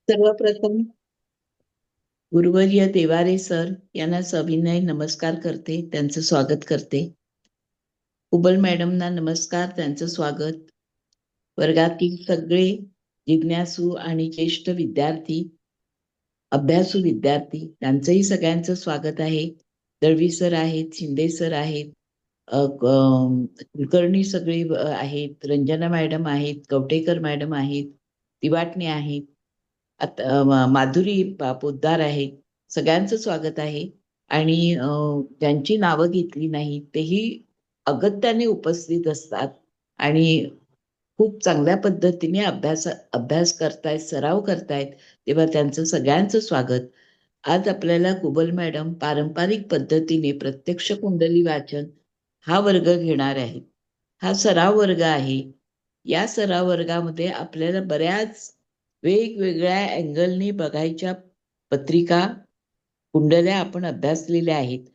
सर्वप्रथम गुरुवर्य देवारे सर यांना सविनय नमस्कार करते, त्यांचं स्वागत करते. कुबल मॅडमना नमस्कार, त्यांचं स्वागत. वर्गातील सगळे जिज्ञासू आणि ज्येष्ठ विद्यार्थी, अभ्यासू विद्यार्थी, त्यांचंही सगळ्यांचं स्वागत आहे. दळवी सर आहेत, शिंदे सर आहेत, कुलकर्णी सगळे आहेत, रंजना मॅडम आहेत, कवटेकर मॅडम आहेत, तिवाटणे आहेत, आता माधुरी पोद्दार आहेत. सगळ्यांचं स्वागत आहे. आणि ज्यांची नावं घेतली नाही तेही अगत्याने उपस्थित असतात आणि खूप चांगल्या पद्धतीने अभ्यास करतायत, सराव करतायत, तेव्हा त्यांचं सगळ्यांचं स्वागत. आज आपल्याला कुबल मॅडम पारंपरिक पद्धतीने प्रत्यक्ष कुंडली वाचन हा वर्ग घेणार आहेत. हा सराव वर्ग आहे. या सराव वर्गामध्ये आपल्याला बऱ्याच वेगवेगळ्या अँगलनी बघायच्या पत्रिका, कुंडल्या आपण अभ्यासलेल्या आहेत.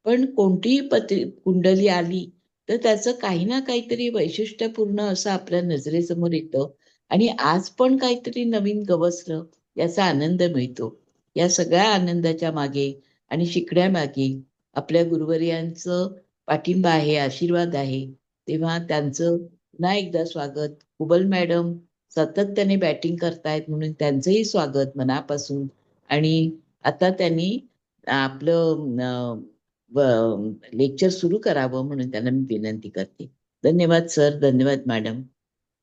पण कोणतीही कुंडली आली तर त्याचं काही ना काहीतरी वैशिष्ट्यपूर्ण असं आपल्या नजरेसमोर येतं आणि आज पण काहीतरी नवीन गवसलं याचा आनंद मिळतो. या सगळ्या आनंदाच्या मागे आणि शिकण्यामागे आपल्या गुरुवर्यांचं पाठिंबा आहे, आशीर्वाद आहे. तेव्हा त्यांचं पुन्हा एकदा स्वागत. कुबल मॅडम सातत्याने बॅटिंग करतायत म्हणून त्यांचंही स्वागत मनापासून. आणि आता त्यांनी आपलं लेक्चर सुरू करावं म्हणून त्यांना मी विनंती करते. धन्यवाद सर, धन्यवाद मॅडम.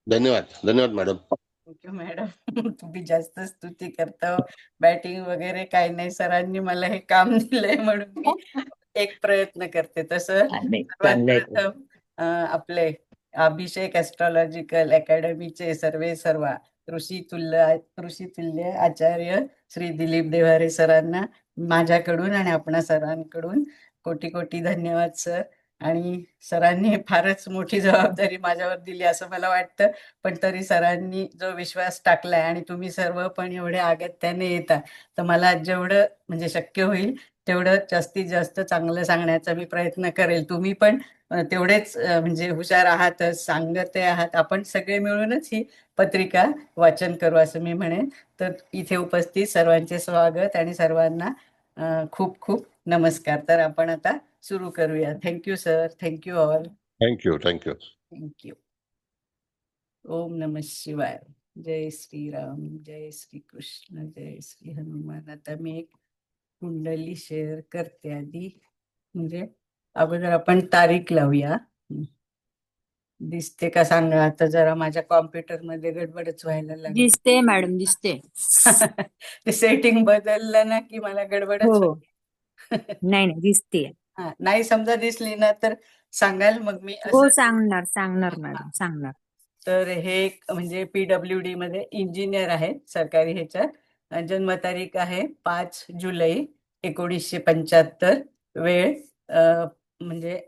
धन्यवाद, धन्यवाद मॅडम. Thank you madam. तुम्ही जास्त स्तुती करता, बॅटिंग वगैरे काही नाही. सरांनी मला हे काम दिलंय म्हणून मी एक प्रयत्न करते. तसं सर्वात प्रथम आपले अभिषेक ॲस्ट्रॉलॉजिकल अकॅडमीचे सर्वा ऋषितुल्य आचार्य श्री दिलीप देवारे सरांना माझ्याकडून आणि आपणा सरांकडून कोटी कोटी धन्यवाद सर. आणि सरांनी फारच मोठी जबाबदारी माझ्यावर दिली असं मला वाटतं, पण तरी सरांनी जो विश्वास टाकलाय आणि तुम्ही सर्व पण एवढे अगत्याने येता, तर मला जेवढं म्हणजे शक्य होईल तेवढं जास्तीत जास्त चांगलं सांगण्याचा मी प्रयत्न करेल. तुम्ही पण तेवढेच म्हणजे हुशार आहातच, सांगते आहात. आपण सगळे मिळूनच ही पत्रिका वाचन करू असं मी म्हणेन. तर इथे उपस्थित सर्वांचे स्वागत आणि सर्वांना खूप खूप नमस्कार. तर आपण आता सुरू करूया. Thank you sir. Thank you all. Thank you. Thank you. ओम नमः शिवाय. जय श्रीराम, जय श्री कृष्ण, जय श्री हनुमान. आता मी एक कुंडली शेअर करते. आधी म्हणजे अगोदर आपण तारीख लावूया. दिसते का सांगा? आता जरा माझ्या कॉम्प्युटर मध्ये गडबडच व्हायला लागली. दिसते मॅडम, दिसते. ते सेटिंग बदललं ना की मला गडबडच हो. होते. नाही दिसते. नाही समजा दिसली ना तर सांगाल मग मी हो, असं. सांगणार मॅडम, सांगणार. तर हे म्हणजे PWD मध्ये इंजिनियर आहेत सरकारी ह्याच्यात. जन्मतारीख आहे 5 जुलै 1975. वेळ म्हणजे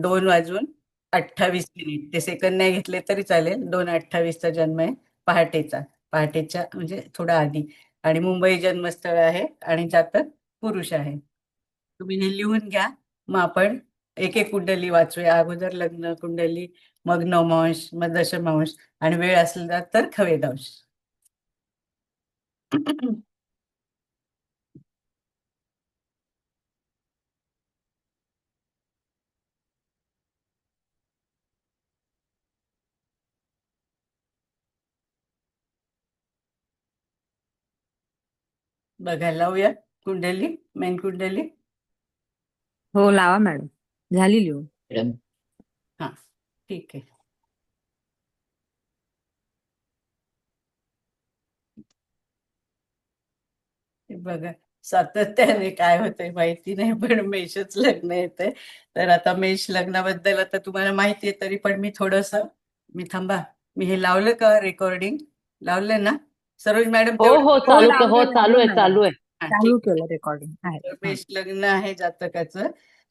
2:28. ते सेकंद नाही घेतले तरी चालेल. 2:28चा जन्म आहे. पहाटेच्या म्हणजे थोडा आधी. आणि मुंबई जन्मस्थळ आहे आणि जातक पुरुष आहे. तुम्ही हे लिहून घ्या. मग आपण एक एक कुंडली वाचूया. अगोदर लग्न कुंडली, मग नवमांश, मग दशमांश आणि वेळ असला तर खवेदांश. बघा, लावूया कुंडली, मेन कुंडली. हो, लावा मॅडम. झाली लिहून. मॅडम हा, ठीक आहे. बघा, सातत्याने काय होतंय माहिती नाही, पण मेषच लग्न येतंय. तर आता मेष लग्नाबद्दल आता तुम्हाला माहिती आहे, तरी पण मी थोडस थांबा. मी हे लावलं का रेकॉर्डिंग? लावलं ना सरोज मॅडम? हो, चालू आहे. चालू केलं रेकॉर्डिंग आहे. तर मेष लग्न आहे जातकाचं.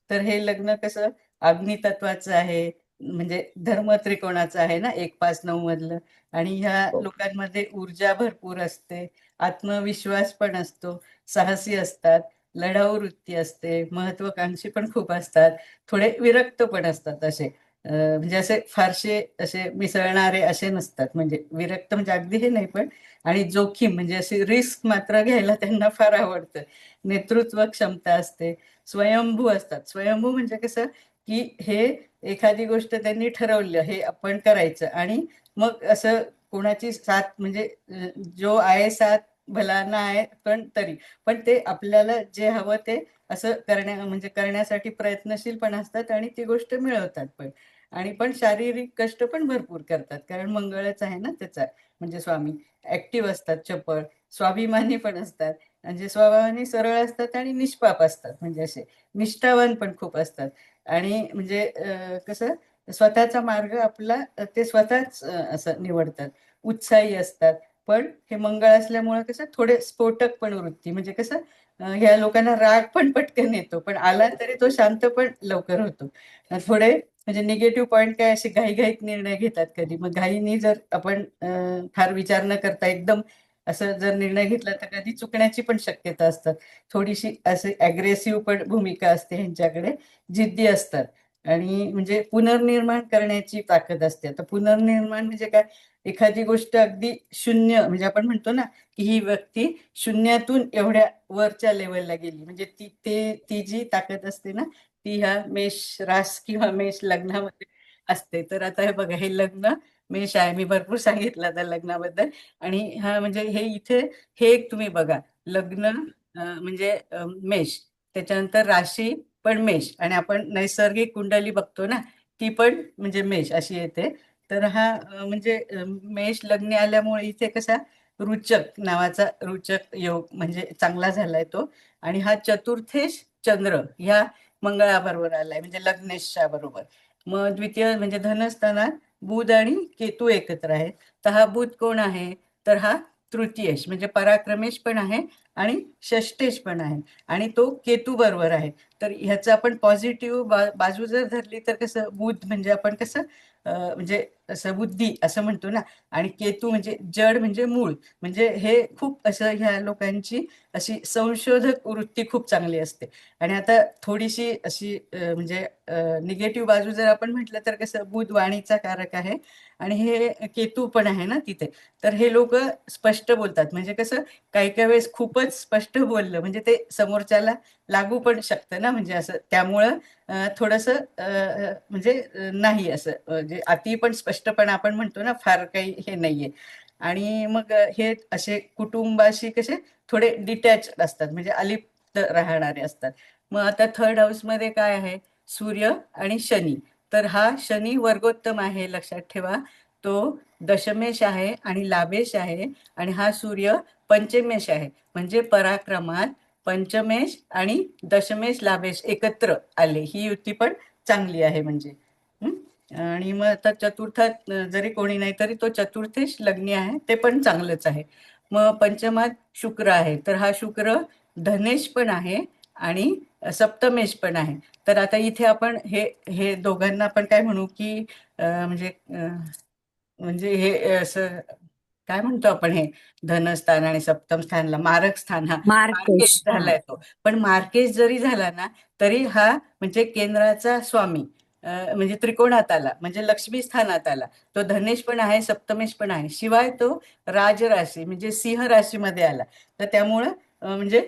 तर हे लग्न कसं अग्नितत्वाचं आहे, म्हणजे धर्म त्रिकोणाचं आहे ना, 1, 5, 9 मधलं. आणि ह्या लोकांमध्ये ऊर्जा भरपूर असते, आत्मविश्वास पण असतो, साहसी असतात, लढाऊ वृत्ती असते, महत्वाकांक्षी पण खूप असतात, थोडे विरक्त पण असतात. असे म्हणजे असे फारसे असे मिसळणारे असे नसतात. म्हणजे विरक्त म्हणजे अगदी हे नाही, पण आणि जोखीम म्हणजे अशी रिस्क मात्र घ्यायला त्यांना फार आवडतं. नेतृत्व क्षमता असते. स्वयंभू असतात. स्वयंभू म्हणजे कसं की हे एखादी गोष्ट त्यांनी ठरवलं हे आपण करायचं आणि मग असं कोणाची साथ म्हणजे जो आहे साथ भला ना आहे पण तरी पण ते आपल्याला जे हवं ते असं म्हणजे करण्यासाठी प्रयत्नशील पण असतात आणि ती गोष्ट मिळवतात पण. आणि पण शारीरिक कष्ट पण भरपूर करतात कारण मंगळच आहे ना त्याचा म्हणजे स्वामी. ऍक्टिव्ह असतात, चपळ, स्वाभिमानी पण असतात, म्हणजे स्वभावाने सरळ असतात आणि निष्पाप असतात, म्हणजे असे निष्ठावान पण खूप असतात. आणि म्हणजे कसं स्वतःचा मार्ग आपला ते स्वतःच असं निवडतात. उत्साही असतात. पण हे मंगळ असल्यामुळे कसं थोडे स्फोटक पण वृत्ती म्हणजे कसं ह्या लोकांना राग पण पटकन येतो पण आला तरी तो शांत पण लवकर होतो. थोडे म्हणजे निगेटिव्ह पॉइंट काय असे घाईघाईत निर्णय घेतात कधी. मग घाईनी जर आपण फार विचार न करता एकदम असं जर निर्णय घेतला तर कधी चुकण्याची पण शक्यता असतात. थोडीशी असे अग्रेसिव्ह पण भूमिका असते ह्यांच्याकडे. जिद्दी असतात आणि म्हणजे पुनर्निर्माण करण्याची ताकद असते. आता पुनर्निर्माण म्हणजे काय, एखादी गोष्ट अगदी शून्य म्हणजे आपण म्हणतो ना की ही व्यक्ती शून्यातून एवढ्या वरच्या लेवलला गेली म्हणजे ती जी ताकद असते ना ती ह्या मेष रास किंवा मेष लग्नामध्ये असते. तर आता हे बघा हे लग्न मेष आहे, मी भरपूर सांगितलं आता लग्नाबद्दल. आणि हा म्हणजे हे इथे हे एक तुम्ही बघा लग्न म्हणजे मेष, त्याच्यानंतर राशी पण मेष आणि आपण नैसर्गिक कुंडली बघतो ना ती पण म्हणजे मेष अशी येते. तर हा म्हणजे मेष लग्न आल्यामुळे इथे कसा रुचक नावाचा रुचक योग म्हणजे चांगला झालाय तो. आणि हा चतुर्थेश चंद्र ह्या मंगळाबरोबर आलाय म्हणजे लग्नेशच्या बरोबर. मग द्वितीय म्हणजे धनस्थानात बुध आणि केतू एकत्र आहे. तर हा बुध कोण आहे, तर हा तृतीयेश म्हणजे पराक्रमेश पण आहे आणि षष्टेश पण आहे आणि तो केतू बरोबर आहे. तर ह्याचं आपण पॉझिटिव्ह बाजू जर धरली तर कसं बुध म्हणजे आपण कसं म्हणजे असं बुद्धी असं म्हणतो ना. आणि केतू म्हणजे जड म्हणजे मूळ. म्हणजे हे खूप असं ह्या लोकांची अशी संशोधक वृत्ती खूप चांगली असते. आणि आता थोडीशी अशी म्हणजे निगेटिव्ह बाजू जर आपण म्हटलं तर कसं बुध वाणीचा कारक आहे आणि हे केतू पण आहे ना तिथे. तर हे लोक स्पष्ट बोलतात म्हणजे कसं काही काही वेळेस खूपच स्पष्ट बोललं म्हणजे ते समोरच्याला लागू पण शकतं ना म्हणजे असं. त्यामुळं थोडंसं म्हणजे नाही असं म्हणजे अति पण स्पष्टपणा आपण म्हणतो ना फार काही हे नाहीये. आणि मग हे असे कुटुंबाशी कसे थोडे डिटॅच असतात म्हणजे अलिप्त राहणारे असतात. मग आता थर्ड हाऊस मध्ये काय आहे, सूर्य आणि शनी. तर हा शनी वर्गोत्तम आहे लक्षात ठेवा. तो दशमेश आहे आणि लाभेश आहे. आणि हा सूर्य पंचमेश आहे म्हणजे पराक्रमात पंचमेश आणि दशमेश लाभेश एकत्र आले, ही युती पण चांगली आहे म्हणजे. हं? आणि मग आता चतुर्थात जरी कोणी नाही तरी तो चतुर्थेश लग्नी आहे ते पण चांगलंच आहे. मग पंचमात शुक्र आहे तर हा शुक्र धनेश पण आहे आणि सप्तमेश पण आहे. तर आता इथे आपण हे हे दोघांना आपण काय म्हणू की म्हणजे म्हणजे हे असं काय म्हणतो आपण हे धनस्थान आणि सप्तम स्थानला मारक स्थान, हा मार्केश. मार्केश हा. झालाय तो. पण मार्केश जरी झाला ना तरी हा म्हणजे केंद्राचा स्वामी म्हणजे त्रिकोणात आला म्हणजे लक्ष्मी स्थानात आला. तो धनेश पण आहे सप्तमेश पण आहे शिवाय तो राजराशी म्हणजे सिंह राशीमध्ये आला. तर त्यामुळं म्हणजे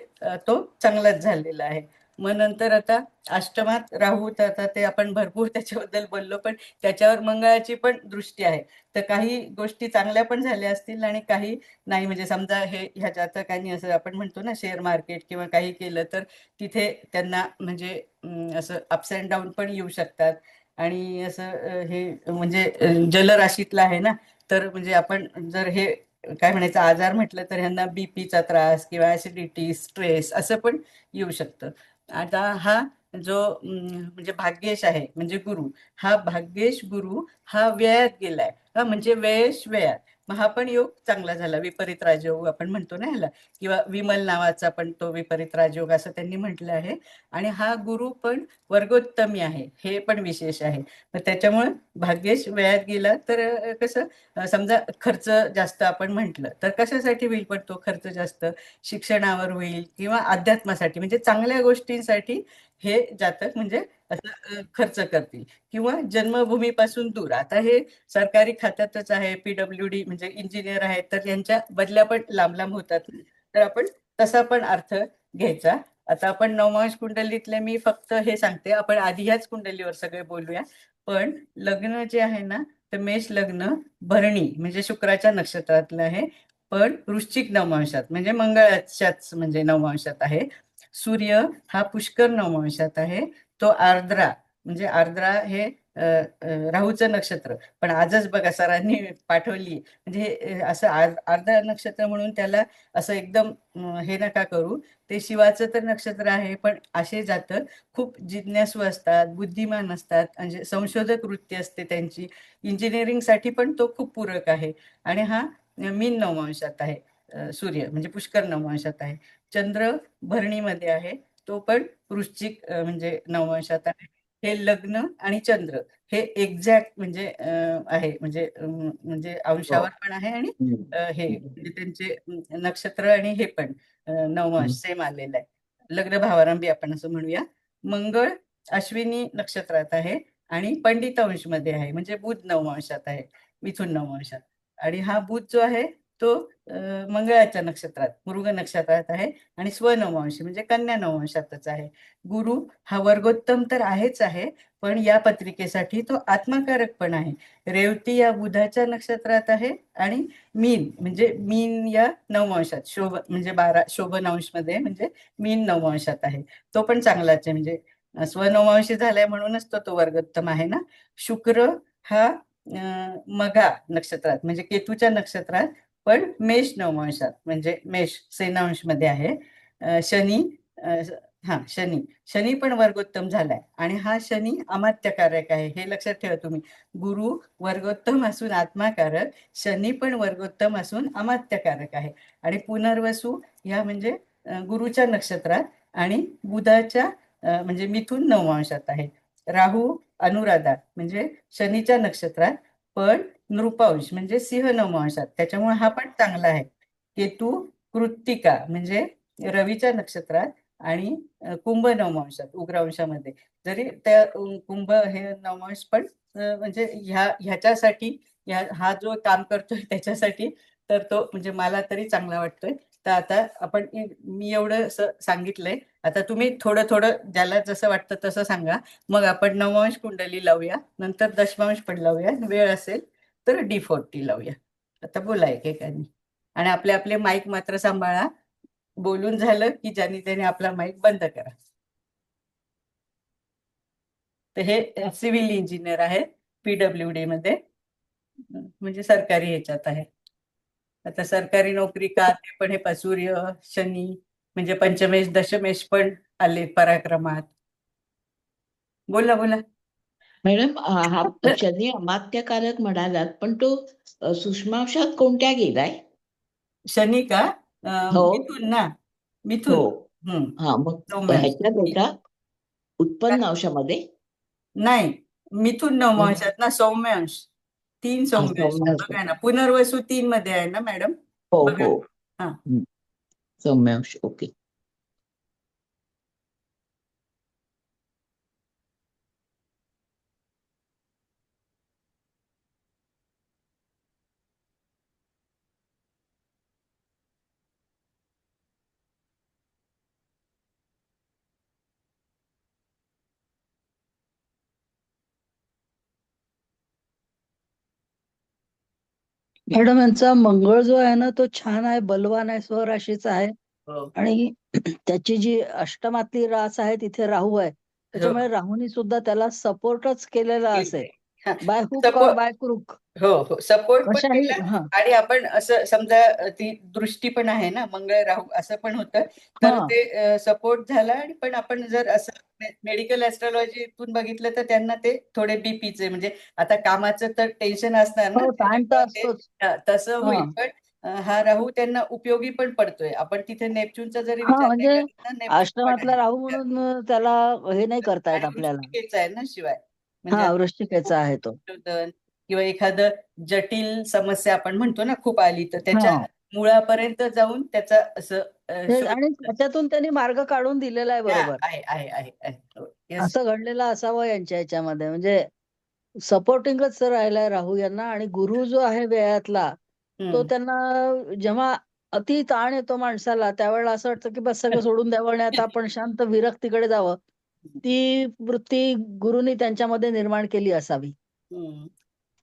तो चांगलाच झालेला आहे. मग नंतर आता अष्टमात राहू तर आता ते आपण भरपूर त्याच्याबद्दल बोललो पण त्याच्यावर मंगळाची पण दृष्टी आहे. तर काही गोष्टी चांगल्या पण झाल्या असतील आणि काही नाही. म्हणजे समजा हे ह्या जातकांनी असं आपण म्हणतो ना शेअर मार्केट किंवा काही केलं तर तिथे त्यांना म्हणजे असं अप्स अँड डाऊन पण येऊ शकतात. आणि असं हे म्हणजे जलराशीतलं आहे ना. तर म्हणजे आपण जर हे काय म्हणायचं आजार म्हटलं तर ह्यांना बीपीचा त्रास किंवा ऍसिडिटी स्ट्रेस असं पण येऊ शकतं. आता हा जो म्हणजे भाग्येश आहे म्हणजे गुरु, हा भाग्येश गुरु हा व्ययात गेलाय. हा म्हणजे व्ययेश व्ययात. मग हा पण योग चांगला झाला. विपरीत राजयोग आपण म्हणतो ना ह्याला किंवा विमल नावाचा पण तो विपरीत राजयोग असं त्यांनी म्हटलं आहे. आणि हा गुरु पण वर्गोत्तमी आहे हे पण विशेष आहे. मग त्याच्यामुळे भाग्येश व्ययात गेला तर कसं समजा खर्च जास्त आपण म्हटलं तर कशासाठी होईल पण तो खर्च जास्त शिक्षणावर होईल किंवा अध्यात्मासाठी म्हणजे चांगल्या गोष्टींसाठी हे जातक म्हणजे असं खर्च करतील. किंवा जन्मभूमीपासून दूर, आता हे सरकारी खात्यातच आहे, PWD म्हणजे इंजिनियर आहेत, तर यांच्या बदल्या पण लांब लांब होतात. तर आपण तसा पण अर्थ घ्यायचा. आता आपण नवमांश कुंडलीतले मी फक्त हे सांगते, आपण आधी ह्याच कुंडलीवर सगळे बोलूया. पण लग्न जे आहे ना, तर मेष लग्न भरणी म्हणजे शुक्राच्या नक्षत्रातलं आहे, पण वृश्चिक नवमांशात म्हणजे मंगळाच्याच म्हणजे नवमांशात आहे. सूर्य हा पुष्कर नवमांशात आहे, तो आर्द्रा म्हणजे आर्द्रा हे राहूचं नक्षत्र. पण आजच बघा सरांनी पाठवली म्हणजे असं आर्द्रा नक्षत्र म्हणून त्याला असं एकदम हे नका करू. ते शिवाचं तर नक्षत्र आहे, पण असे जातक खूप जिज्ञासू असतात, बुद्धिमान असतात, म्हणजे संशोधक वृत्ती असते त्यांची. इंजिनिअरिंगसाठी पण तो खूप पूरक आहे. आणि हा मीन नवमांशात आहे. सूर्य म्हणजे पुष्कर नवमांशात आहे. चंद्र भरणीमध्ये आहे, तो पण वृश्चिक म्हणजे नवमांशात आहे. हे लग्न आणि चंद्र हे एक्झॅक्ट म्हणजे आहे, म्हणजे म्हणजे हो. अंशावर पण आहे, आणि हम्म. हे म्हणजे त्यांचे नक्षत्र आणि हे पण नवमांश सेम आलेलं आहे. लग्न भावारंभी आपण असं म्हणूया. मंगळ अश्विनी नक्षत्रात आहे आणि पंडित अंश मध्ये आहे, म्हणजे बुध नवमांशात आहे, मिथुन नवमांशात. आणि हा बुध जो आहे तो मंगळाच्या नक्षत्रात मृग नक्षत्रात आहे आणि स्वनवमांशी म्हणजे कन्या नवमांशातच आहे. गुरु हा वर्गोत्तम तर आहेच आहे, पण या पत्रिकेसाठी तो आत्मकारक पण आहे. रेवती या बुधाच्या नक्षत्रात आहे आणि मीन म्हणजे मीन या नवमांशात शोभ म्हणजे 12 शोभनांश मध्ये म्हणजे मीन नवमांशात आहे. तो पण चांगलाच आहे, म्हणजे स्वनवमांशी झालाय म्हणूनच तो वर्गोत्तम आहे ना. शुक्र हा मघा नक्षत्रात म्हणजे केतूच्या नक्षत्रात, पण मेष नवमांशात म्हणजे मेष सेनांश मध्ये आहे. शनी शनी शनी पण वर्गोत्तम झालाय, आणि हा शनी अमात्यकारक आहे, हे लक्षात ठेवा तुम्ही. गुरु वर्गोत्तम असून आत्माकारक, शनी पण वर्गोत्तम असून अमात्यकारक आहे. आणि पुनर्वसू ह्या म्हणजे गुरुच्या नक्षत्रात आणि बुधाच्या म्हणजे मिथुन नवमांशात आहे. राहू अनुराधा म्हणजे शनीच्या नक्षत्रात, पण नृपांश म्हणजे सिंह नवमांशात, त्याच्यामुळे हा पण चांगला आहे. केतू कृत्तिका म्हणजे रवीच्या नक्षत्रात आणि कुंभ नवमांशात उग्रांशामध्ये. जरी त्या कुंभ हे नवमांश पण म्हणजे ह्याच्यासाठी हा जो काम करतोय त्याच्यासाठी तर तो म्हणजे मला तरी चांगला वाटतोय. तर आता आपण मी एवढं सांगितलंय, आता तुम्ही थोडं थोडं ज्याला जसं वाटतं तसं सांगा. मग आपण नवमांश कुंडली लावूया, नंतर दशमांश पण लावूया, वेळ असेल तर D40 लावूया. आता बोला एकेकाने, आणि आपले आपले माईक मात्र सांभाळा. बोलून झालं की ज्याने त्याने आपला माईक बंद करा. तर हे सिव्हिल इंजिनियर आहेत, PWD मध्ये म्हणजे सरकारी ह्याच्यात आहे. आता सरकारी नोकरी का, ते पण हे सूर्य शनी म्हणजे पंचमेश दशमेश पण आले पराक्रमात. बोला बोला. मॅडम, हा शनी अमात्यकारक म्हणालात, पण तो सुषमांशात कोणत्या गेलाय? शनी का हो. मिथुन ना, हो. मिथुन. हा, मग नवमांश. ह्याच्यात आहे का उत्पन्न अंशामध्ये? नाही, मिथुन नवमांशात ना, सौम्यांश. 3 हा, सौम्यांश सौम्यांश. बघा ना, पुनर्वसू 3 मध्ये आहे ना मॅडम. हो बघा. हो. हा. हं. सौम्यांश, ओके. मॅडम, यांचा मंगळ जो आहे ना तो छान आहे, बलवान आहे, स्वराशीचा आहे. हो आणि त्याची जी अष्टमातली रास आहे तिथे राहू आहे, हो. त्याच्यामुळे राहूनी सुद्धा त्याला सपोर्टच केलेला असेल, बाय हुक और सपोर्ट. बाय क्रुक, हो हो, सपोर्ट पण कशाही. केला. हा आणि आपण असं समजा ती दृष्टी पण आहे ना, मंगळ राहू असं पण होतं, तर हा ते सपोर्ट झाला. आणि पण आपण जर असं मेडिकल ऍस्ट्रॉलॉजीतून बघितलं तर त्यांना ते थोडे बीपीचे म्हणजे आता कामाचं तर टेन्शन असणार ना, हो, टाइम तर त्याच्यामुळे ते असतोच. तसं हा होईल. पण हा राहू त्यांना उपयोगी पण पडतोय. आपण तिथे नेपच्यूनचा जरी हा, विचार नाही म्हणजे करत ना, नेपच्यून पण अष्टमातला राहू आहे. म्हणून त्याला हे नाही करता येत आणि आपल्याला. वृश्चिकेचा आहे ना शिवाय, म्हणजे हा, आता वृश्चिकेचा आहे तो. संशोधन किंवा एखादं जटिल समस्या आपण म्हणतो ना खूप आली, तर हा त्याच्या मुळापर्यंत जाऊन त्याचा असं शोध आणि त्याच्यातून त्यांनी मार्ग काढून दिलेला आहे बरोबर. आहे. हो, yes. असं घडलेलं असावं यांच्या ह्याच्यामध्ये, म्हणजे सपोर्टिंगच राहिलाय राहू यांना. आणि गुरु जो आहे वेळातला, तो हम्म. त्यांना जेव्हा अति ताण येतो माणसाला, त्यावेळेला असं वाटतं की बस सगळं सोडून द्यावं आणि आता आपण शांत विरक्तीकडे जावं. ती वृत्ती गुरुनी त्यांच्यामध्ये निर्माण केली असावी. हम्म.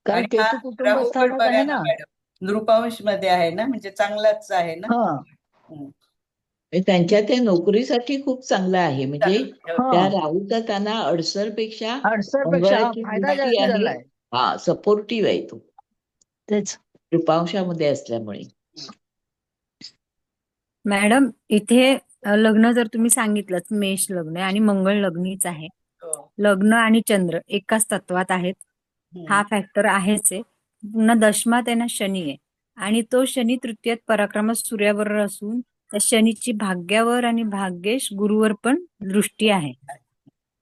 कारण आणि हा केतू कुटुंब राहू पण स्थानात बघा आहे ना ना. मॅडम, नृपांश मध्ये आहे ना, म्हणजे चांगलाच आहे ना. हा हम्म. म्हणजे त्यांच्या त्या नोकरीसाठी खूप चांगलं आहे. म्हणजे चांगलं. त्या हा राहूचा त्यांना अडसरपेक्षा अडसरपेक्षा मंगळाची फायदा दृष्टी जास्ती आहे. झालाय. हा, सपोर्टिव्ह आहे तो तेच. कृपांशामध्ये असल्यामुळे. मॅडम इथे लग्न जर तुम्ही सांगितलं मेष लग्न आहे आणि मंगळ लग्नीच आहे. हो. लग्न आणि चंद्र एकाच तत्वात आहेत, हा फॅक्टर आहेच आहे. पुन्हा दशमात आहे ना शनी आहे, आणि तो शनी तृतीयात पराक्रमात सूर्यावर असून त्या शनीची भाग्यावर आणि भाग्येश गुरुवर पण दृष्टी आहे.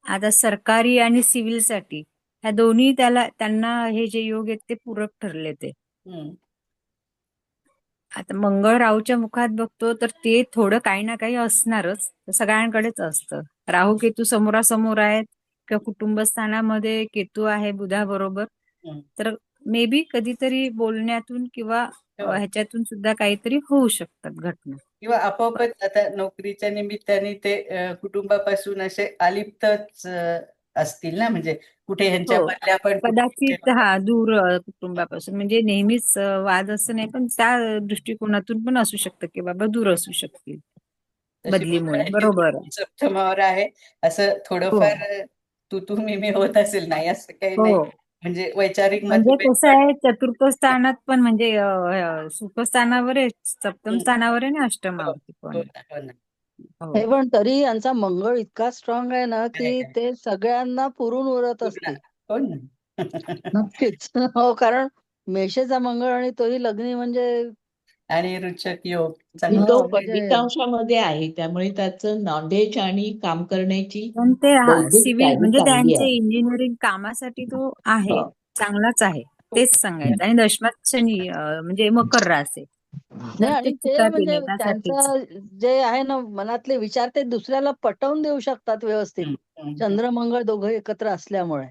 आता सरकारी आणि सिव्हिलसाठी ह्या दोन्ही त्यांना हे जे योग आहेत ते पूरक ठरले ते. हम्म. आता मंगळ राहूच्या मुखात बघतो तर ते थोडं काही ना काही असणारच, सगळ्यांकडेच असतं. राहू केतू समोरासमोर आहेत किंवा कुटुंब स्थानामध्ये केतू आहे बुधाबरोबर, हम्म. तर मे बी कधीतरी बोलण्यातून किंवा हो. ह्याच्यातून सुद्धा काहीतरी होऊ शकतात घटना. किंवा आपोआपच आता नोकरीच्या निमित्ताने ते कुटुंबापासून असे अलिप्तच असतील ना, म्हणजे कुठे ह्यांच्या हो, मधल्या पण कदाचित हा दूर कुटुंबापासून, म्हणजे नेहमीच वाद असं नाही, पण त्या दृष्टिकोनातून पण असू शकतं की बाबा दूर असू शकतील तशी बदलीमुळे. मंडळी बरोबर. सप्तमावर आहे, असं हो थोडंफार तू मी होत असेल, नाही असं काही नाही, हो, म्हणजे वैचारिक म्हणजे मतभेद कसं पण. आहे चतुर्थ स्थानात पण, म्हणजे सुखस्थानावर आहे, सप्तम हम्म. स्थानावर आहे ना, हो, अष्टमावरती हो पण. ना, हो ना. हो हे पण तरी यांचा मंगळ इतका स्ट्रॉंग आहे ना, की आहे. ते सगळ्यांना पुरून उरत पूर्ण. असतील. हो ना. नक्कीच. हो, कारण मेषेचा मंगळ आणि तोही लग्नी म्हणजे आणि रुचक योग आणि चांगला. तो म्हणजे पंडितांशामध्ये आहे, त्यामुळे त्याचं नॉलेज आणि काम करण्याची पण ते बौद्धिक सिव्हिल चाली म्हणजे चांगली त्यांचे आहे. इंजिनिअरिंग कामासाठी तो आहे, हो. चांगलाच आहे, तेच सांगायचं. आणि दशमात शनी म्हणजे मकर रास आहे, नाही. तर ते आणि ते चिकाटी म्हणजे नाही त्यासाठीच. त्यांचं जे आहे ना मनातले विचार, ते दुसऱ्याला पटवून देऊ शकतात व्यवस्थित, हम्म, हम्म. चंद्र मंगळ दोघं एकत्र असल्यामुळे.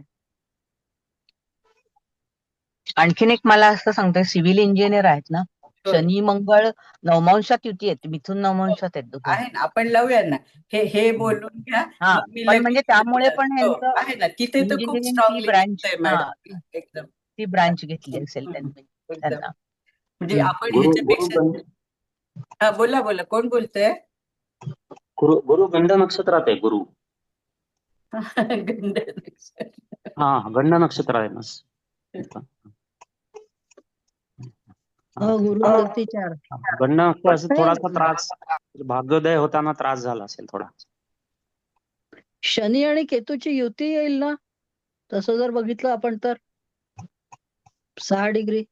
आणखीन एक मला असं सांगतोय, सिव्हिल इंजिनियर आहेत ना, हो. शनी मंगळ नवमांशात युती आहेत, मिथुन नवमांशात आहेत दोघं. आहे ना, आपण लावूया ना, हे बोलून घ्या, हा, मग मी पण म्हणजे लगेच त्यामुळे पण हो, ह्यांचं आहे ना, तिथे तर खूप इंजिनिअरिंग ती स्ट्रॉंगली ब्रांच, दिसतंय हा मॅडम, एकदम. ती ब्रांच घेतली असेल हम्म, त्यांनी एकदम. त्यांना. म्हणजे आपण गुरु ह्याच्यापेक्षा. हा, बोला बोला, कोण बोलतंय? गुरु गंड नक्षत्रात आहे गुरु. गंड नक्षत्र. हा, गंड नक्षत्र आहे ना. हो, गुरु वरती 4. गंड नक्षत्र असं थोडासा त्रास, भाग्योदय होताना त्रास झाला असेल थोडा. शनी आणि केतूची युती येईल ना, तसं जर बघितलं आपण तर 6 डिग्री.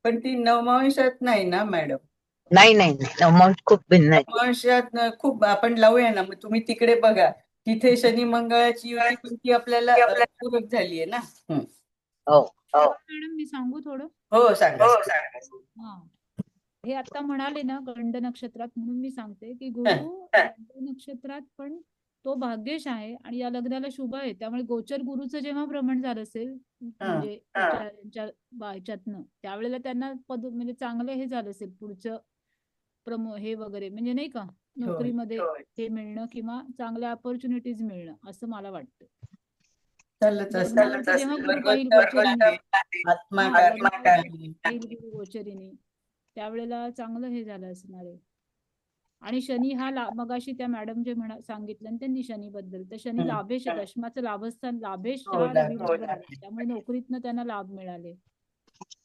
पण ती नवमांशात नाही ना मॅडम, नाही नाही, नवमांश खूप भिन्न आहे. नवमांशात खूप. आपण लावूया ना, मग तुम्ही तिकडे बघा, तिथे शनी मंगळाची युती पण ती आपल्याला पूरक झालीये ना. हो. मॅडम मी सांगू थोडं? हो, सांगा. हा, हे आता म्हणाले ना गंड नक्षत्रात, म्हणून मी सांगते की हा. गुरु गंड नक्षत्रात पण तो भाग्येश आहे आणि या लग्नाला शुभ आहे. त्यामुळे गोचर गुरुचं जेव्हा भ्रमण झालं असेल, म्हणजे ह्याच्यातनं, त्यावेळेला त्यांना पद म्हणजे चांगलं हे झालं असेल, पुढचं हे वगैरे, म्हणजे नाही का, नोकरीमध्ये हे मिळणं किंवा चांगल्या ऑपॉर्च्युनिटीज मिळणं, असं मला वाटतं. चालत लग्नावरती जेव्हा गुरु पाहिल आत्मा गुरु गोचरीने, त्यावेळेला चांगलं हे झालं असणार आहे. आणि शनी हा मगाशी त्या मॅडम जे सांगितलं ना त्यांनी शनी बद्दल, तर शनी लाभेश, दशमाचं लाभस्थान लाभेश रवी बरोबर आहे, त्यामुळे नोकरीतनं त्यांना लाभ मिळाले.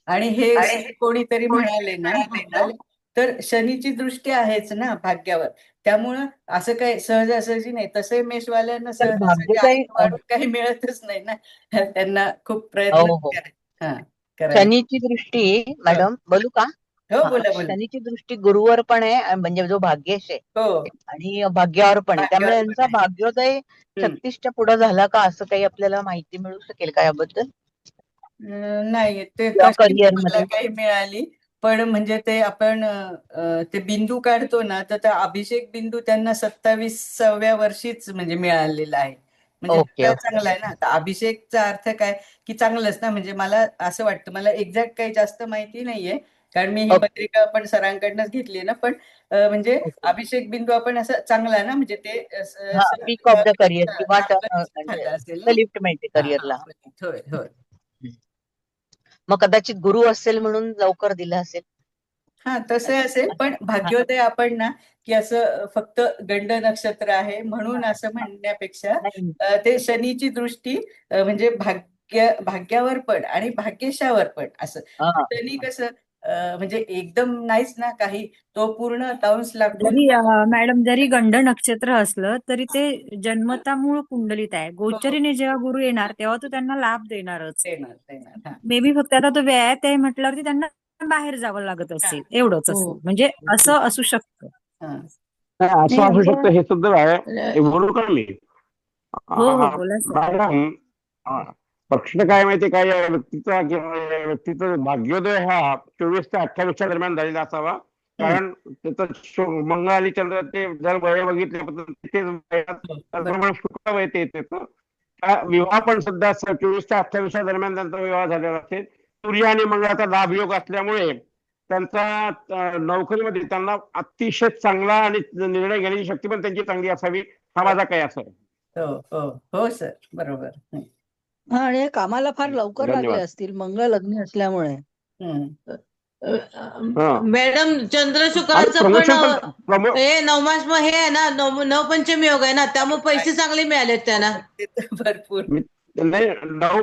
आणि हे कोणीतरी म्हणाले ना, तर शनीची दृष्टी आहेच ना भाग्यावर, त्यामुळं असं काही सहजासहजी नाही. तसे मेषवाल्यांना तर सहजासहजी भाग्यदायी आयुष्य वाढून काही मिळतच नाही ना, त्यांना खूप प्रयत्न हो. करायचे. शनीची दृष्टी, मॅडम बोलू का? हो, बोला बोला. शनीची दृष्टी गुरुवर पण आहे, म्हणजे जो भाग्येश आहे, हो, आणि भाग्यावर पण आहे, त्यामुळे भाग्यावर पण यांचा आहे. भाग्योदय 36च्या पुढे झाला का, असं काही आपल्याला माहिती मिळू शकेल का याबद्दल? नाही, ते किंवा तशी करिअर मला मध्ये? काही मिळाली, पण म्हणजे ते आपण ते बिंदू काढतो ना, तर त्या अभिषेक बिंदू त्यांना 27व्या वर्षीच म्हणजे मिळालेला आहे. म्हणजे ओके सगळं ओके चांगलं आहे ना. आता अभिषेकचा अर्थ काय, की चांगलंच ना. म्हणजे मला असं वाटतं, मला एक्झॅक्ट काही जास्त माहिती नाहीये, कारण मी ही ओके पत्रिका आपण सरांकडनंच घेतली ना. पण म्हणजे ओके अभिषेक बिंदू आपण असं चांगला ना, म्हणजे ते हा पीक ऑफ द करिअर किंवा म्हणजे झालं असेल द ना. लिफ्ट मिळते हा हा, करिअरला. होय होय. मग कदाचित गुरु असेल म्हणून लवकर दिलं असेल. हा तसं असेल, पण हा, भाग्योदय आपण ना, की असं फक्त गंड नक्षत्र आहे म्हणून असं म्हणण्यापेक्षा नाही ते शनीची दृष्टी म्हणजे भाग्यावर पण आणि भाग्येशावर पण असं. हा, शनी कसं म्हणजे एकदम नाहीच ना काही, तो पूर्ण दंश लागून जरी मॅडम जरी गंड नक्षत्र असलं तरी ते जन्मता मूळ कुंडलीत आहे. गोचरीने जेव्हा गुरु येणार तेव्हा तो त्यांना लाभ देणारच. देणार देणार. हा मे बी फक्त आता तो व्ययात आहे म्हटल्यावरती त्यांना बाहेर जावं लागत हा असेल, एवढंच हो. असं. म्हणजे असं असू शकतं. हा नाही, असं नाही असू शकतं, म्हणजे हे सुद्धा आहे. हे बोलू का मी? हो हो बोला सर. मॅडम, प्रश्न काय माहिती काय, या व्यक्तीचा किंवा या व्यक्तीचं भाग्योदय हा 24 ते 28च्या दरम्यान झालेला असावा. कारण त्याचं मंगळ आणि चंद्र ते जर वय बघितले त्याप्रमाणे शुक्र वय ते येतं. विवाह पण सुद्धा 24 ते 28च्या दरम्यान त्यांचा विवाह झालेला असेल. सूर्य आणि मंगळाचा लाभ योग असल्यामुळे त्यांचा नोकरीमध्ये त्यांना अतिशय चांगला आणि निर्णय घेण्याची शक्ती पण त्यांची चांगली असावी, हा माझा काय असा आहे. हो हो हो सर, बरोबर. हा, आणि हे कामाला फार लवकर लागले धन्यवाद. असतील मंगळ लग्नी असल्यामुळे. हा. मॅडम चंद्र आणि शुक्राचं पण प्रमोशन पण हे नवमास हे आहे ना, नवपंचमी योग आहे ना, त्यामुळे पैसे चांगले मिळालेत त्यांना. ते तर भरपूर नाही, नऊ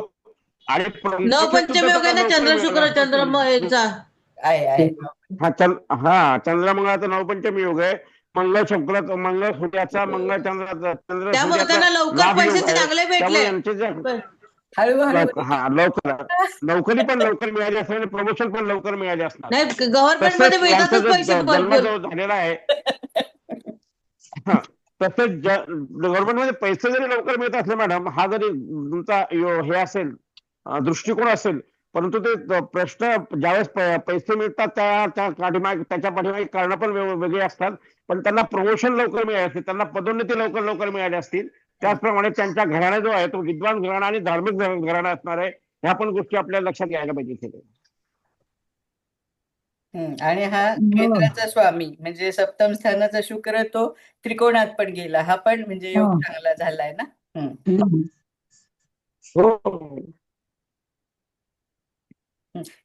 आणि प्रमोशन सुद्धा नवपंचमी योग आहे त्यांना ना, लवकर चंद्र मिळालं शुक्र चंद्र यांचा. आहे. चंद्रमंगळाचा नवपंचमी योग आहे. मंगळ शुक्राचा, मंगळ सूर्याचा, मंगळ चंद्राचा, चंद्र त्यामुळे सूर्याचा त्यांना लवकर लाभ पैसे योग आहे. चांगले त्यामुळे भेटले. यांचे जे हळूहळू हा लवकर नोकरी पण लवकर मिळाली असणार आणि प्रमोशन पण लवकर मिळाले असणार. नाही, गव्हर्नमेंट मध्ये तसंच यांचा मिळतातच पैसे जो जन्म भरपूर. जो झालेला आहे, हा तसंच गव्हर्नमेंटमध्ये पैसे जरी लवकर मिळत असले मॅडम, हा जरी तुमचा हे असेल, दृष्टिकोन असेल, परंतु ते प्रश्न ज्यावेळेस पैसे मिळतात त्याच्या पाठीमागे कारणं पण वेगळी असतात. पण त्यांना प्रमोशन लवकर मिळाले असतील, त्यांना पदोन्नती लवकर मिळाली असतील. त्याचप्रमाणे त्यांच्या घराणा जो आहे तो विद्वान घराणा आणि धार्मिक घराणा असणार आहे. ह्या पण गोष्टी आपल्याला लक्षात घ्यायला पाहिजे. आणि हा केंद्राचा स्वामी म्हणजे सप्तम स्थानाचा शुक्र तो त्रिकोणात पण गेला, हा पण म्हणजे योग चांगला झालाय ना. हो.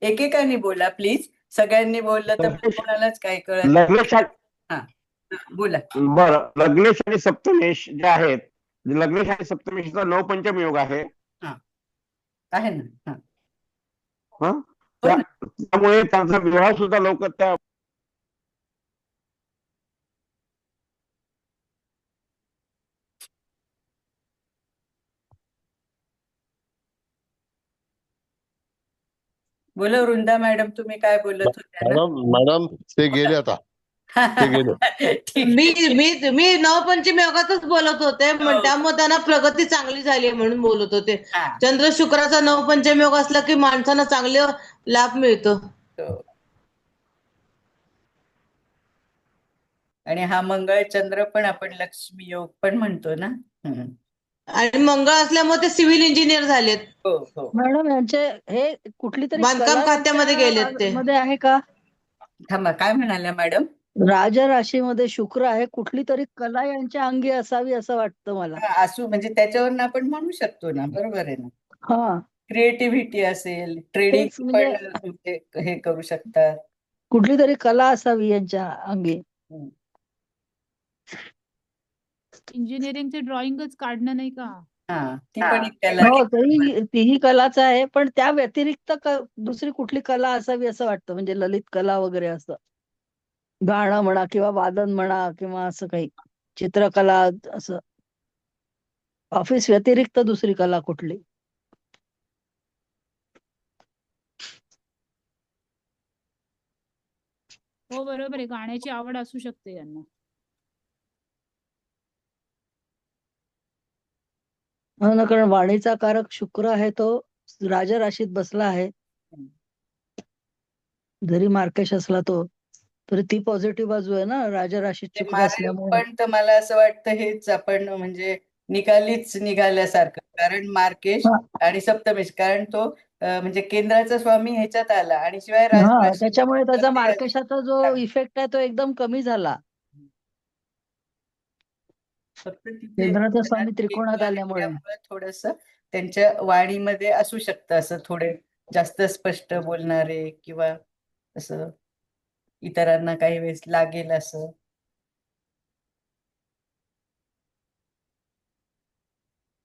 एकेकाने बोला प्लीज, सगळ्यांनी बोललं तर कोणालाच काय कळत. लग्नेश हा बोला. बरं, लग्नेश आणि सप्तमेश जे आहेत, लग्नेश आणि सप्तमेशचा नवपंचम योग आहे. आहे ना. हा, त्यामुळे त्यांचा विवाह सुद्धा लवकर त्या बोला वृंदा मॅडम, तुम्ही काय बोलत होत्या ना. मॅडम ते गेले आता, ते गेले. मी नवपंचमी योगातच बोलत होते, त्यामुळे त्यांना प्रगती चांगली झाली म्हणून बोलत होते. चंद्र शुक्राचा नवपंचमी योग असला की माणसांना चांगले लाभ मिळतो. आणि हा मंगळ चंद्र पण आपण लक्ष्मी योग पण म्हणतो ना. आणि मंगळ असल्यामुळे ते सिव्हिल इंजिनियर झालेत. हो मॅडम यांचे हे कुठली तरी बांधकाम खात्यामध्ये गेलेत ते. मध्ये आहे का? थांबा, काय म्हणाल्या मॅडम? राजराशीमध्ये शुक्र आहे, कुठली तरी कला यांच्या अंगी असावी असं वाटतं मला. असू म्हणजे त्याच्यावर आपण म्हणू शकतो ना, बरोबर आहे ना. हा, क्रिएटिव्हिटी असेल, ट्रेडिंग पण हे करू शकतात. कुठली तरी कला असावी यांच्या अंगी. इंजिनिअरिंगचे ड्रॉइंगच काढणं नाही का? ती पण एक कला. हो, तीही कलाच आहे, पण त्या व्यतिरिक्त दुसरी कुठली कला असावी असं वाटतं, म्हणजे ललित कला वगैरे असं. गाणं म्हणा किंवा वादन म्हणा किंवा असं काही चित्रकला, असं ऑफिस व्यतिरिक्त दुसरी कला कुठली. हो बरोबर आहे, गाण्याची आवड असू शकते यांना. ना, कारण वाणीचा कारक शुक्र आहे, तो राजराशीत बसला आहे. जरी मार्केश असला तो, तरी ती पॉझिटिव्ह बाजू आहे ना, राजराशीत ते शुक्र मार्ग असल्यामुळे. पण तर मला असं वाटतं हेच आपण म्हणजे निकालीच निघाल्यासारखं, कारण मार्केश हा आणि सप्तमेश, कारण तो म्हणजे केंद्राचा स्वामी ह्याच्यात आला आणि शिवाय हा, राजराशी त्याच्यामुळे त्याचा वरती आला. मार्केशाचा जो इफेक्ट आहे तो एकदम कमी झाला. फक्त तिथे केंद्राचा स्वामी केतू त्रिकोणात आहे आल्यामुळे. त्यामुळे थोडस त्यांच्या वाणीमध्ये असू शकतं असं थोडे जास्त स्पष्ट बोलणारे, किंवा असं इतरांना काही वेळेस लागेल असं.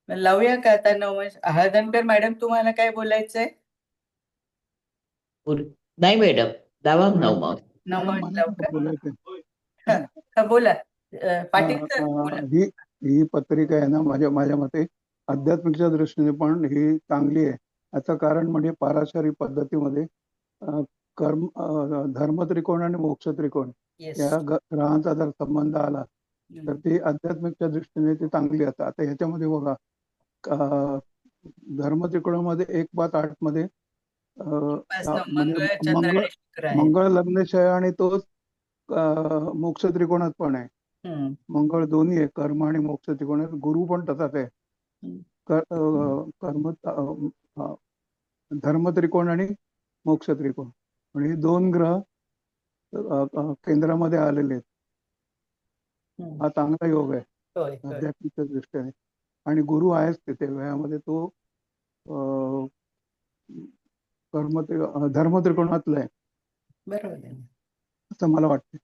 लावूया का आता नवस? हळदणकर मॅडम, तुम्हाला काय बोलायचंय? नाही मॅडम, दावा नवमास. नवस मला लावू काय का? बोलायचं हा, हा, बोला. पाटील सर बोला. ही ही पत्रिका आहे ना, माझ्या माझ्या मते आध्यात्मिकच्या दृष्टीने पण ही चांगली आहे. याचं कारण म्हणजे पाराशरी पद्धतीमध्ये कर्म धर्म त्रिकोण आणि मोक्ष त्रिकोण येस. या ग्रहांचा जर संबंध आला तर ती आध्यात्मिकच्या दृष्टीने ती चांगली असतात. आता ह्याच्यामध्ये बघा, धर्म त्रिकोणामध्ये 1-5-8 मध्ये म्हणजे मंगळ, चंद्र मंगळ आणि शुक्र आहे. मंगळ लग्नेश आहे आणि तोच मोक्ष त्रिकोणात पण आहे. हम्म, मंगळ दोन्ही आहे, कर्म आणि मोक्ष त्रिकोणात. गुरु पण तसाच आहे. हम्म. कर्म धर्म त्रिकोण आणि मोक्ष त्रिकोण, म्हणजे हे दोन ग्रह केंद्रामध्ये आलेले आहेत. हा चांगला योग आहे होय, होय. आध्यात्मिकच्या दृष्टीने. आणि गुरु आहेच तिथे वयामध्ये, तो धर्म त्रिकोणातला आहे बरोबर आहे. असं मला वाटतं.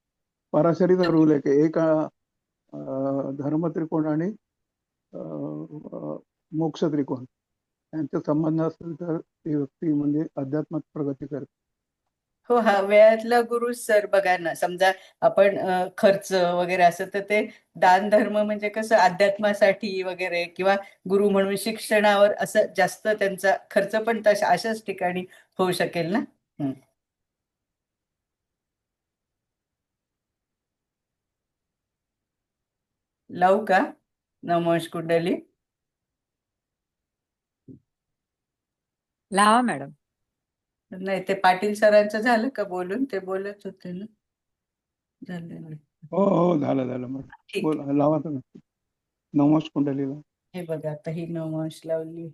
पराशरीचा रूल आहे की एक धर्म त्रिकोण आणि मोक्ष त्रिकोण यांचे संबंध असेल तर ती व्यक्ती म्हणजे अध्यात्मात प्रगती करते. हो, हा वेळातला गुरु सर बघा ना, समजा आपण खर्च वगैरे असं, तर ते दान धर्म म्हणजे कसं अध्यात्मासाठी वगैरे, किंवा गुरु म्हणून शिक्षणावर असं जास्त त्यांचा खर्च पण तशा अशाच ठिकाणी होऊ शकेल ना. लावू का नवश कुंडली? लावा मॅडम. नाही, ते पाटील सरांचं झालं का बोलून? ते बोलत होते ना. झालं नाही. हो हो, झालं झालं. मग ठीक. बोला, लावा तुम्ही नवश कुंडलीला. हे बघा, आता ही नवश लावली.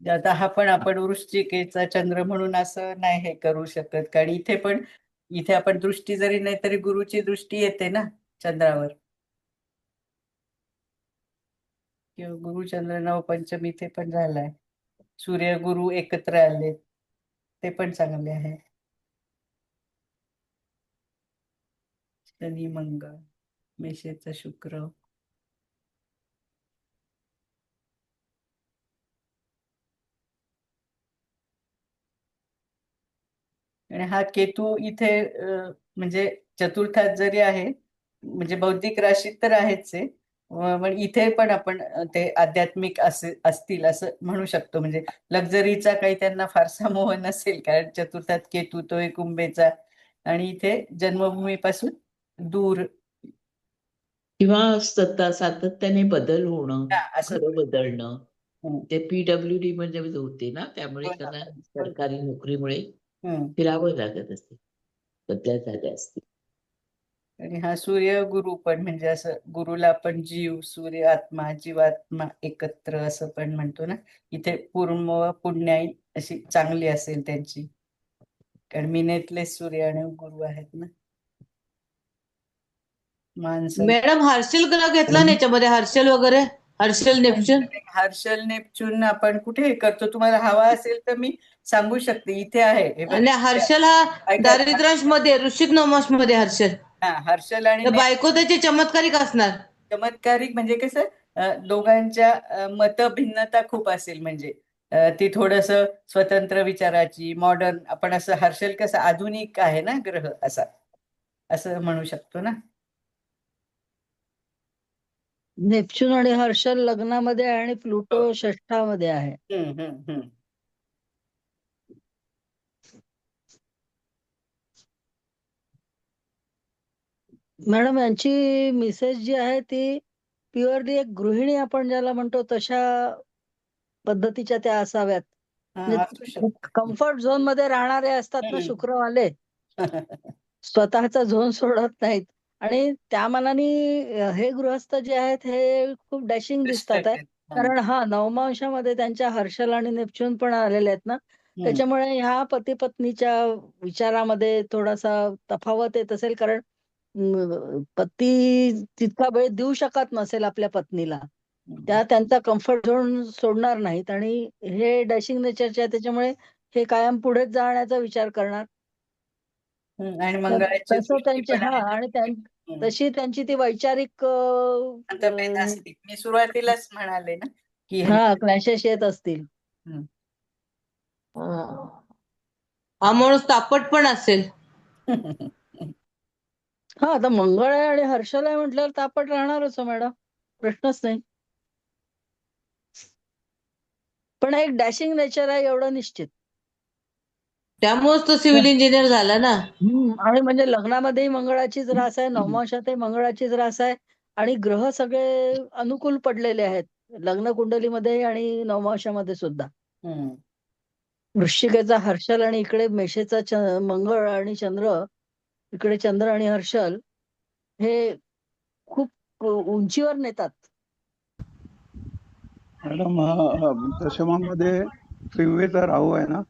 आता हा पण आपण वृश्चिकेचा चंद्र म्हणून असं नाही हे करू शकत, कारण इथे पण, इथे आपण दृष्टी जरी नाही तरी गुरुची दृष्टी येते ना चंद्रावर, किंवा गुरुचंद्र नवपंचमी इथे पण झालाय. सूर्य गुरु एकत्र आले, ते पण चांगले आहे. शनी मंगळ, मेषेचा शुक्र. आणि हा केतू इथे म्हणजे चतुर्थात जरी आहे, म्हणजे बौद्धिक राशीत तर आहेच आहे, पण इथे पण आपण ते आध्यात्मिक असतील असं म्हणू शकतो. म्हणजे लक्झरीचा काही त्यांना फारसा मोह नसेल, कारण चतुर्थात केतू तो एक कुंभेचा, आणि इथे जन्मभूमीपासून दूर, किंवा सातत्याने बदल होणं, असं. खरं बदलणं. हम्म. ते PWD म्हणजे होते ना, त्यामुळे हो ना. त्यांना सरकारी नोकरीमुळे हम्म. फिरावं लागत असते, बदल्या झाल्या असतील. आणि हा सूर्य गुरु पण, म्हणजे असं गुरुला आपण जीव, सूर्य आत्मा, जीवात्मा एकत्र असं पण म्हणतो ना. इथे पूर्ण पुण्याई अशी चांगली असेल त्यांची, कारण मीनेतले सूर्य आणि गुरु आहेत ना. माणसं, मॅडम हर्षल ग्रह घेतला ना याच्यामध्ये, हर्षल वगैरे, हर्षल नेपच्यून. हर्षल नेपच्यून आपण कुठे हे करतो? तुम्हाला हवा असेल तर मी सांगू शकते, इथे आहे हे बघ. आणि हर्षल हा ऐका, दारिद्र्यांश मध्ये, वृश्चिक नवमास मध्ये हर्षल. हर्षल आणि तर बायको त्याची चमत्कारिक असणार. चमत्कारिक म्हणजे कसं, दोघांच्या मतभिन्नता खूप असेल, म्हणजे ती थोडस स्वतंत्र विचाराची, मॉडर्न, आपण असं हर्षल कसं आधुनिक आहे ना ग्रह, असा असं म्हणू शकतो ना. नेपच्यून आणि हर्षल लग्नामध्ये आहे आणि प्लुटो षष्ठामध्ये आहे. हम्म, हम्म, हम्म. मॅडम यांची मिसेस जी आहे ती प्युअरली एक गृहिणी आपण ज्याला म्हणतो तशा पद्धतीच्या त्या असाव्यात. हा, असू शकतं. कम्फर्ट झोन मध्ये राहणारे असतात ना हम्म. शुक्रवाले, स्वतःचा झोन सोडत नाहीत. आणि त्या मानाने हे गृहस्थ जे आहेत हे खूप डॅशिंग दिसतात आहे. कारण नवमांशामध्ये त्यांच्या हर्षल आणि नेपच्यून पण आलेले आहेत ना, त्याच्यामुळे ह्या पती पत्नीच्या विचारामध्ये थोडासा तफावत येत असेल. कारण पती तितका वेळ देऊ शकत नसेल आपल्या पत्नीला, त्या त्यांचा कम्फर्ट झोन सोडणार नाहीत आणि हे डॅशिंग नेचरचे आहे, त्याच्यामुळे हे कायम पुढेच जाण्याचा विचार करणार. आणि तर मंगळाची तसं दृष्टी त्यांची पण आहे. आणि तशी त्यांची ती वैचारिक मतभेद असतील. मी सुरुवातीलाच म्हणाले ना की क्लॅशेस येत असतील. हा माणूस तापट पण असेल. आता मंगळ आहे आणि हर्षल आहे म्हटल्यावर तापट राहणारच हो मॅडम, प्रश्नच नाही. पण एक डॅशिंग नेचर आहे एवढं निश्चित. त्यामुळेच तो सिव्हिल इंजिनियर झाला ना. आणि म्हणजे लग्नामध्येही मंगळाचीच रास आहे, नवमांशातही मंगळाचीच रास आहे आणि ग्रह सगळे अनुकूल पडलेले आहेत लग्न कुंडलीमध्ये आणि नवमांशामध्ये सुद्धा. वृश्चिकेचा हर्षल आणि इकडे मेषेचा मंगळ आणि चंद्र, इकडे चंद्र आणि हर्षल हे खूप उंचीवर नेतात. मॅडम दशमामध्ये श्रीवेचा राहू आहे ना,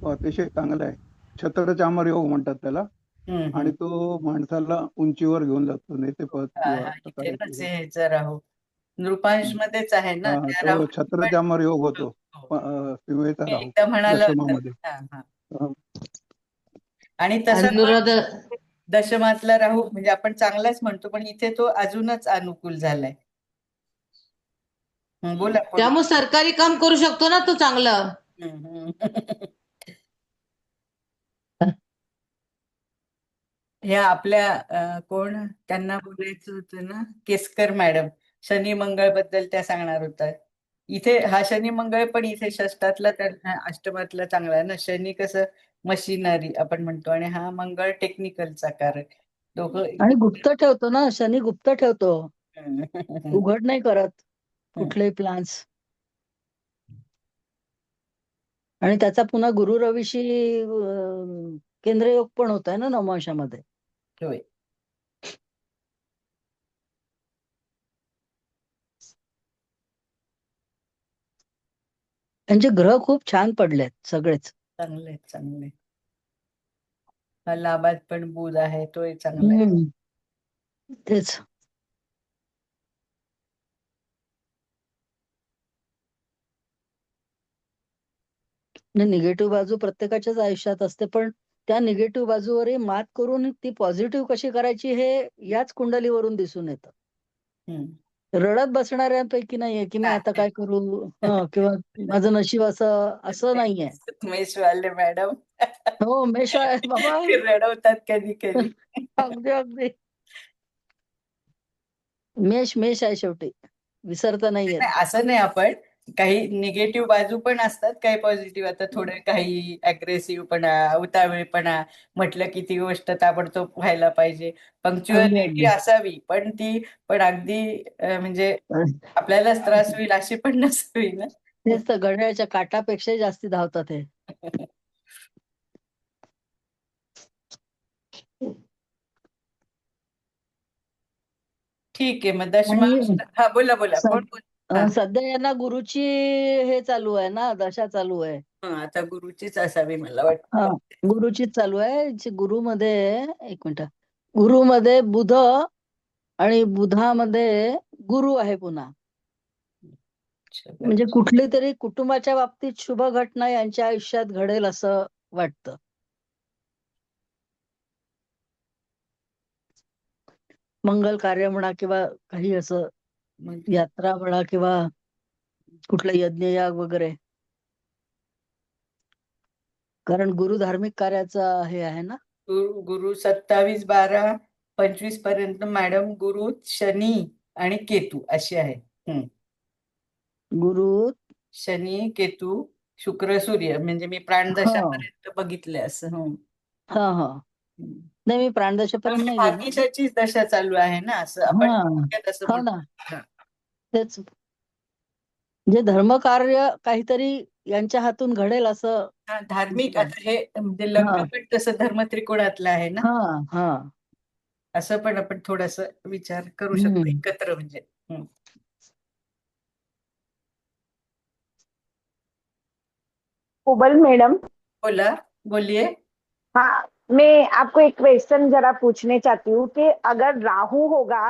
तो अतिशय चांगला आहे. छत्रचामर योग म्हणतात त्याला. आणि तो माणसाला उंचीवर घेऊन जातो, नेतेपद किंवा असं काहीतरी. ह्याचा राहू नृपांश मध्येच आहे ना, त्या तो राहू छत्रचामर योग होतो श्रीवेचा राहू एकदा म्हणाला दशमामध्ये. आणि तसं अनुराधा दशमातला राहू म्हणजे आपण चांगलाच म्हणतो, पण इथे तो अजूनच अनुकूल झालाय. बोला पुढे. त्यामुळे सरकारी काम करू शकतो ना तो चांगला. ह्या आपल्या कोण त्यांना बोलायचं होतं ना, केसकर मॅडम, शनी मंगळ बद्दल त्या सांगणार होत्या. इथे हा शनी मंगळ पण इथे षष्टातला त्यांना अष्टमातला चांगला आहे ना. शनी कसं मशिनरी आपण म्हणतो आणि हा मंगळ टेक्निकलचा कार. दोघं आणि गुप्त ठेवतो ना, शनी गुप्त ठेवतो, उघड नाही करत कुठलेही प्लान्स. आणि त्याचा पुन्हा गुरु रवीशी केंद्रयोग पण होत आहे ना नवमांशामध्ये. होय. त्यांचे ग्रह खूप छान पडलेत सगळेच. चांगले. लाभात पण बुध आहे, तोही चांगला आहे. तेच. निगेटिव्ह बाजू प्रत्येकाच्याच आयुष्यात असते, पण त्या निगेटिव्ह बाजूवरही मात करून ती पॉझिटिव्ह कशी करायची हे याच कुंडलीवरून दिसून येतं. रडत बसणाऱ्यांपैकी नाहीये की मी आता काय करू किंवा माझं नशीब असं नाहीये. मेषवाले मॅडम हो, मेष बाबा रडवतात कधी कधी. अगदी मेष आहे शेवटी, विसरता नाहीये. असं नाही, आपण काही निगेटिव्ह बाजू पण असतात, काही पॉझिटिव्ह. आता थोडं काही अग्रेसिव्हपणा, उतावीळपणा म्हटलं की ती गोष्ट ताबडतोब व्हायला पाहिजे. पंक्च्युअलिटी असावी, पण ती पण अगदी म्हणजे आपल्यालाच त्रास होईल अशी पण नसावी ना. तेच तर, घड्याळाच्या काटापेक्षा जास्ती धावतात हे. ठीक आहे, मग दशमांश. हा बोला कोण. सध्या यांना गुरुची हे चालू आहे ना, दशा चालू आहे. आता गुरुचीच असावी मला वाटतं. गुरुचीच चालू आहे. गुरुमध्ये एक मिनिट, गुरुमध्ये बुध आणि बुधामध्ये गुरु आहे पुन्हा. म्हणजे कुठली तरी कुटुंबाच्या बाबतीत शुभ घटना यांच्या आयुष्यात घडेल असं वाटतं. मंगल कार्य म्हणा किंवा काही असं यात्रा म्हणा किंवा कुठलं यज्ञयाग वगैरे, कारण गुरु धार्मिक कार्याचा हे आहे ना. गुरु 27/12/25 पर्यंत मॅडम गुरु, शनी आणि केतू अशी आहे. गुरु, शनी, केतू, शुक्र, सूर्य, म्हणजे मी प्राणदशापर्यंत बघितले असं. नाही, मी प्राणदशेपर्यंत नाही गेले. भाग्येशाचीच दशा चालू आहे ना, असं आपण हा थोडक्यात असं हो ना, म्हणतो. हा. तेच जे धर्मकार्य काहीतरी यांच्या हातून घडेल असं. हा, धार्मिक आता हे म्हणजे लग्न हा पण तसं धर्म त्रिकोणातलं आहे ना, हा हा असं पण आपण थोडस विचार करू शकतो हम्म. एकत्र म्हणजे. हम्म. कोबल मैडम। बोला, बोलिए. हाँ, मैं आपको एक क्वेश्चन जरा पूछने चाहती हूँ कि अगर राहु होगा,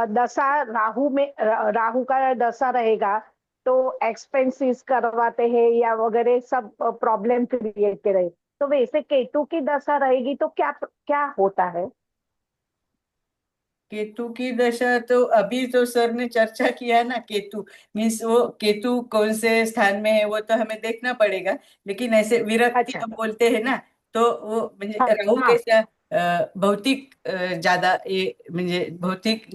दशा राहु में, राहु का दशा रहेगा तो एक्सपेंसेस करवाते हैं या वगैरह सब प्रॉब्लम क्रिएट करे, तो वैसे केतु की दशा रहेगी तो क्या क्या होता है? केतु की दशा तो अभी तो सर ने चर्चा किया ना, केतु मीन्स वो केतु कौन से स्थान में है वो तो हमें देखना पड़ेगा, लेकिन ऐसे विरक्ति अच्छा। हम बोलते हैं ना, तो वो म्हणजे हाँ राहू हाँ कैसा भौतिक ज्यादा ये म्हणजे भौतिक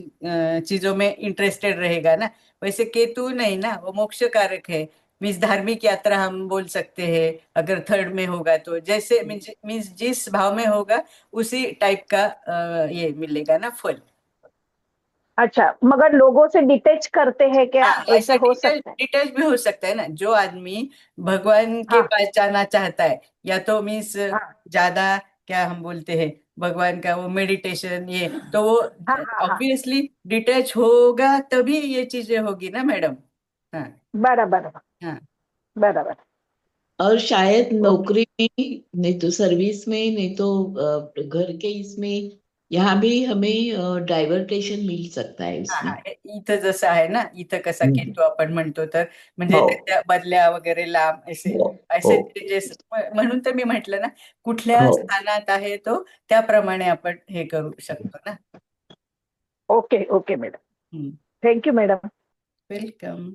चीजों में इंटरेस्टेड रहेगा ना, वैसे केतु नहीं ना, वो मोक्ष कारक है। मीन्स धार्मिक यात्रा हम बोल सकते हैं अगर थर्ड में होगा तो, जैसे मीन्स जिस भाव में होगा उसी टाइप का ये मिलेगा ना फल। अच्छा, मगर लोगों से डिटेच करते हैं क्या, हाँ, ऐसे ऐसा हो डिटेच सकता है? डिटेच भी हो सकता है ना, जो आदमी भगवान के हाँ पास जाना चाहता है या तो मीन्स हाँ ज्यादा क्या हम बोलते हैं भगवान का वो मेडिटेशन ये, तो वो हाँ हाँ हाँ, ऑब्वियसली डिटैच होगा तभी ये चीजें होगी ना मैडम। हाँ बराबर हाँ बराबर। और शायद ओके। नौकरी में, नहीं तो सर्विस में, नहीं तो घर के इसमें, यहाँ भी हमें डाइवर्टेशन मिल सकता है हाँ इसमें. हाँ, इथं जसं आहे ना, इथं कसा हम्म. केतू आपण म्हणतो तर म्हणजे हो त्याच्या बदल्या वगैरे लांब असे हो असे हो चेंजेस, म्हणून तर मी म्हटलं ना, कुठल्या हो. स्थानात आहे तो त्याप्रमाणे आपण हे करू शकतो ना. Okay okay madam, thank you madam. Welcome.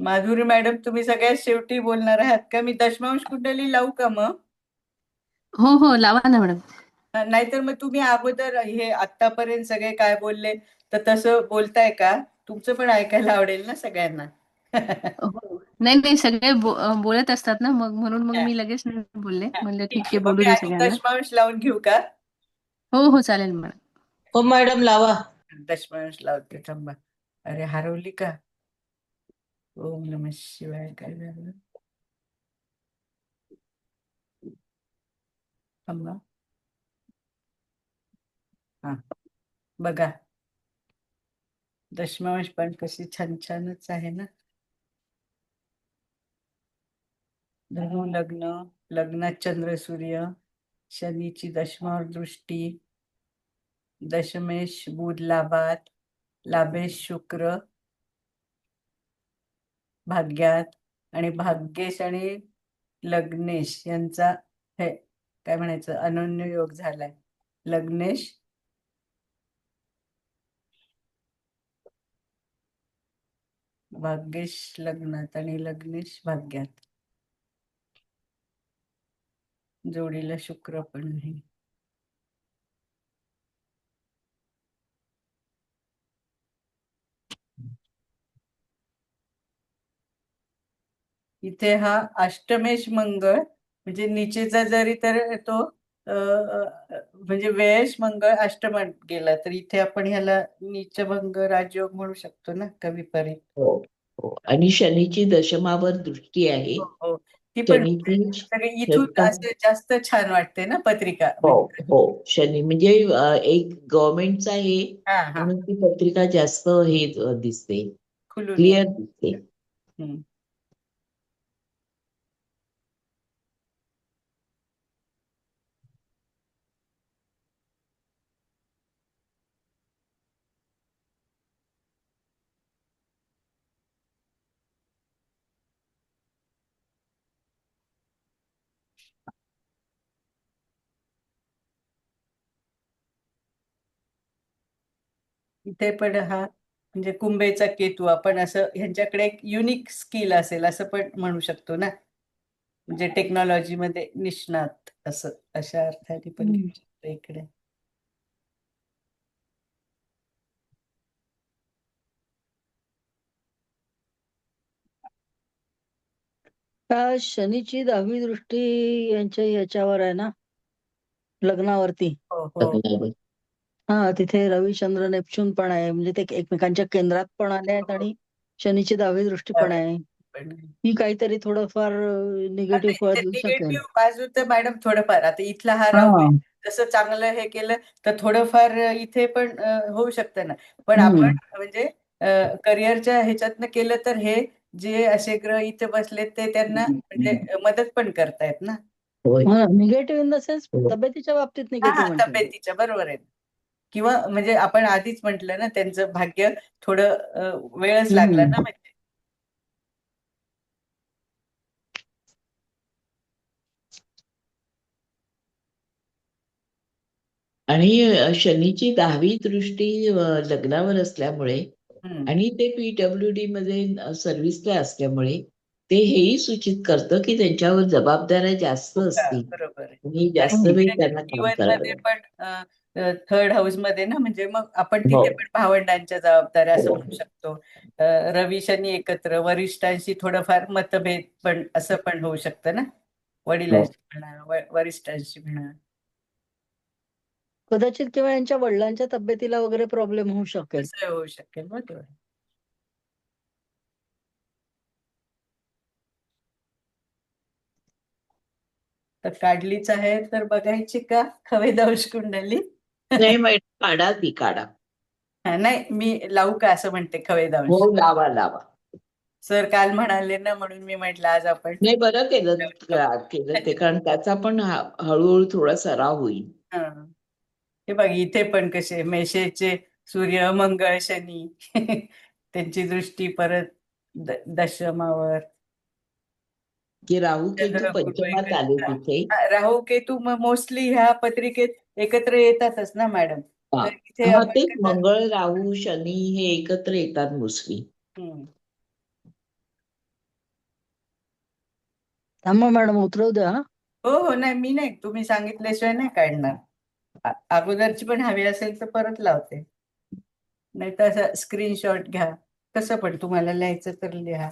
Madhuri madam, तुम्ही सगळ्यात शेवटी बोलणार आहात का? मी दशमांश कुंडली लावू का मग? हो हो, लावा ना मॅडम. नाहीतर मग तुम्ही अगोदर हे आतापर्यंत सगळे काय बोलले तर तसं बोलताय का? तुमचं पण ऐकायला आवडेल ना सगळ्यांना. हो. नाही नाही, सगळे बोलत असतात ना, मग म्हणून मग मी लगेच नाही बोलले, म्हणलं ठीक आहे, मग बोलू मी दे आधी सगळ्यांना. दशमांश लावून घेऊ का? हो हो, चालेल मॅडम. हो मॅडम लावा. दशमांश लावते, थांबा. अरे हरवली का? ओम नमः शिवाय. काय झालं? थांबा. हा, बघा दशमांश पण कशी छान छानच आहे ना. धनु लग्न, लग्नात चंद्र सूर्य, शनीची दशमावर दृष्टी, दशमेश बुध लाभात, लाभेश शुक्र भाग्यात, आणि भाग्येश आणि लग्नेश यांचा हे काय म्हणायचं अनन्य योग झालाय. लग्नेश भाग्येश लग्नात आणि लग्नेश भाग्यात, जोडीला शुक्र पण आहे. इथे हा अष्टमेश मंगळ म्हणजे नीचेचा जरी तर तो म्हणजे व्ययश मंगळ अष्टमात गेला तर इथे आपण ह्याला नीचभंग राजयोग म्हणू शकतो ना, कविपरीत. हो हो. आणि शनीची दशमावर दृष्टी आहे. हो हो, ती पण शनीची सगळे इथून षष्टम. असं जास्त छान वाटते ना पत्रिका हो म्हणजे. हो. शनी म्हणजे एक गव्हर्नमेंटचा आहे हा हा, म्हणून ती पत्रिका जास्त हे दिसते, खुलून क्लिअर दिसते. हम्म. इथे पण हा म्हणजे कुंभेचा केतू, आपण असं ह्यांच्याकडे एक युनिक स्किल असेल असं पण म्हणू शकतो ना, म्हणजे टेक्नॉलॉजी मध्ये निष्णात असं, अशा अर्थाने पण घेऊ शकतो इकडे. शनीची 10वी दृष्टी यांच्या याच्यावर आहे ना, लग्नावरती. हो हो लग्नावर. तिथे रविचंद्र नेपच्यून पण आहे, म्हणजे ते एकमेकांच्या केंद्रात पण आले आहेत आणि शनीची 10वी दृष्टी पण आहे. पण ही काहीतरी थोडंफार निगेटिव्ह फळ देऊ शकेल. निगेटिव्ह बाजू तर मॅडम थोडंफार आता इथला हा राहू हा. तसं चांगलं हे केलं तर थोडंफार इथे पण होऊ शकतं ना. पण हम्म. आपण म्हणजे करिअरच्या ह्याच्यातनं केलं तर हे जे असे ग्रह इथे बसलेत ते त्यांना म्हणजे मदत पण करतायत ना. होय. निगेटिव्ह इन द सेन्स हो. तब्येतीच्या बाबतीत हा निगेटिव्ह म्हणते. तब्येतीच्या बरोबर आहे. किंवा म्हणजे आपण आधीच म्हटलं ना त्यांचं भाग्य थोडं वेळच लागला ना म्हणजे. आणि शनीची 10वी दृष्टी लग्नावर असल्यामुळे आणि ते PWD मध्ये सर्व्हिसला असल्यामुळे ते हेही सूचित करतं की त्यांच्यावर जबाबदाऱ्या जास्त असतील बरोबर आहे. आणि जास्त वेळ त्यांना काम जीवन करावं मध्ये लागतं. पण थर्ड हाऊस मध्ये ना म्हणजे मग आपण हो. तिथे पण भावंडांच्या जबाबदाऱ्या असं हो. म्हणू शकतो. रवी शनी एकत्र वरिष्ठांशी थोडंफार मतभेद पण असं पण होऊ शकतं ना. वडिलांशी म्हणा वरिष्ठांशी म्हणा. कदाचित किंवा यांच्या वडिलांच्या तब्येतीला वगैरे प्रॉब्लेम होऊ शकेल. असं होऊ शकेल बरोबर. तर काढलीच आहे तर बघायची का खवेदंश कुंडली? नाही मॅडम काढा ती काढा. नाही मी लावू का असं म्हणते खवेदंश. हो लावा लावा. सर काल म्हणाले ना म्हणून मी म्हटलं आज आपण नाही बरं केलं केलं ते कारण त्याचा पण हळूहळू थोडा सराव होईल. हे बघ इथे पण कसे मेषेचे सूर्य मंगळ शनी त्यांची दृष्टी परत दशमावर. की राहू केतू चंद्र गुरु पंचमात आले एकत्र. तिथे. राहू केतू मोस्टली ह्या पत्रिकेत एकत्र येतातच ना मॅडम. हा तर इथे हा, आपण तेच मंगळ राहू शनी हे एकत्र येतात मोस्टली. थांबा मॅडम उतरवू द्या. हो हो नाही मी नाही तुम्ही सांगितल्याशिवाय नाही काढणार. अगोदरची पण हवी असेल तर परत लावते. नाही तर असं स्क्रीनशॉट घ्या कसं पण तुम्हाला लिहायचं तर लिहा.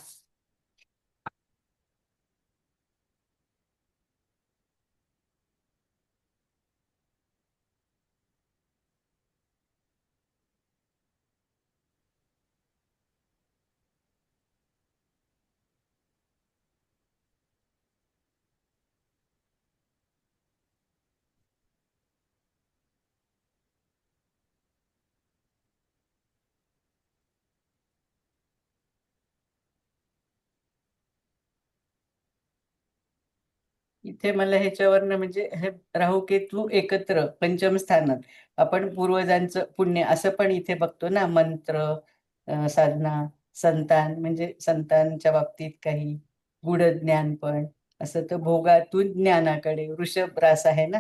इथे मला ह्याच्यावरनं म्हणजे हे राहू केतू एकत्र पंचम स्थानात आपण पूर्वजांचं पुण्य असं पण इथे बघतो ना. मंत्र साधना संतान म्हणजे संतांच्या बाबतीत काही गुढ ज्ञान पण असं तर भोगातून ज्ञानाकडे वृषभ रास आहे ना.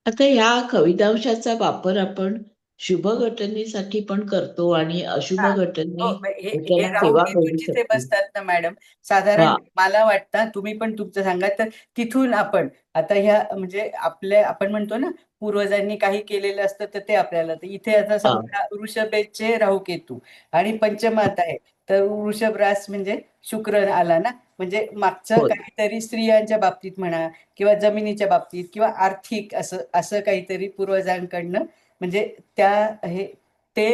आता ह्या कवितांशाचा वापर आपण शुभ घटनेसाठी पण करतो आणि अशुभ घटने हे राहू सेवा केतू करू जिथे शकतो. बसतात ना मॅडम साधारण मला वाटतं तुम्ही पण तुमचं सांगा तर तिथून आपण आता ह्या म्हणजे आपल्या आपण म्हणतो ना पूर्वजांनी काही केलेलं असतं तर ते आपल्याला तर इथे आता समजा वृषभेचे राहू केतू आणि पंचमात आहे तर वृषभ रास म्हणजे शुक्र आला ना. म्हणजे मागचं काहीतरी स्त्रियांच्या बाबतीत म्हणा किंवा जमिनीच्या बाबतीत किंवा आर्थिक असं काहीतरी पूर्वजांकडनं म्हणजे त्या हे ते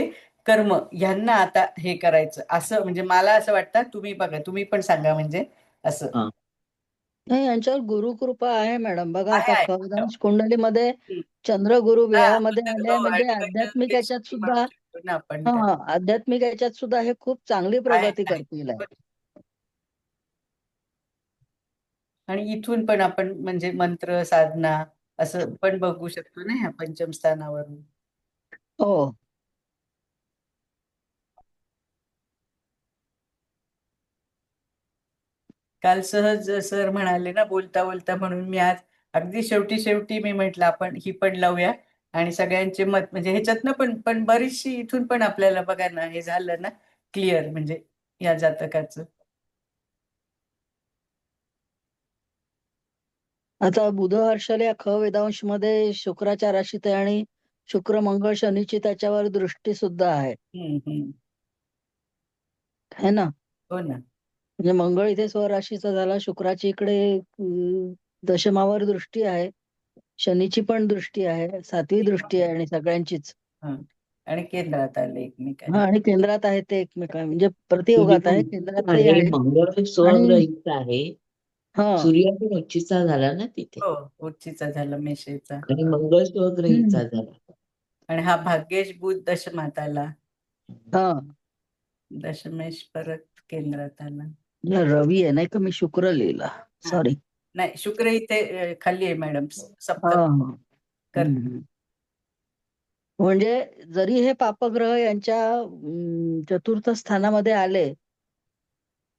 कर्म ह्यांना आता हे करायचं असं म्हणजे मला असं वाटतं. तुम्ही बघा तुम्ही पण सांगा म्हणजे असं. नाही यांच्यावर गुरुकृपा आहे मॅडम. बघा आहे, आता आहे. खगोश कुंडलीमध्ये चंद्र गुरु व्ययामध्ये आले म्हणजे advocate आध्यात्मिक याच्यात destiny म्हणू सुद्धा शकतो ना आपण त्या. आध्यात्मिक याच्यात सुद्धा हे खूप चांगली प्रगती करतील आहे. आणि इथून पण आपण म्हणजे मंत्र साधना असं पण बघू शकतो ना ह्या पंचम स्थानावरून. हो काल सहज सर म्हणाले ना बोलता बोलता म्हणून मी आज अगदी शेवटी मी म्हटलं आपण ही पण लावूया आणि सगळ्यांचे मत म्हणजे ह्याच्यातनं पण बरीचशी इथून पण आपल्याला बघा ना हे झालं ना क्लिअर म्हणजे या जातकाचं. आता बुध हर्षल या ख वेदांश मध्ये शुक्राच्या राशीत आहे आणि शुक्र मंगळ शनीची त्याच्यावर दृष्टी सुद्धा आहे. है ना. हो ना. म्हणजे मंगळ इथे स्वराशीचा झाला, शुक्राची इकडे दशमावर दृष्टी आहे, शनीची पण दृष्टी आहे, 7वी दृष्टी आहे आणि सगळ्यांचीच. हं. आणि केंद्रात आले एकमेकांच्या. आणि केंद्रात आहे ते एकमेकां म्हणजे प्रतियोगात आहे, केंद्रात ते आहे आहे. मंगळ आणि स्वग्रहित आहे. हा सूर्य पण उच्चीचा झाला ना तिथे, हो, उच्चीचा झाला मेषेचा. आणि मंगळ स्वग्रहितचा झाला. आणि हा भाग्येश बुध दशमात आला. हा दशमेश परत केंद्रात आला. रवी आहे नाही का, मी शुक्र लिहिला, सॉरी. नाही, शुक्र इथे खाली आहे मॅडम, हा सप्तम. हा कर म्हणजे जरी हे पापग्रह यांच्या चतुर्थ स्थानामध्ये आले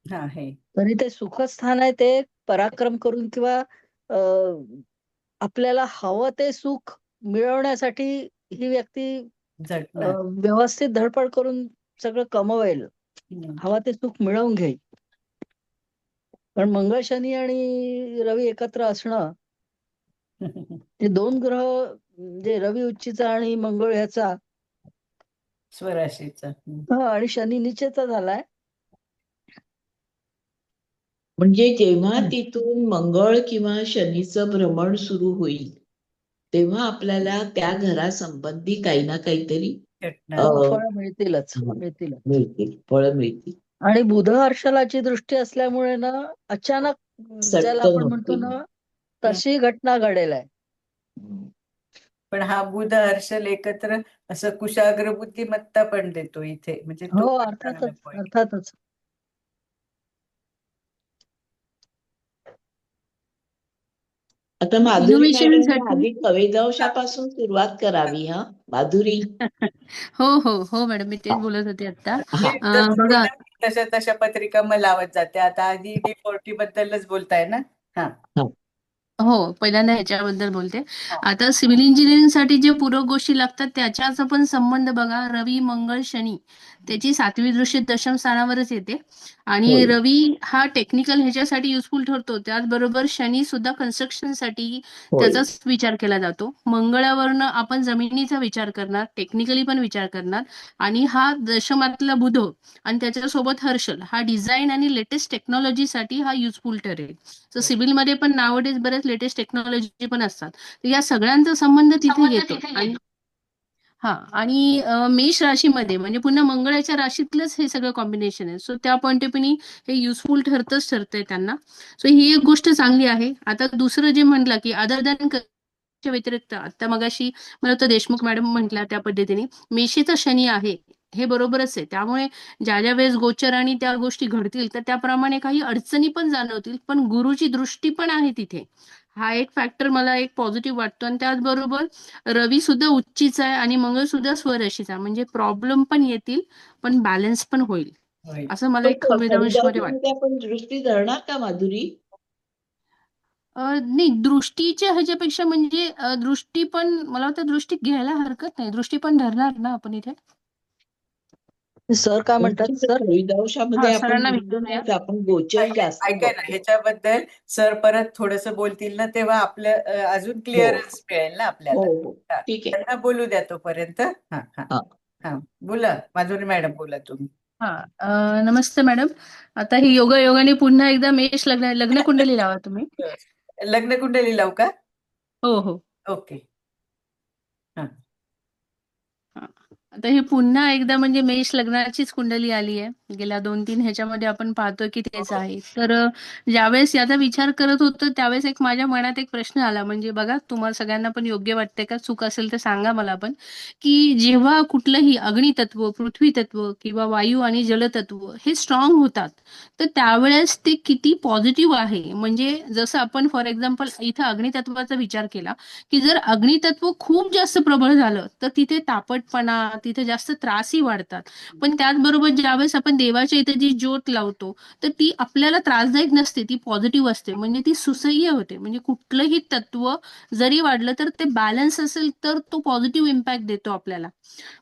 हा हे तरी ते सुखस्थान आहे, ते पराक्रम करून किंवा आपल्याला हवं ते सुख मिळवण्यासाठी ही व्यक्ती झटणार. व्यवस्थित धडपड करून सगळं कमवेल, हवं ते सुख मिळवून घेईल. पण मंगळ शनी आणि रवी एकत्र असणं, हे दोन ग्रह म्हणजे रवी उच्चीचा आणि मंगळ ह्याचा स्वराशीचा. आणि शनी नीचेचा झालाय. म्हणजे जेव्हा तिथून मंगळ किंवा शनीचं भ्रमण सुरू होईल तेव्हा आपल्याला त्या घरासंबंधी काही ना काहीतरी फळं मिळतीलच. मिळतील, फळं मिळतील. आणि बुध हर्षलाची दृष्टी असल्यामुळे ना अचानक ज्याला आपण म्हणतो ना तशी घटना घडेल आहे. पण हा बुध हर्षल एकत्र असं कुशाग्र बुद्धिमत्ता पण देतो इथे, म्हणजे तो हो, पण चांगला अर्थातच point. अर्थातच. आता माधुरी Innovation मॅडमने साठी आधी कवेदंशापासून सुरुवात करावी. हा माधुरी. हो हो हो मॅडम, मी तेच बोलत होते आता. हा. बघा, तशा तशा पत्रिका मग लावत जाते. आता आधी D40 बद्दलच बोलताय ना. हा हो, पहिल्यांदा ह्याच्याबद्दल बोलते. हा. आता सिव्हिल इंजिनिअरिंगसाठी जे पूरक गोष्टी लागतात त्याच्याचा पण संबंध बघा. रवी, मंगळ, शनी त्याची 7वी दृष्टी दशम स्थानावरच येते. आणि होय. रवी हा टेक्निकल ह्याच्यासाठी युजफुल ठरतो. त्याचबरोबर शनी सुद्धा कन्स्ट्रक्शनसाठी होय. त्याचाच विचार केला जातो. मंगळावरनं आपण जमिनीचा विचार करणार, टेक्निकली पण विचार करणार. आणि हा दशमातला बुध आणि त्याच्यासोबत हर्षल हा डिझाईन आणि लेटेस्ट टेक्नॉलॉजीसाठी हा युजफुल ठरेल. तर सिव्हिलमध्ये पण नावडेज बरेच लेटेस्ट टेक्नॉलॉजी पण असतात. तर या सगळ्यांचा संबंध तिथे येतो. आणि मेष राशीमध्ये म्हणजे पुन्हा मंगळाच्या राशीतलंच हे सगळं कॉम्बिनेशन आहे. सो त्या पॉईंट ऑफ व्ह्यूनी हे युजफुल ठरतंय त्यांना. सो ही एक गोष्ट चांगली आहे. आता दुसरं जे म्हटलं की अदर दॅन व्यतिरिक्त, आता मगाशी मला वाटतं देशमुख मॅडम म्हटल्या त्या पद्धतीने मेषेचा शनी आहे, हे बरोबरच आहे. त्यामुळे ज्या ज्या वेळेस गोचर आणि त्या गोष्टी घडतील तर त्याप्रमाणे काही अडचणी पण जाणवतील, पण गुरुची दृष्टी पण आहे तिथे. हा एक फॅक्टर मला एक पॉझिटिव्ह वाटतो. आणि त्याचबरोबर रवी सुद्धा उच्चीचा आहे आणि मंगळ सुद्धा स्वराशीचा, म्हणजे प्रॉब्लेम पण येतील पण बॅलन्स पण होईल, असं मला एक वेदांशमध्ये वाटतं. फलितांमध्ये आपण दृष्टी धरणार का माधुरी? नाही, दृष्टीच्या ह्याच्यापेक्षा म्हणजे दृष्टी पण मला वाटतं दृष्टी घ्यायला हरकत नाही. दृष्टी पण धरणार ना आपण इथे. सर काय म्हणतात सर? फलितांशामध्ये आपण सरांना दृष्टी विचारूया. नाही, आपण गोचर जास्त ऐका ना, बघतो. ह्याच्याबद्दल सर परत थोडस बोलतील ना, तेव्हा आपलं अजून क्लिअरन्स मिळेल ना आपल्याला. हो, ठीक आहे. त्यांना बोलू द्या तोपर्यंत. हा हा हा. हा बोला माधुरी मॅडम, बोला तुम्ही. नमस्ते मॅडम. आता ही योगायोगाने पुन्हा एकदा मेष लग्न कुंडली लावा तुम्ही. लग्न कुंडली लावू का? हो हो. ओके. आता ही पुन्हा एकदा म्हणजे मेष लग्नाचीच कुंडली आली आहे. गेल्या 2-3 ह्याच्यामध्ये आपण पाहतोय की तेच आहे. तर ज्यावेळेस याचा विचार करत होतो त्यावेळेस एक माझ्या मनात एक प्रश्न आला, म्हणजे बघा तुम्हाला सगळ्यांना पण योग्य वाटते का, चूक असेल तर सांगा मला पण, की जेव्हा कुठलंही अग्नितत्व, पृथ्वी तत्व किंवा वायू आणि जलतत्व हे स्ट्रॉंग होतात तर त्यावेळेस ते किती पॉझिटिव्ह आहे. म्हणजे जसं आपण फॉर एक्झाम्पल इथं अग्नितत्वाचा विचार केला की जर अग्नितत्व खूप जास्त प्रबळ झालं तर तिथे तापटपणा, तिथे जास्त त्रासही वाढतात. पण त्याचबरोबर ज्यावेळेस आपण देवाच्या इथे जी ज्योत लावतो तर ती आपल्याला त्रासदायक नसते, ती पॉझिटिव्ह असते, म्हणजे ती सुसह्य होते. म्हणजे कुठलंही तत्व जरी वाढलं तर ते बॅलन्स असेल तर तो पॉझिटिव्ह इम्पॅक्ट देतो आपल्याला.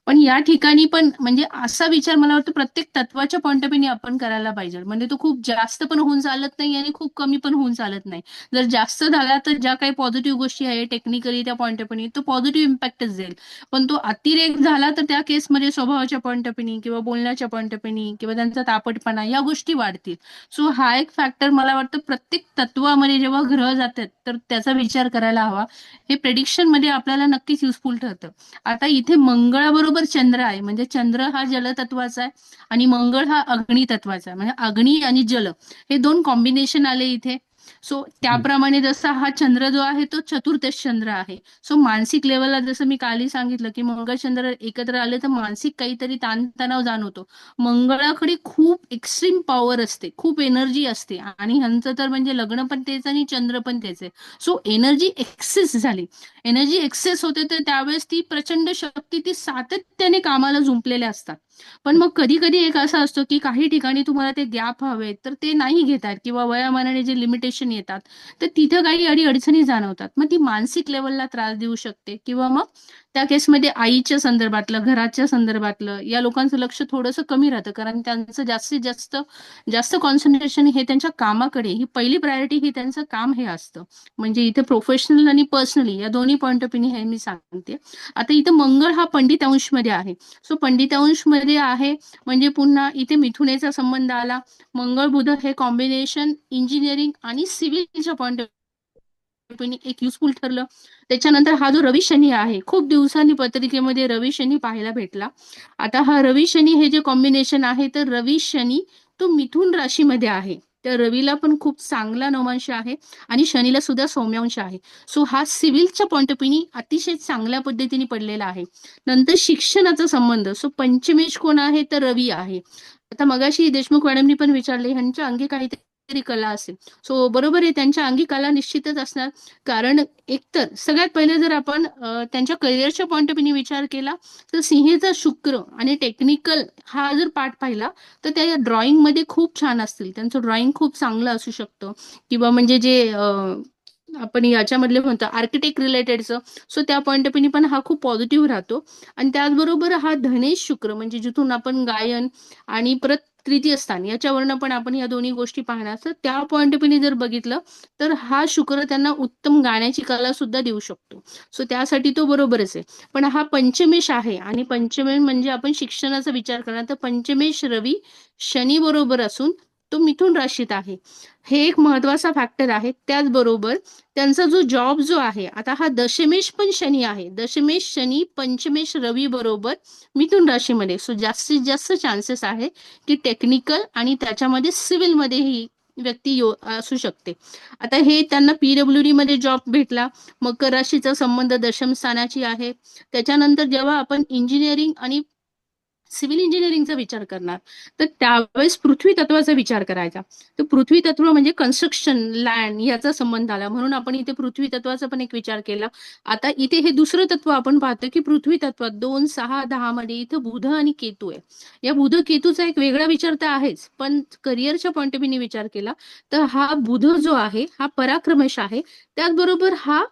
पण या ठिकाणी पण म्हणजे असा विचार मला वाटतं प्रत्येक तत्वाच्या पॉईंट ऑफ व्ह्यूने आपण करायला पाहिजे. म्हणजे तो खूप जास्त पण होऊन चालत नाही आणि खूप कमी पण होऊन चालत नाही. जर जास्त झाला तर ज्या काही पॉझिटिव्ह गोष्टी आहे टेक्निकली त्या पॉईंट ऑफ व्ह्यूने तो पॉझिटिव्ह इम्पॅक्टच देईल. पण तो अतिरेक झाला तर त्या केसमध्ये स्वभावाच्या पॉईंट ऑफ व्ह्यूनी किंवा बोलण्याच्या पॉईंट ऑफ व्ह्यूनी किंवा त्यांचा तापटपणा या गोष्टी वाढतील. सो हा एक फॅक्टर मला वाटतं प्रत्येक तत्वामध्ये जेव्हा ग्रह जातात तर त्याचा विचार करायला हवा. हे प्रेडिक्शन मध्ये आपल्याला नक्कीच युजफुल ठरतं. आता इथे मंगळाबरोबर चंद्र आहे, म्हणजे चंद्र हा जलतत्वाचा आहे आणि मंगळ हा अग्नी तत्वाचा आहे. म्हणजे अग्नी आणि जल हे दोन कॉम्बिनेशन आले इथे. सो त्याप्रमाणे जसा हा चंद्र जो आहे तो चतुर्दश चंद्र आहे. सो मानसिक लेवलला जसं मी कालही सांगितलं की मंगळ चंद्र एकत्र आले तर मानसिक काहीतरी ताणतणाव जाणवतो. मंगळाकडे खूप एक्स्ट्रीम पॉवर असते, खूप एनर्जी असते आणि ह्यांचं तर म्हणजे लग्न पण तेच आणि चंद्र पण तेच आहे. सो एनर्जी एक्सेस झाली, एनर्जी एक्सेस होते तर त्यावेळेस ती प्रचंड शक्ती ती सातत्याने कामाला जुंपलेल्या असतात. पण मग कधी कधी एक असं असतो की काही ठिकाणी तुम्हाला ते गॅप हवे तर ते नाही घेतात किंवा वयामानाने जे लिमिटेशन येतात तर तिथं काही अडीअडचणी जाणवतात. मग ती मानसिक लेवलला त्रास देऊ शकते किंवा मग त्या केसमध्ये आईच्या संदर्भातलं, घराच्या संदर्भातलं या लोकांचं लक्ष थोडंसं कमी राहतं, कारण त्यांचं जास्तीत जास्त कॉन्सन्ट्रेशन हे त्यांच्या कामाकडे, ही पहिली प्रायोरिटी ही त्यांचं काम हे असतं. म्हणजे इथे प्रोफेशनल आणि पर्सनली या दोन्ही पॉईंट ऑफ व्ह्यूनी हे मी सांगते. आता इथं मंगळ हा पंडित अंशमध्ये आहे. सो पंडित अंशमध्ये आहे म्हणजे पुन्हा इथे मिथुनेचा संबंध आला. मंगळ बुध हे कॉम्बिनेशन इंजिनिअरिंग आणि सिव्हिलच्या पॉईंट ऑफ व्ह्यूनी एक युजफुल ठरलं. त्याच्यानंतर हा जो रवी शनी आहे, खूप दिवसांनी पत्रिकेमध्ये रवी शनी पाहायला भेटला. आता हा रवी शनी हे जे कॉम्बिनेशन आहे तर रवी शनी तो मिथुन राशीमध्ये आहे. तर रवीला पण खूप चांगला नवमांश आहे आणि शनीला सुद्धा सौम्यांश आहे. सो हा सिव्हिलच्या पॉईंट ऑफ व्ह्यूनी अतिशय चांगल्या पद्धतीने पडलेला आहे. नंतर शिक्षणाचा संबंध, सो पंचमेश कोण आहे तर रवी आहे. आता मगाशी देशमुख मॅडमनी पण विचारले ह्यांच्या अंगी काहीतरी कला असेल. सो बरोबर आहे, त्यांच्या अंगी कला निश्चितच असणार. कारण एकतर सगळ्यात पहिले जर आपण त्यांच्या करिअरच्या पॉईंट ऑफ व्ह्यूनी विचार केला तर सिंहेचा शुक्र आणि टेक्निकल हा जर पाठ पाहिला तर त्या ड्रॉइंग मध्ये खूप छान असतील, त्यांचं ड्रॉइंग खूप चांगलं असू शकतं किंवा म्हणजे जे आपण याच्यामधले म्हणतो आर्किटेक्ट रिलेटेडचं, सो त्या पॉईंट ऑफ व्ह्यूनी पण हा खूप पॉझिटिव्ह राहतो. आणि त्याचबरोबर हा धनेश शुक्र म्हणजे जिथून आपण गायन आणि परत तृतीय स्थान याच्यावरनं पण आपण या दोन्ही गोष्टी पाहणार, तर त्या पॉईंट ऑफ व्ह्यूनी जर बघितलं तर हा शुक्र त्यांना उत्तम गाण्याची कला सुद्धा देऊ शकतो. सो त्यासाठी तो बरोबरच आहे. पण हा पंचमेश आहे आणि पंचमेश म्हणजे आपण शिक्षणाचा विचार करणार तर पंचमेश रवी शनी बरोबर असून तो मिथुन राशीत आहे. हे एक महत्वाचा फॅक्टर आहे. त्याचबरोबर त्यांचा जो जॉब जो आहे, आता हा दशमेश पण शनी आहे, दशमेश शनी पंचमेश रवी बरोबर मिथुन राशीमध्ये. सो जास्तीत जास्त चान्सेस आहे की टेक्निकल आणि त्याच्यामध्ये सिव्हिल मध्ये ही व्यक्ती असू शकते. आता हे त्यांना PWD मध्ये जॉब भेटला, मकर राशीचा संबंध दशम स्थानाची आहे. त्याच्यानंतर जेव्हा आपण इंजिनिअरिंग आणि सिव्हिल इंजिनिअरिंगचा विचार करणार तर त्यावेळेस पृथ्वी तत्वाचा विचार करायचा. तर पृथ्वी तत्व म्हणजे कन्स्ट्रक्शन, लँड याचा संबंध आला, म्हणून आपण इथे पृथ्वी तत्वाचा पण एक विचार केला. आता इथे हे दुसरं तत्व आपण पाहतो की पृथ्वी तत्वात 2, 6, 10 मध्ये इथं बुध आणि केतू आहे. या बुध केतूचा एक वेगळा विचार तर आहेच, पण करिअरच्या पॉईंट ऑफ व्ह्यूने विचार केला तर हा बुध जो आहे हा पराक्रमश आहे. त्याचबरोबर हा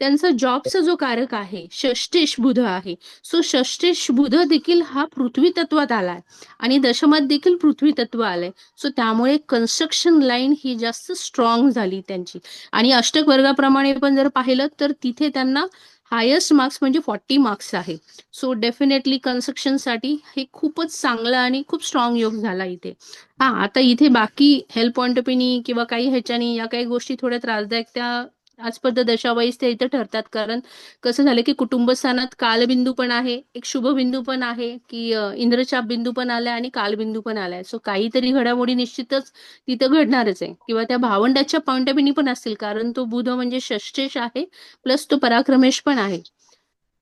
त्यांचा जॉबचा जो कारक आहे षष्ठेश बुध आहे. सो षष्ठेश बुध देखील हा पृथ्वी तत्वात आलाय आणि दशमात देखील पृथ्वी तत्व आलंय. सो त्यामुळे कन्स्ट्रक्शन लाईन ही जास्त स्ट्रॉंग झाली त्यांची. आणि अष्टक वर्गाप्रमाणे पण जर पाहिलं तर तिथे त्यांना हायेस्ट मार्क्स म्हणजे 40 मार्क्स आहे. सो डेफिनेटली कन्स्ट्रक्शनसाठी हे खूपच चांगला आणि खूप स्ट्रॉंग योग झाला इथे. आता इथे बाकी हेल्थ पॉईंट ऑफ व्ह्यूनी किंवा काही ह्याच्यानी या काही गोष्टी थोड्या त्रासदायक त्या आज पद्ध दशावाईस ते इथं ठरतात. कारण कसं झालं की कुटुंबस्थानात कालबिंदू पण आहे, एक शुभ बिंदू पण आहे की इंद्रचाप बिंदू पण आलाय आणि कालबिंदू पण आलाय. सो काहीतरी घडामोडी निश्चितच तिथं घडणारच आहे किंवा त्या भावंडाच्या पॉईंट ऑफ व्ह्यूनी पण असतील, कारण तो बुध म्हणजे षष्ठेश आहे प्लस तो पराक्रमेश पण आहे.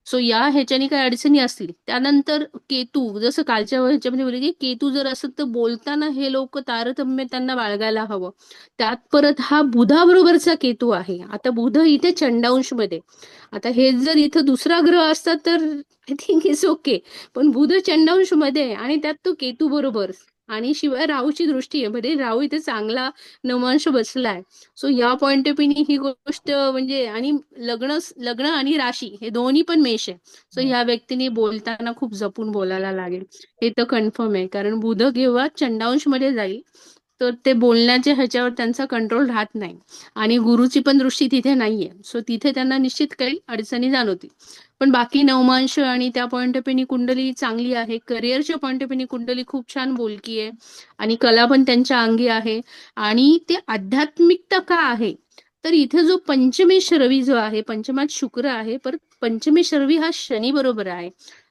सो या ह्याच्यानी काही अडचणी असतील. त्यानंतर केतू, जसं कालच्या ह्याच्यामध्ये बोलले की केतू जर असत तर बोलताना हे लोक तारतम्य त्यांना बाळगायला हवं. त्यात परत हा बुधाबरोबरचा केतू आहे. आता बुध इथे चंडांश मध्ये, आता हे जर इथं दुसरा ग्रह असतात तर आय थिंक इट्स ओके, पण बुध चंडांश मध्ये आणि त्यात तो केतू बरोबर आणि शिवाय राहूची दृष्टी आहे, मध्ये राहू इथे चांगला नवमांश बसलाय. सो या पॉईंट ऑफ व्ह्यूनी ही गोष्ट म्हणजे, आणि लग्न आणि राशी हे दोन्ही पण मेष आहे. सो ह्या व्यक्तीने बोलताना खूप जपून बोलायला लागेल, हे तर कन्फर्म आहे. कारण बुध जेव्हा चंडांश मध्ये जाईल तर ते बोलण्याच्या ह्याच्यावर त्यांचा कंट्रोल राहत नाही आणि गुरुची पण दृष्टी तिथे नाहीये. सो तिथे त्यांना निश्चित काही अडचणी जाणवतील. पण बाकी नवमांश आणि त्या पॉइंट ऑफ व्ह्यूनी कुंडली चांगली आहे. करिअरच्या पॉइंट ऑफ व्ह्यूनी कुंडली खूप छान बोलकी आहे आणि कला पण त्यांच्या अंगी आहे. आणि ते आध्यात्मिकता का आहे, तर इथे जो पंचमेश रवी जो आहे, पंचमात शुक्र आहे, परत पंचमेश रवी हा शनी बरोबर आहे.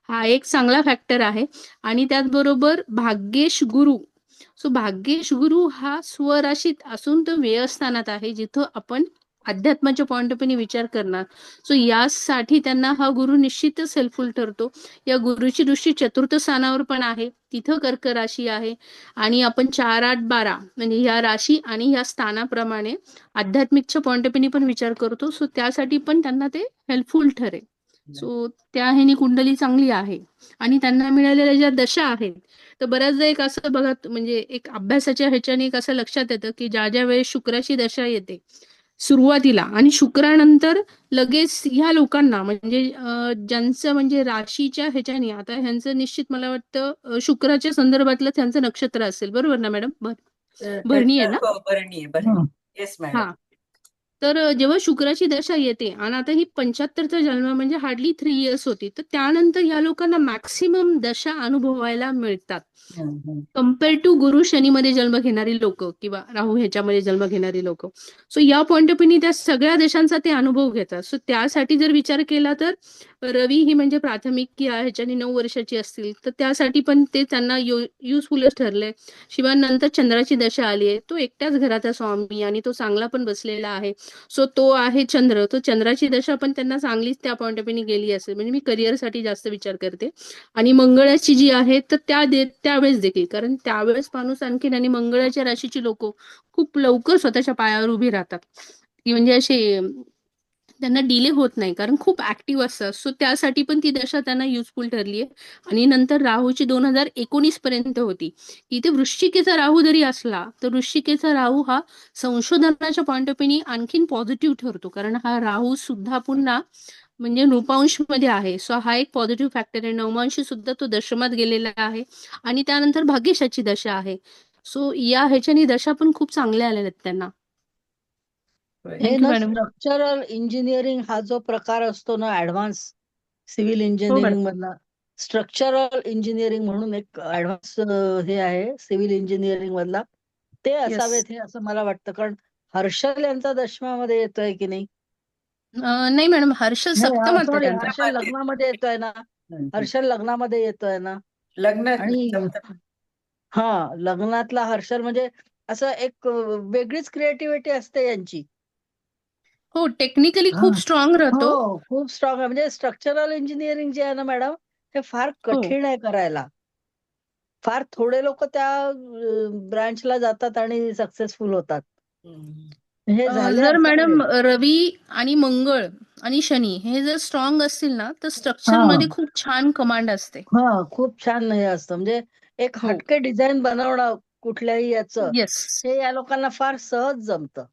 हा एक चांगला फॅक्टर आहे. आणि त्याचबरोबर भाग्येश गुरु, सो भाग्येश गुरु हा स्वराशीत असून तो व्ययस्थानात आहे, जिथं आपण अध्यात्माच्या पॉइंट ऑफ व्ह्यूने विचार करणार. सो यासाठी त्यांना हा गुरु निश्चितच हेल्पफुल ठरतो. या गुरुची दृष्टी चतुर्थ स्थानावर पण आहे, तिथं कर्क राशी आहे. आणि आपण 4, 8, 12 म्हणजे ह्या राशी आणि ह्या स्थानाप्रमाणे आध्यात्मिकच्या पॉइंट ऑफ व्ह्यूने पण विचार करतो. सो त्यासाठी पण त्यांना ते हेल्पफुल ठरेल. सो त्या ह्यानी कुंडली चांगली आहे. आणि त्यांना मिळालेल्या ज्या दशा आहेत, तर बऱ्याचदा एक असं बघा, म्हणजे एक अभ्यासाच्या ह्याच्याने एक असं लक्षात येतं की ज्या वेळेस शुक्राची दशा येते सुरुवातीला आणि शुक्रानंतर लगेच ह्या लोकांना म्हणजे ज्यांचं म्हणजे राशीच्या ह्याच्याने, आता ह्यांचं निश्चित मला वाटतं शुक्राच्या संदर्भातलं त्यांचं नक्षत्र असेल, बरोबर ना मॅडम? भरणी आहे ना? हो, भरणी आहे. Yes madam. हा. तर जेव्हा शुक्राची दशा येते आणि आता ही 75चा जन्म म्हणजे हार्डली 3 इयर्स होती, तर त्यानंतर या लोकांना मॅक्सिमम दशा अनुभवायला मिळतात कम्पेअर टू गुरु शनीमध्ये जन्म घेणारी लोक किंवा राहू ह्याच्यामध्ये जन्म घेणारी लोक. सो या पॉइंट ऑफ व्ह्यूनी त्या सगळ्या देशांचा ते अनुभव घेतात. सो त्यासाठी जर विचार केला तर रवी ही म्हणजे प्राथमिक की ह्याच्याने 9 वर्षाची असतील तर त्यासाठी पण ते त्यांना युजफुलच ठरले. शिवाय नंतर चंद्राची दशा आली आहे, तो एकट्याच घराचा स्वामी आणि तो चांगला पण बसलेला आहे. सो तो आहे चंद्र, तो चंद्राची दशा पण त्यांना चांगलीच त्या पॉइंट ऑफ व्ह्यूने गेली असेल, म्हणजे मी करिअरसाठी जास्त विचार करते. आणि मंगळाची जी आहे तर त्यावेळेस देखील, कारण त्यावेळेस माणूस आणखीन आणि मंगळाच्या राशीची लोक खूप लवकर स्वतःच्या पायावर उभी राहतात, की म्हणजे असे त्यांना डिले होत नाही, कारण खूप ऍक्टिव्ह असतात. सो त्यासाठी पण ती दशा त्यांना युजफुल ठरली आहे. आणि नंतर राहूची 2019 पर्यंत होती. इथे वृश्चिकेचा राहू जरी असला तर वृश्चिकेचा राहू हा संशोधनाच्या पॉइंट ऑफ व्ह्यूने आणखीन पॉझिटिव्ह ठरतो, कारण हा राहू सुद्धा पुन्हा म्हणजे नृपांश मध्ये आहे. सो हा एक पॉझिटिव्ह फॅक्टर आहे. नवमांशी सुद्धा तो दशमात गेलेला आहे आणि त्यानंतर भाग्यशाची दशा आहे. सो या ह्याच्यानी दशा पण खूप चांगल्या आलेल्या आहेत त्यांना. हे थँक्यू ना मॅडम. स्ट्रक्चरल इंजिनिअरिंग हा जो प्रकार असतो ना, ऍडव्हान्स सिव्हिल हो इंजिनिअरिंग मॅडम. मधला, स्ट्रक्चरल इंजिनिअरिंग म्हणून एक ऍडव्हान्स हे आहे सिव्हिल इंजिनिअरिंग मधला, ते येस. असावेत हे असं मला वाटतं. कारण हर्षल यांचा दशमामध्ये येतोय की नाही? नाही मॅडम, हर्षल सप्तमात आहे सॉरी, त्यांचा. हर्षल लग्नामध्ये येतोय ना, हर्षल लग्नामध्ये येतोय ना. लग्न आणि हा, लग्नातला हर्षल म्हणजे असं एक वेगळीच क्रिएटिव्हिटी असते यांची. हो, टेक्निकली हा. खूप स्ट्रॉंग राहतो. हो, खूप स्ट्रॉंग आहे. म्हणजे स्ट्रक्चरल इंजिनिअरिंग जे आहे ना मॅडम, हे फार हो. कठीण आहे करायला. फार थोडे लोक त्या ब्रांचला जातात आणि सक्सेसफुल होतात. हे झाले जर मॅडम असावे. रवी आणि मंगळ आणि शनी हे जर स्ट्रॉंग असतील ना तर स्ट्रक्चर हा मध्ये खूप छान कमांड असते. हा, खूप छान हे असतं. म्हणजे एक हो. हटके डिझाईन बनवणं कुठल्याही याचं, येस. हे या लोकांना फार सहज जमतं.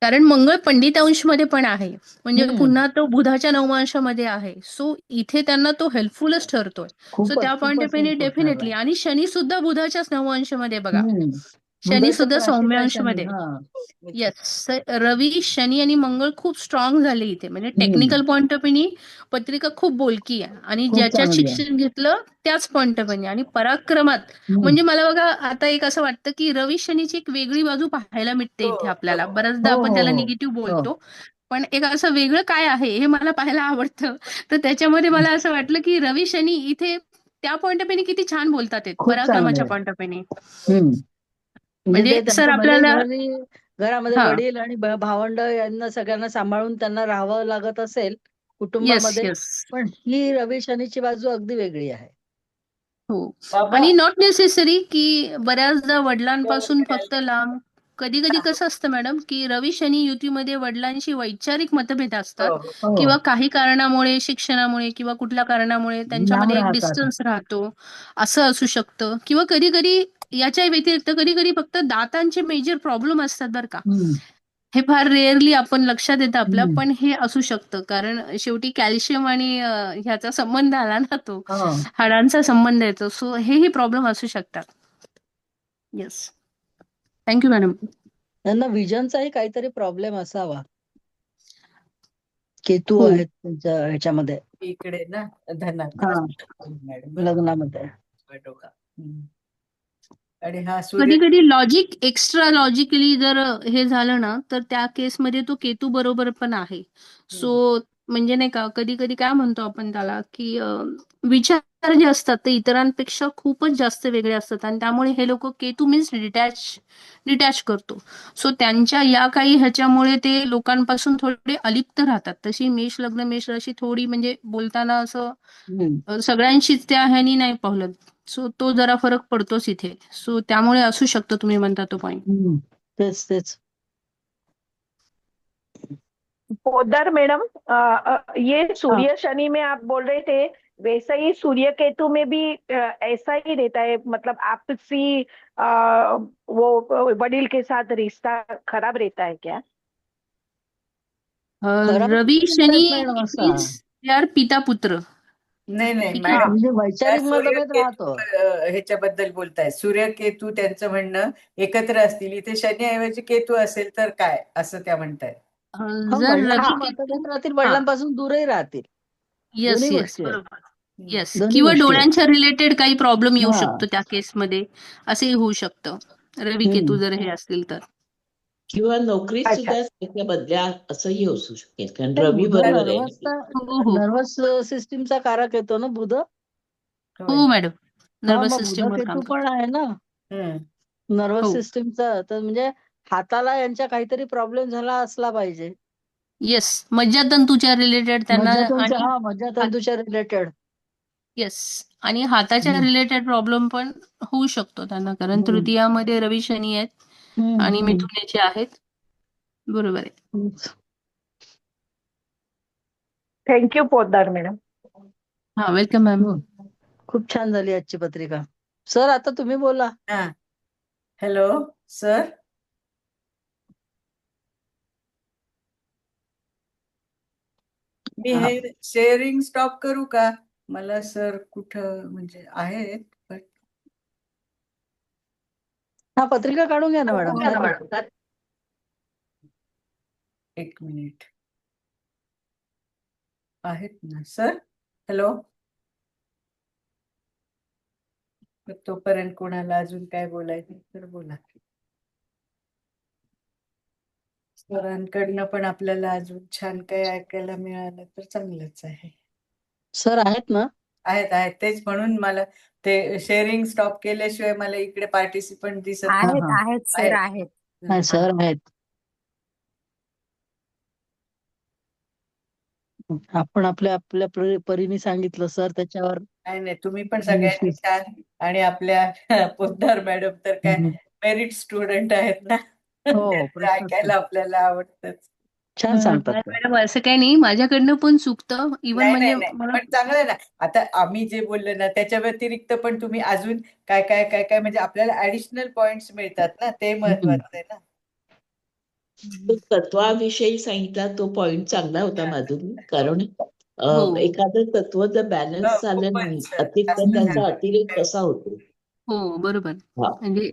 कारण मंगळ पंडित अंश मध्ये पण आहे, म्हणजे हम्म, पुन्हा तो बुधाच्या नवमांशामध्ये आहे. सो इथे त्यांना तो हेल्पफुलच ठरतोय. सो त्या पॉइंट ऑफ खूपच व्ह्यूने हेल्पफुल डेफिनेटली. ठरलाय. आणि शनी सुद्धा बुधाच्याच नवमांशामध्ये बघा, शनी बुधाच्याच सुद्धा राशीत आहे सौम्यांश शनी. मध्ये. हा. येस. रवी, शनी आणि मंगळ खूप स्ट्रॉंग झाले इथे, म्हणजे हम्म, टेक्निकल पॉइंट ऑफ व्ह्यूनी पत्रिका खूप बोलकी आहे आणि खूप ज्याच्यात चांगली आहे. शिक्षण घेतलं त्याच पॉइंट ऑफ व्ह्यूने. आणि पराक्रमात म्हणजे मला बघा आता एक असं वाटतं की रवी शनीची एक वेगळी बाजू पाहायला मिळते इथे आपल्याला. बऱ्याचदा हो आपण हो त्याला हो निगेटिव्ह हो, बोलतो, पण एक असं वेगळं काय आहे हे मला पाहायला आवडतं. तर त्याच्यामध्ये मला असं वाटलं की रवी शनी इथे त्या पॉइंट ऑफ व्ह्यूने किती छान बोलतात ते, खूप चांगलं पराक्रमाच्या आहे. पॉइंट ऑफ व्ह्यूने. म्हणजे म्हणजे ते सर त्यांचं भले आपल्याला घरामध्ये हा. वडील आणि भावंड यांना सगळ्यांना सांभाळून त्यांना राहावं लागत असेल येस. कुटुंबामध्ये, येस. पण ही रवी शनीची बाजू अगदी वेगळी आहे. हो. बाबा आणि नॉट नेसेसरी की बऱ्याचदा वडिलांपासून फक्त लांब. कधी कधी कसं असतं मॅडम की रवी शनी युतीमध्ये वडिलांशी वैचारिक मतभेद असतात, हो, किंवा काही कारणामुळे, शिक्षणामुळे किंवा कुठल्या कारणामुळे लांब त्यांच्यामध्ये एक राहतात. डिस्टन्स राहतो, असं असू शकतं. किंवा कधी कधी याच्या व्यतिरिक्त कधी कधी फक्त दातांचे मेजर प्रॉब्लेम असतात बरं का. हम्म, हे फार रेअरली आपण लक्षात येतं आपल्या, हम्म, पण हे असू शकतं, कारण शेवटी कॅल्शियम आणि ह्याचा संबंध आला ना, तो हो. हाडांचा संबंध येतो. सो हेही प्रॉब्लेम असू शकतात. येस. Thank you madam. त्यांना विजनचाही काहीतरी प्रॉब्लेम असावा. केतू हो. आहेत त्यांच्या ह्याच्यामध्ये इकडे ना धनात हा मॅडम लग्नामध्ये. डोका. आणि हा कधी सूर्य कधी लॉजिक एक्स्ट्रा लॉजिकली जर हे झालं ना तर त्या केसमध्ये तो केतू बरोबर पण आहे. सो म्हणजे नाही का कधी कधी काय म्हणतो आपण त्याला की विचार जे असतात ते इतरांपेक्षा खूपच जास्त वेगळे असतात आणि त्यामुळे हे लोक केतू मीन्स डिटॅच करतो. सो त्यांच्या या काही ह्याच्यामुळे ते लोकांपासून थोडे अलिप्त राहतात. तशी मेष लग्न मेष राशी थोडी म्हणजे बोलताना असं सगळ्यांशीच त्या ह्यानी नाही पावलं. सो तो जरा फरक पडतोच इथे. सो त्यामुळे असू शकतो तुम्ही म्हणता तो पॉइंट. तेच तेच. पोद्दार मैडम, ये सूर्य शनि में आप बोल रहे थे, वैसा ही सूर्य केतु में भी ऐसा ही रहता है, मतलब आपसी वो वडील के साथ रिश्ता खराब रहता है क्या? रवी शनी मीन्स यार पिता पुत्र. नाही नाही ठीक आहे. मॅडम, म्हणजे त्या वैचारिक मतभेद सूर्यकेतू राहतो. ह्याच्याबद्दल बोलताय. सूर्यकेतू त्यांचं म्हणणं एकत्र असतील, इथे शनी ऐवजी केतू असेल तर काय असं त्या म्हणतायत. जर रवी मतभेद केतू राहतील, वडिलांपासून दूरही राहतील. येस दोन्ही येस गोष्टी आहेत. बरोबर. येस दोन्ही किंवा गोष्टी आहेत. डोळ्यांच्या रिलेटेड काही प्रॉब्लेम येऊ हा. शकतो त्या केसमध्ये असंही होऊ शकतं रवी केतू जर हे असतील तर. किंवा नोकरीत अच्छा. सुद्धा त्याच्या बदल्या असंही असू शकेल कारण ते रवी बुध बरोबर आहे. नर्वस सिस्टीमचा कारक येतो ना बुध. हो मॅडम. हा नर्वस मग बुध सिस्टीमवर काम केतू करतो. पण आहे ना नर्वस हो. सिस्टीमचा. तर म्हणजे हाताला यांच्या काहीतरी प्रॉब्लेम झाला असला पाहिजे. येस मज्जातंतूच्या रिलेटेड त्यांना मज्जातंतूच्या आणि मज्जातंतूच्या रिलेटेड. येस आणि हाताच्या रिलेटेड प्रॉब्लेम पण होऊ शकतो त्यांना कारण तृतीयामध्ये रवी शनी आहेत आणि मिथुनेचे आहेत. बरोबर आहे. Thank you Poddar madam. हा वेलकम मॅम. खूप छान झाली आजची पत्रिका. सर आता तुम्ही बोला. Hello sir. मी हे शेअरिंग स्टॉप करू का? मला सर कुठं म्हणजे आहेत पण हा पत्रिका काढून घ्या ना मॅडम. एक मिनिट आहेत ना सर. हॅलो. तोपर्यंत कोणाला अजून काय बोलायचं तर बोला. सरांकडनं पण आपल्याला अजून छान काय ऐकायला मिळालं तर चांगलंच आहे. सर आहेत ना? आहेत तेच म्हणून मला ते शेअरिंग स्टॉप केल्याशिवाय मला इकडे पार्टिसिपंट दिसत आहेत सर आहेत. सर आहेत. आपण आपल्या परीने सांगितलं सर त्याच्यावर. नाही तुम्ही पण सगळ्यांनी छान. आणि आपल्या पोद्दार मॅडम तर काय मेरिट स्टुडंट आहेत ना. ऐकायला आपल्याला आवडतच. छान सांगतात. मॅडम असं काही नाही माझ्याकडनं पण चुकतं इव्हन म्हणजे पण चांगलं आहे ना. आता आम्ही जे बोललो ना त्याच्या व्यतिरिक्त पण तुम्ही अजून काय काय काय काय म्हणजे आपल्याला ऍडिशनल पॉइंट्स मिळतात ना ते महत्वाचं आहे ना. तत्वाविषयी सांगितला तो पॉइंट चांगला होता माधुरी कारण एखादं तत्व जर बॅलन्स झालं नाही तर त्याचा अतिरेक कसा होतो. हो बरोबर. म्हणजे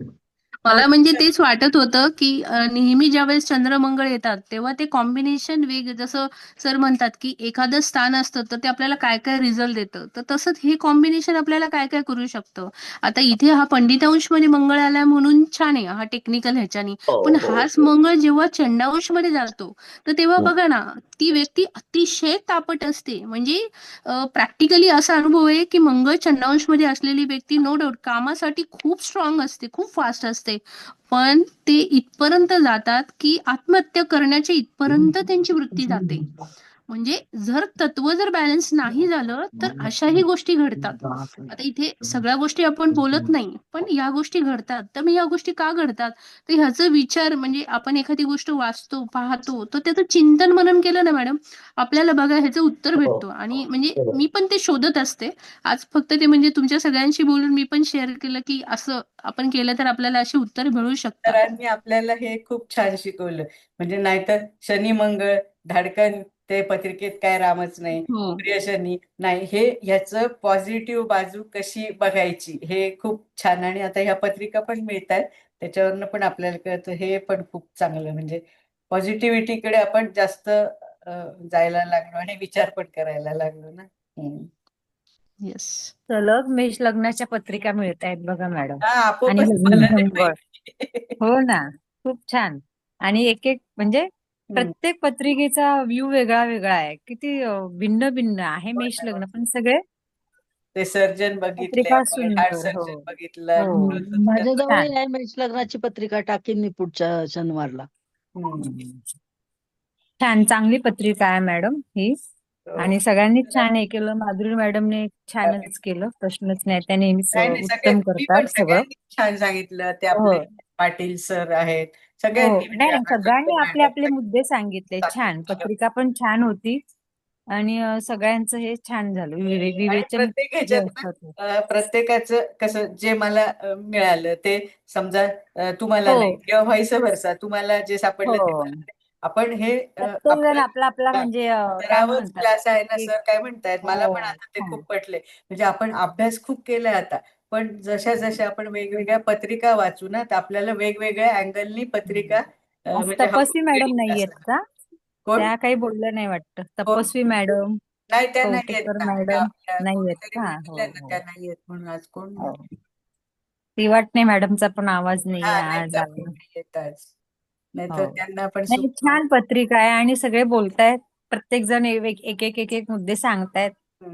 मला म्हणजे तेच वाटत होतं की नेहमी ज्यावेळेस चंद्रमंगळ येतात तेव्हा ते कॉम्बिनेशन जसं सर म्हणतात की एखादं स्थान असतं तर ते आपल्याला काय काय रिझल्ट देतं तर तसंच हे कॉम्बिनेशन आपल्याला काय काय करू शकतं. आता इथे हा पंडितांश मध्ये मंगळ आला म्हणून छान आहे हा टेक्निकल ह्याच्यानी. पण हाच मंगळ जेव्हा चंडांश मध्ये जातो तर तेव्हा बघा ना ती व्यक्ती अतिशय तापट असते. म्हणजे प्रॅक्टिकली असा अनुभव आहे की मंगळ चंडांश मध्ये असलेली व्यक्ती नो डाऊट कामासाठी खूप स्ट्रॉंग असते खूप फास्ट असते. पण ते इथपर्यंत जातात की आत्महत्या करण्याच्या इथपर्यंत त्यांची वृत्ती जाते. म्हणजे जर तत्व जर बॅलन्स नाही झालं तर अशाही गोष्टी घडतात. आता इथे सगळ्या गोष्टी आपण बोलत नाही पण या गोष्टी घडतात. तर मग या गोष्टी का घडतात तर ह्याचा विचार म्हणजे आपण एखादी गोष्ट वाचतो पाहतो तर त्याचं चिंतन मनन केलं ना मॅडम आपल्याला बघा ह्याचं उत्तर भेटतो. आणि म्हणजे मी पण ते शोधत असते. आज फक्त ते म्हणजे तुमच्या सगळ्यांशी बोलून मी पण शेअर केलं की असं आपण केलं तर आपल्याला अशी उत्तर मिळू शकतात. सरांनी आपल्याला हे खूप छान शिकवलं. म्हणजे नाहीतर शनी मंगळ धाडकन ते पत्रिकेत काय रामच नाही प्रिय शनी नाही हे ह्याचं पॉझिटिव्ह बाजू कशी बघायची हे खूप छान. आणि आता ह्या पत्रिका पण मिळतात त्याच्यावरनं पण आपल्याला कळतं. हे पण खूप चांगलं, म्हणजे पॉझिटिव्हिटीकडे आपण जास्त जायला लागलो आणि विचार पण करायला लागलो ना. येस. सलग मेष लग्नाच्या पत्रिका मिळत आहेत बघा मॅडम. हा, आणि आपोआपच लग्न मला ते मंगळ. माहिती. हो ना, खूप छान. आणि एक एक म्हणजे प्रत्येक पत्रिकेचा व्ह्यू वेगळा वेगळा आहे. किती भिन्न भिन्न आहे मेष लग्न, पण सगळे ते सर्जन बघितले पत्रिका आपण, हार्ट सुंदर. हो सर्जन बघितलं, हो माझ्या छान. जवळ आहे मेष लग्नाची पत्रिका, टाकीन मी पुढच्या शनिवारला. छान, चांगली पत्रिका आहे मॅडम ही. आणि सगळ्यांनीच हो. छान हे केलं. माधुरी मॅडमने छानच केलं, प्रश्नच नाही. त्या नेहमीच नाही नाही, उत्तम तुम्ही पण करतात सगळं. सगळ्यांनी छान सांगितलं. ते हो आपले पाटील सर आहेत, हो सगळ्यांनी नाही म्हणजे नाही, आनंद सगळ्यांनी आपले आपले मॅडम मुद्दे सांगितले. छान, पत्रिका पण छान होती. आणि सगळ्यांचं हे छान झालं, आणि विवेचन प्रत्येक जे ह्याच्यात असतं ते. प्रत्येकाचं कसं, जे मला मिळालं ते समजा तुम्हाला हो नाही, किंवा व्हाईस वर्सा, तुम्हाला जे सापडलं ते मला हो, नाही. आपण हे प्रत्येक जण आपलं आपला आपला म्हणजे काय सरावच म्हणतात क्लास आहे ना की सर, काय म्हणतायत, मला पण हो आता ते छान. खूप पटले. म्हणजे आपण अभ्यास खूप केलाय आता, पण जशा जशा आपण वेगवेगळ्या पत्रिका वाचू ना, तर आपल्याला वेगवेगळ्या अँगलनी पत्रिका आज म्हणजे तपस्वी मॅडम येईल नाहीयेत असं. का? कोण त्या काही बोलल्या नाही वाटतं. कोण तपस्वी मॅडम, नाही, त्या नाही येत कवटेकर ना, त्या मॅडम आपल्या नाहीयेत कोणीतरी का? हो म्हटलं ना, हो त्या नाही येत म्हणून. आज कोण हो. म्हटलं? तिवाटणे मॅडमचा पण आवाज नाहीये हा, नाही आज त्या पण आला. नाही येत आज, नाहीतर हो त्यांना पण नाही, छान पत्रिका आहे आणि सगळे बोलतायत. प्रत्येक जण एक एक मुद्दे सांगतायत.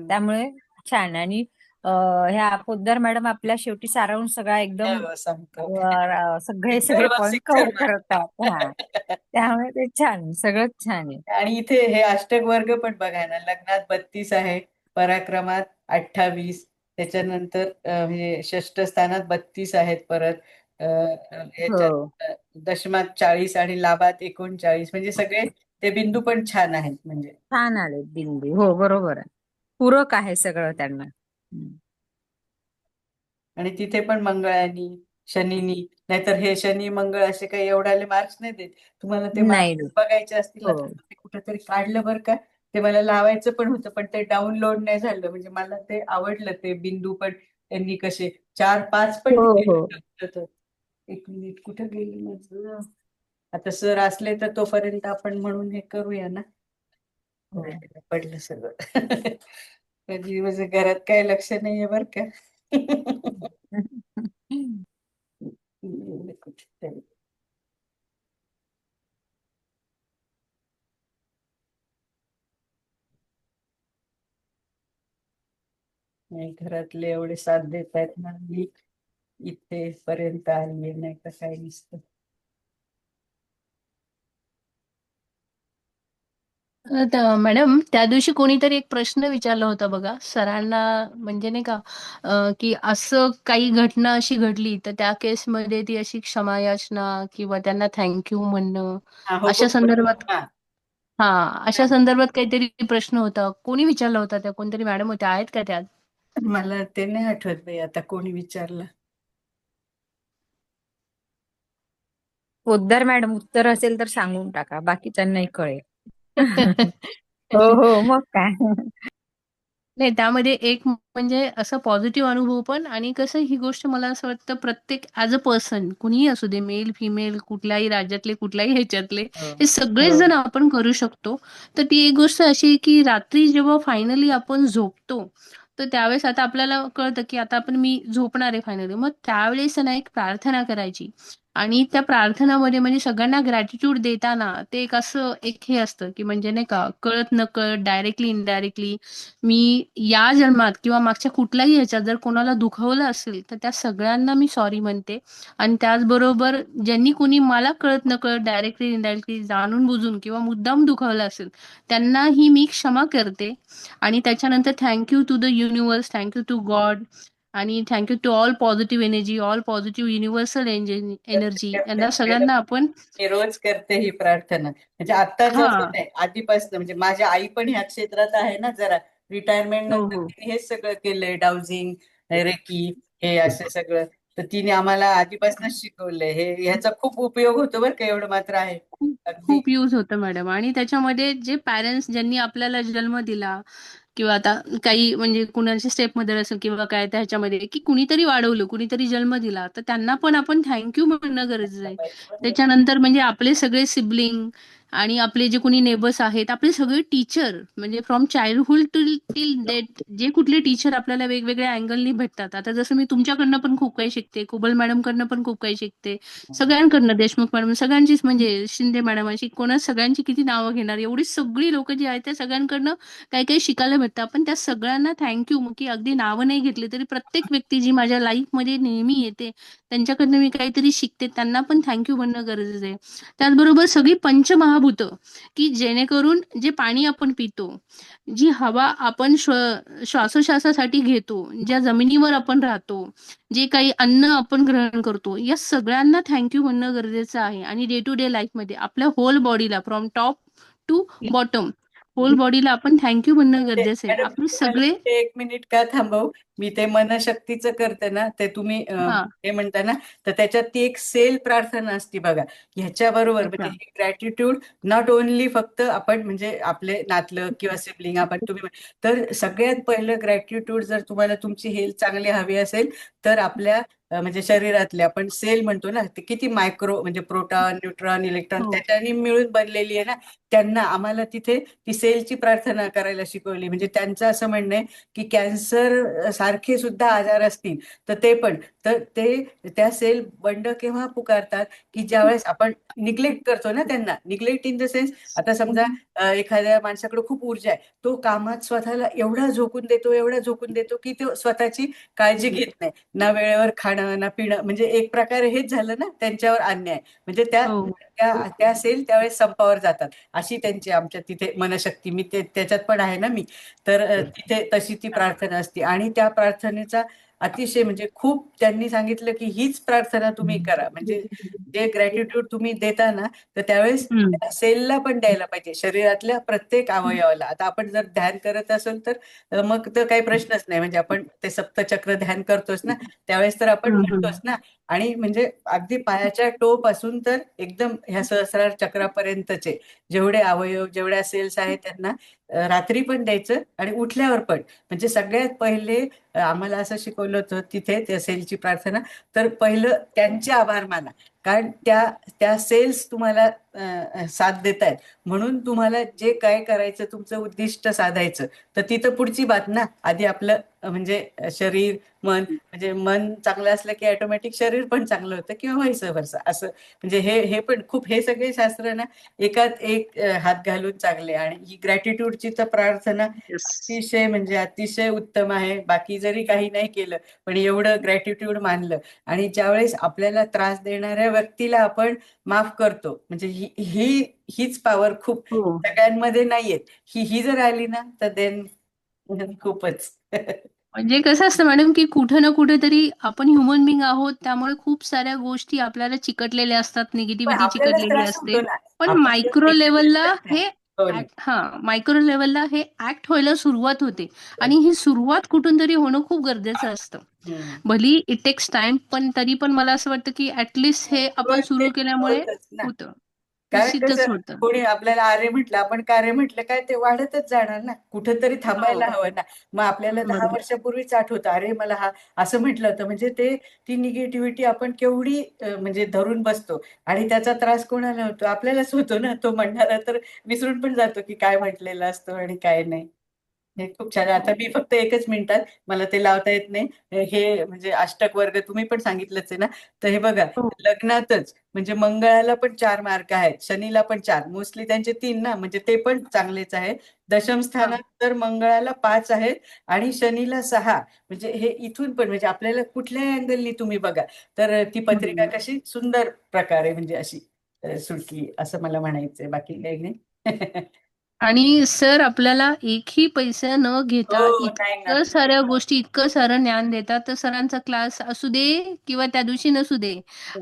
त्यामुळे छान. आणि ह्या पोद्दार मॅडम आपल्या शेवटी सारांश सगळा एकदम सांगतात. सगळे सगळे सिक्सर पॉइंट सिक्सर कव्हर करतात. हा, त्यामुळे ते छान, सगळंच छान आहे. आणि इथे हे अष्टक वर्ग पण बघा ना, लग्नात 32 आहे, पराक्रमात 28, त्याच्यानंतर म्हणजे षष्ठ स्थानात 32 आहेत, परत याच्यात हो दशमात 40 आणि लाभात 39, म्हणजे सगळे ते बिंदू पण छान आहेत म्हणजे. छान आले बिंदू. हो बरोबर आहे, पूरक आहे सगळं त्यांना. आणि तिथे पण मंगळानी, शनीनी, नाहीतर हे शनी मंगळ असे काही एवढाले मार्क्स नाही देत. तुम्हाला ते नाही मार्क्स देत. बघायचे असतील ना, हो तर ते कुठेतरी काढलं बरं का. ते मला लावायचं पण होतं, पण ते डाउनलोड नाही झालं. म्हणजे मला ते आवडलं, ते बिंदू पण त्यांनी कसे 4-5 पण हो दिलेले हो होते. एक मिनिट, कुठे गेली माझं. आता सर असले तर तोपर्यंत आपण म्हणून हे करूया ना. हो. पडलं सगळं. कधी म्हणजे घरात काही लक्ष नाहीये बरं का. कुठेतरी. नाही, घरातले एवढे साथ देत आहेत ना, मी इथे पर्यंत आलीये, नाही का काही नसतं. मॅडम, त्या दिवशी कोणीतरी एक प्रश्न विचारला होता बघा सरांना, म्हणजे नाही का, की असं काही घटना अशी घडली तर त्या केसमध्ये ती अशी क्षमायाचना किंवा त्यांना थँक्यू म्हणणं, हा, हो अशा संदर्भात. हा. हा, अशा संदर्भात काहीतरी प्रश्न होता. कोणी विचारला होता? त्या कोणतरी मॅडम होत्या, आहेत का त्यात? मला ते नाही आठवत बाई आता कोणी विचारलं. पोद्दार मॅडम उत्तर असेल तर सांगून टाका, बाकीच्यांनाही कळेल. हो हो, मग काय. नाही, त्यामध्ये एक म्हणजे असा पॉझिटिव्ह अनुभव पण, आणि कसं ही गोष्ट मला असं वाटतं प्रत्येक ॲज अ पर्सन कुणीही असू दे, मेल फिमेल, कुठल्याही राज्यातले, कुठल्याही ह्याच्यातले, हो हे सगळेच हो जण आपण करू शकतो. तर ती एक गोष्ट अशी आहे की रात्री जेव्हा फायनली आपण झोपतो, तर त्यावेळेस आता आपल्याला कळतं की आता मी झोपणार आहे फायनली. मग त्यावेळेस ना एक प्रार्थना करायची, आणि त्या प्रार्थनामध्ये म्हणजे सगळ्यांना ग्रॅटिट्यूड देताना ते एक असं एक हे असतं की म्हणजे नाही का, कळत नकळत, डायरेक्टली इनडायरेक्टली, मी या जन्मात किंवा मागच्या कुठल्याही ह्याच्यात जर कोणाला दुखवलं असेल तर त्या सगळ्यांना मी सॉरी म्हणते. आणि त्याचबरोबर ज्यांनी कोणी मला कळत नकळत, डायरेक्टली इनडायरेक्टली, जाणून बुजून किंवा मुद्दाम दुखावलं असेल, त्यांनाही मी क्षमा करते. आणि त्याच्यानंतर thank you to the universe, thank you to God, आणि thank you to all positive energy, all positive universal energy, यांना सगळ्यांना आपण. मी रोज करते ही प्रार्थना, म्हणजे आत्ताच हा. असं नाही, आधीपासून. म्हणजे माझी आई पण ह्या क्षेत्रात आहे ना, जरा रिटायरमेंट हो नंतर हो तिने हेच सगळं केलंय, डाउजिंग, रेकी, हे असं सगळं. तर तिने आम्हाला आधीपासूनच शिकवलंय हे, ह्याचा खूप उपयोग होतो बरं का, एवढं मात्र आहे. अगदी खूप यूज होतं मॅडम. आणि त्याच्यामध्ये जे पॅरेंट्स ज्यांनी आपल्याला जन्म दिला किंवा आता काही म्हणजे कुणाच्या स्टेपमध्ये असेल किंवा काय त्याच्यामध्ये की कुणीतरी वाढवलं, कुणीतरी जन्म दिला, तर त्यांना पण आपण थँक यू म्हणणं गरजेचं आहे. त्याच्यानंतर म्हणजे आपले सगळे सिबलिंग आणि आपले जे कोणी नेबर्स आहेत, आपले सगळे टीचर म्हणजे फ्रॉम चाइल्डहुड टिल डेथ जे कुठले टीचर आपल्याला वेगवेगळ्या अँगलनी भेटतात. आता जसं मी तुमच्याकडनं पण खूप काही शिकते, कुबल मॅडमकडनं पण खूप काही शिकते, सगळ्यांकडनं, देशमुख मॅडम सगळ्यांचीच, म्हणजे शिंदे मॅडम अशी कोणा सगळ्यांची किती नावं घेणार, एवढी सगळी लोक जी आहेत त्या सगळ्यांकडनं काही काही शिकायला भेटतं. पण त्या सगळ्यांना थँक्यू की अगदी नावं नाही घेतली तरी प्रत्येक व्यक्ती जी माझ्या लाईफमध्ये नेहमी येते त्यांच्याकडनं मी काहीतरी शिकते, त्यांना पण थँक्यू म्हणणं गरजेचं आहे. त्याचबरोबर सगळी पंचमहाभूतं की जेणेकरून जे पाणी आपण पितो, जी हवा आपण श्वासोश्वासासाठी घेतो, ज्या जमिनीवर आपण राहतो, जे काही अन्न आपण ग्रहण करतो, या सगळ्यांना थँक्यू म्हणणं गरजेचं आहे. आणि डे टू डे लाईफमध्ये आपल्या होल बॉडीला from top to bottom whole बॉडीला आपण थँक्यू म्हणणं गरजेचं आहे. मॅडम आपले तुम्हाला सगळे इथे 1 मिनिट का थांबवू? मी ते मनशक्तीचं करते ना, ते तुम्ही हा हे म्हणता ना, तर त्याच्यात ती एक सेल प्रार्थना असते बघा. ह्याच्याबरोबर म्हणजे अच्छा हे ग्रॅटिट्यूड नॉट ओनली फक्त आपण म्हणजे आपले नातलग किंवा सिबलिंग आपण तर सगळ्यात पहिलं ग्रॅटिट्यूड जर तुम्हाला तुमची हेल्थ चांगली हवी असेल तर आपल्या म्हणजे शरीरातले आपण सेल म्हणतो ना, ते किती मायक्रो म्हणजे प्रोटॉन, न्यूट्रॉन, इलेक्ट्रॉन हो त्याच्यानी मिळून बनलेली आहे ना, त्यांना आम्हाला तिथे ती सेलची प्रार्थना करायला शिकवली. म्हणजे त्यांचं असं म्हणणं आहे की कॅन्सर सारखे सुद्धा आजार असतील तर ते पण तर ते त्या सेल बंड केव्हा पुकारतात की ज्यावेळेस आपण निग्लेक्ट करतो ना त्यांना. निग्लेक्ट इन द सेन्स आता समजा एखाद्या माणसाकडे खूप ऊर्जा आहे, तो कामात स्वतःला एवढा झोकून देतो की तो स्वतःची काळजी घेत नाही. ना वेळेवर खाणं ना पिणं, म्हणजे एक प्रकारे हेच झालं ना त्यांच्यावर अन्याय. म्हणजे त्या हो त्या त्या सेल त्यावेळेस संपावर जातात. अशी त्यांची आमच्या तिथे मनशक्ती, मी त्याच्यात पण आहे ना मी, तर तिथे तशी ती प्रार्थना असते. आणि त्या प्रार्थनेचा अतिशय म्हणजे खूप त्यांनी सांगितलं की हीच प्रार्थना तुम्ही करा. म्हणजे जे ग्रॅटिट्यूड तुम्ही देता ना, तर त्यावेळेस हम्म. सेलला पण द्यायला पाहिजे, शरीरातल्या प्रत्येक अवयवाला. आता आपण जर ध्यान करत असेल तर मग तर काही प्रश्नच नाही. म्हणजे आपण ते सप्तचक्र ध्यान करतोच ना, त्यावेळेस तर आपण हम्म. म्हणतोच ना. आणि म्हणजे अगदी पायाच्या टो पासून तर एकदम ह्या सहस्रार चक्रापर्यंतचे जेवढे अवयव जेवढ्या सेल्स आहेत त्यांना रात्री पण द्यायचं आणि उठल्यावर पण. म्हणजे सगळ्यात पहिले आम्हाला असं शिकवलं होतं तिथे त्या सेलची प्रार्थना, तर पहिलं त्यांचे आभार माना. कारण त्या त्या सेल्स तुम्हाला साथ देत आहेत, म्हणून तुम्हाला जे काय करायचं तुमचं उद्दिष्ट साधायचं, तर तिथं पुढची बात ना. आधी आपलं म्हणजे शरीर मन, म्हणजे मन चांगलं असलं की ऑटोमॅटिक शरीर पण चांगलं होतं किंवा व्हाईस वर्सा असं. म्हणजे हे पण खूप हे सगळे शास्त्र ना एकात एक हात घालून चांगले. आणि ही ग्रॅटिट्यूडची तर प्रार्थना Yes. अतिशय म्हणजे अतिशय उत्तम आहे. बाकी जरी काही नाही केलं पण एवढं ग्रॅटिट्यूड मानलं आणि ज्यावेळेस आपल्याला त्रास देणाऱ्या व्यक्तीला आपण माफ करतो, म्हणजे हीच पॉवर खूप हो. सगळ्यांमध्ये नाहीये. ही जर आली ना तर देन खूपच. म्हणजे कसं असतं मॅडम की कुठे ना कुठेतरी आपण ह्युमन बिंग आहोत, त्यामुळे खूप साऱ्या गोष्टी आपल्याला चिकटलेल्या असतात, पण निगेटिव्हिटी आपल्यालाच चिकटलेली त्रास असते. होतो ना. पण आपण जर मायक्रो निगेटिव्ह लेवलला करत हे राहिलो. हो ना. मायक्रो लेवलला हे ऍक्ट व्हायला सुरुवात होते. आणि ही सुरुवात कुठून तरी होणं खूप गरजेचं असतं. हम्म. भली इट टेक्स टाइम, पण तरी पण मला असं वाटतं की ऍटलिस्ट हे आपण सुरुवात सुरू केल्यामुळे होतच ना. होतं, कारण निश्चितच कसं होतं. कोणी आपल्याला आरे म्हटलं, आपण कार्य म्हटलं काय ते वाढतच जाणार ना, कुठंतरी थांबायला हो हवं ना. मग आपल्याला 10 बरोबर. वर्षापूर्वीच आठवतं, अरे मला हा असं म्हटलं होतं. म्हणजे ते ती निगेटिव्हिटी आपण केवढी म्हणजे धरून बसतो आणि त्याचा त्रास कोणाला होतो? आपल्यालाच होतो ना. तो म्हणणारा तर विसरून पण जातो की काय म्हटलेलं असतं आणि काय नाही. हे खूप छान आहे. आता मी फक्त 1च मिनिटात, मला ते लावता येत नाही. हे म्हणजे अष्टक वर्ग तुम्ही पण सांगितलंच आहे ना. तर हे बघा, हो. लग्नातच म्हणजे मंगळाला पण 4 मार्क आहेत, शनीला पण 4, मोस्टली त्यांचे 3 ना, म्हणजे ते पण चांगलेच आहे. दशम हा. स्थानात तर मंगळाला 5 आहेत आणि शनीला 6. म्हणजे हे इथून पण म्हणजे आपल्याला कुठल्याही अँगलनी तुम्ही बघा, तर ती पत्रिका हम्म. कशी सुंदर प्रकारे म्हणजे अशी सुटली, असं मला म्हणायचंय. बाकी काही नाही. आणि सर आपल्याला एकही पैसा न हो, घेता नाही ना. इतकं साऱ्या गोष्टी, इतकं सारं ज्ञान देतात. तर सरांचा क्लास असू दे किंवा त्या दिवशी नसू दे,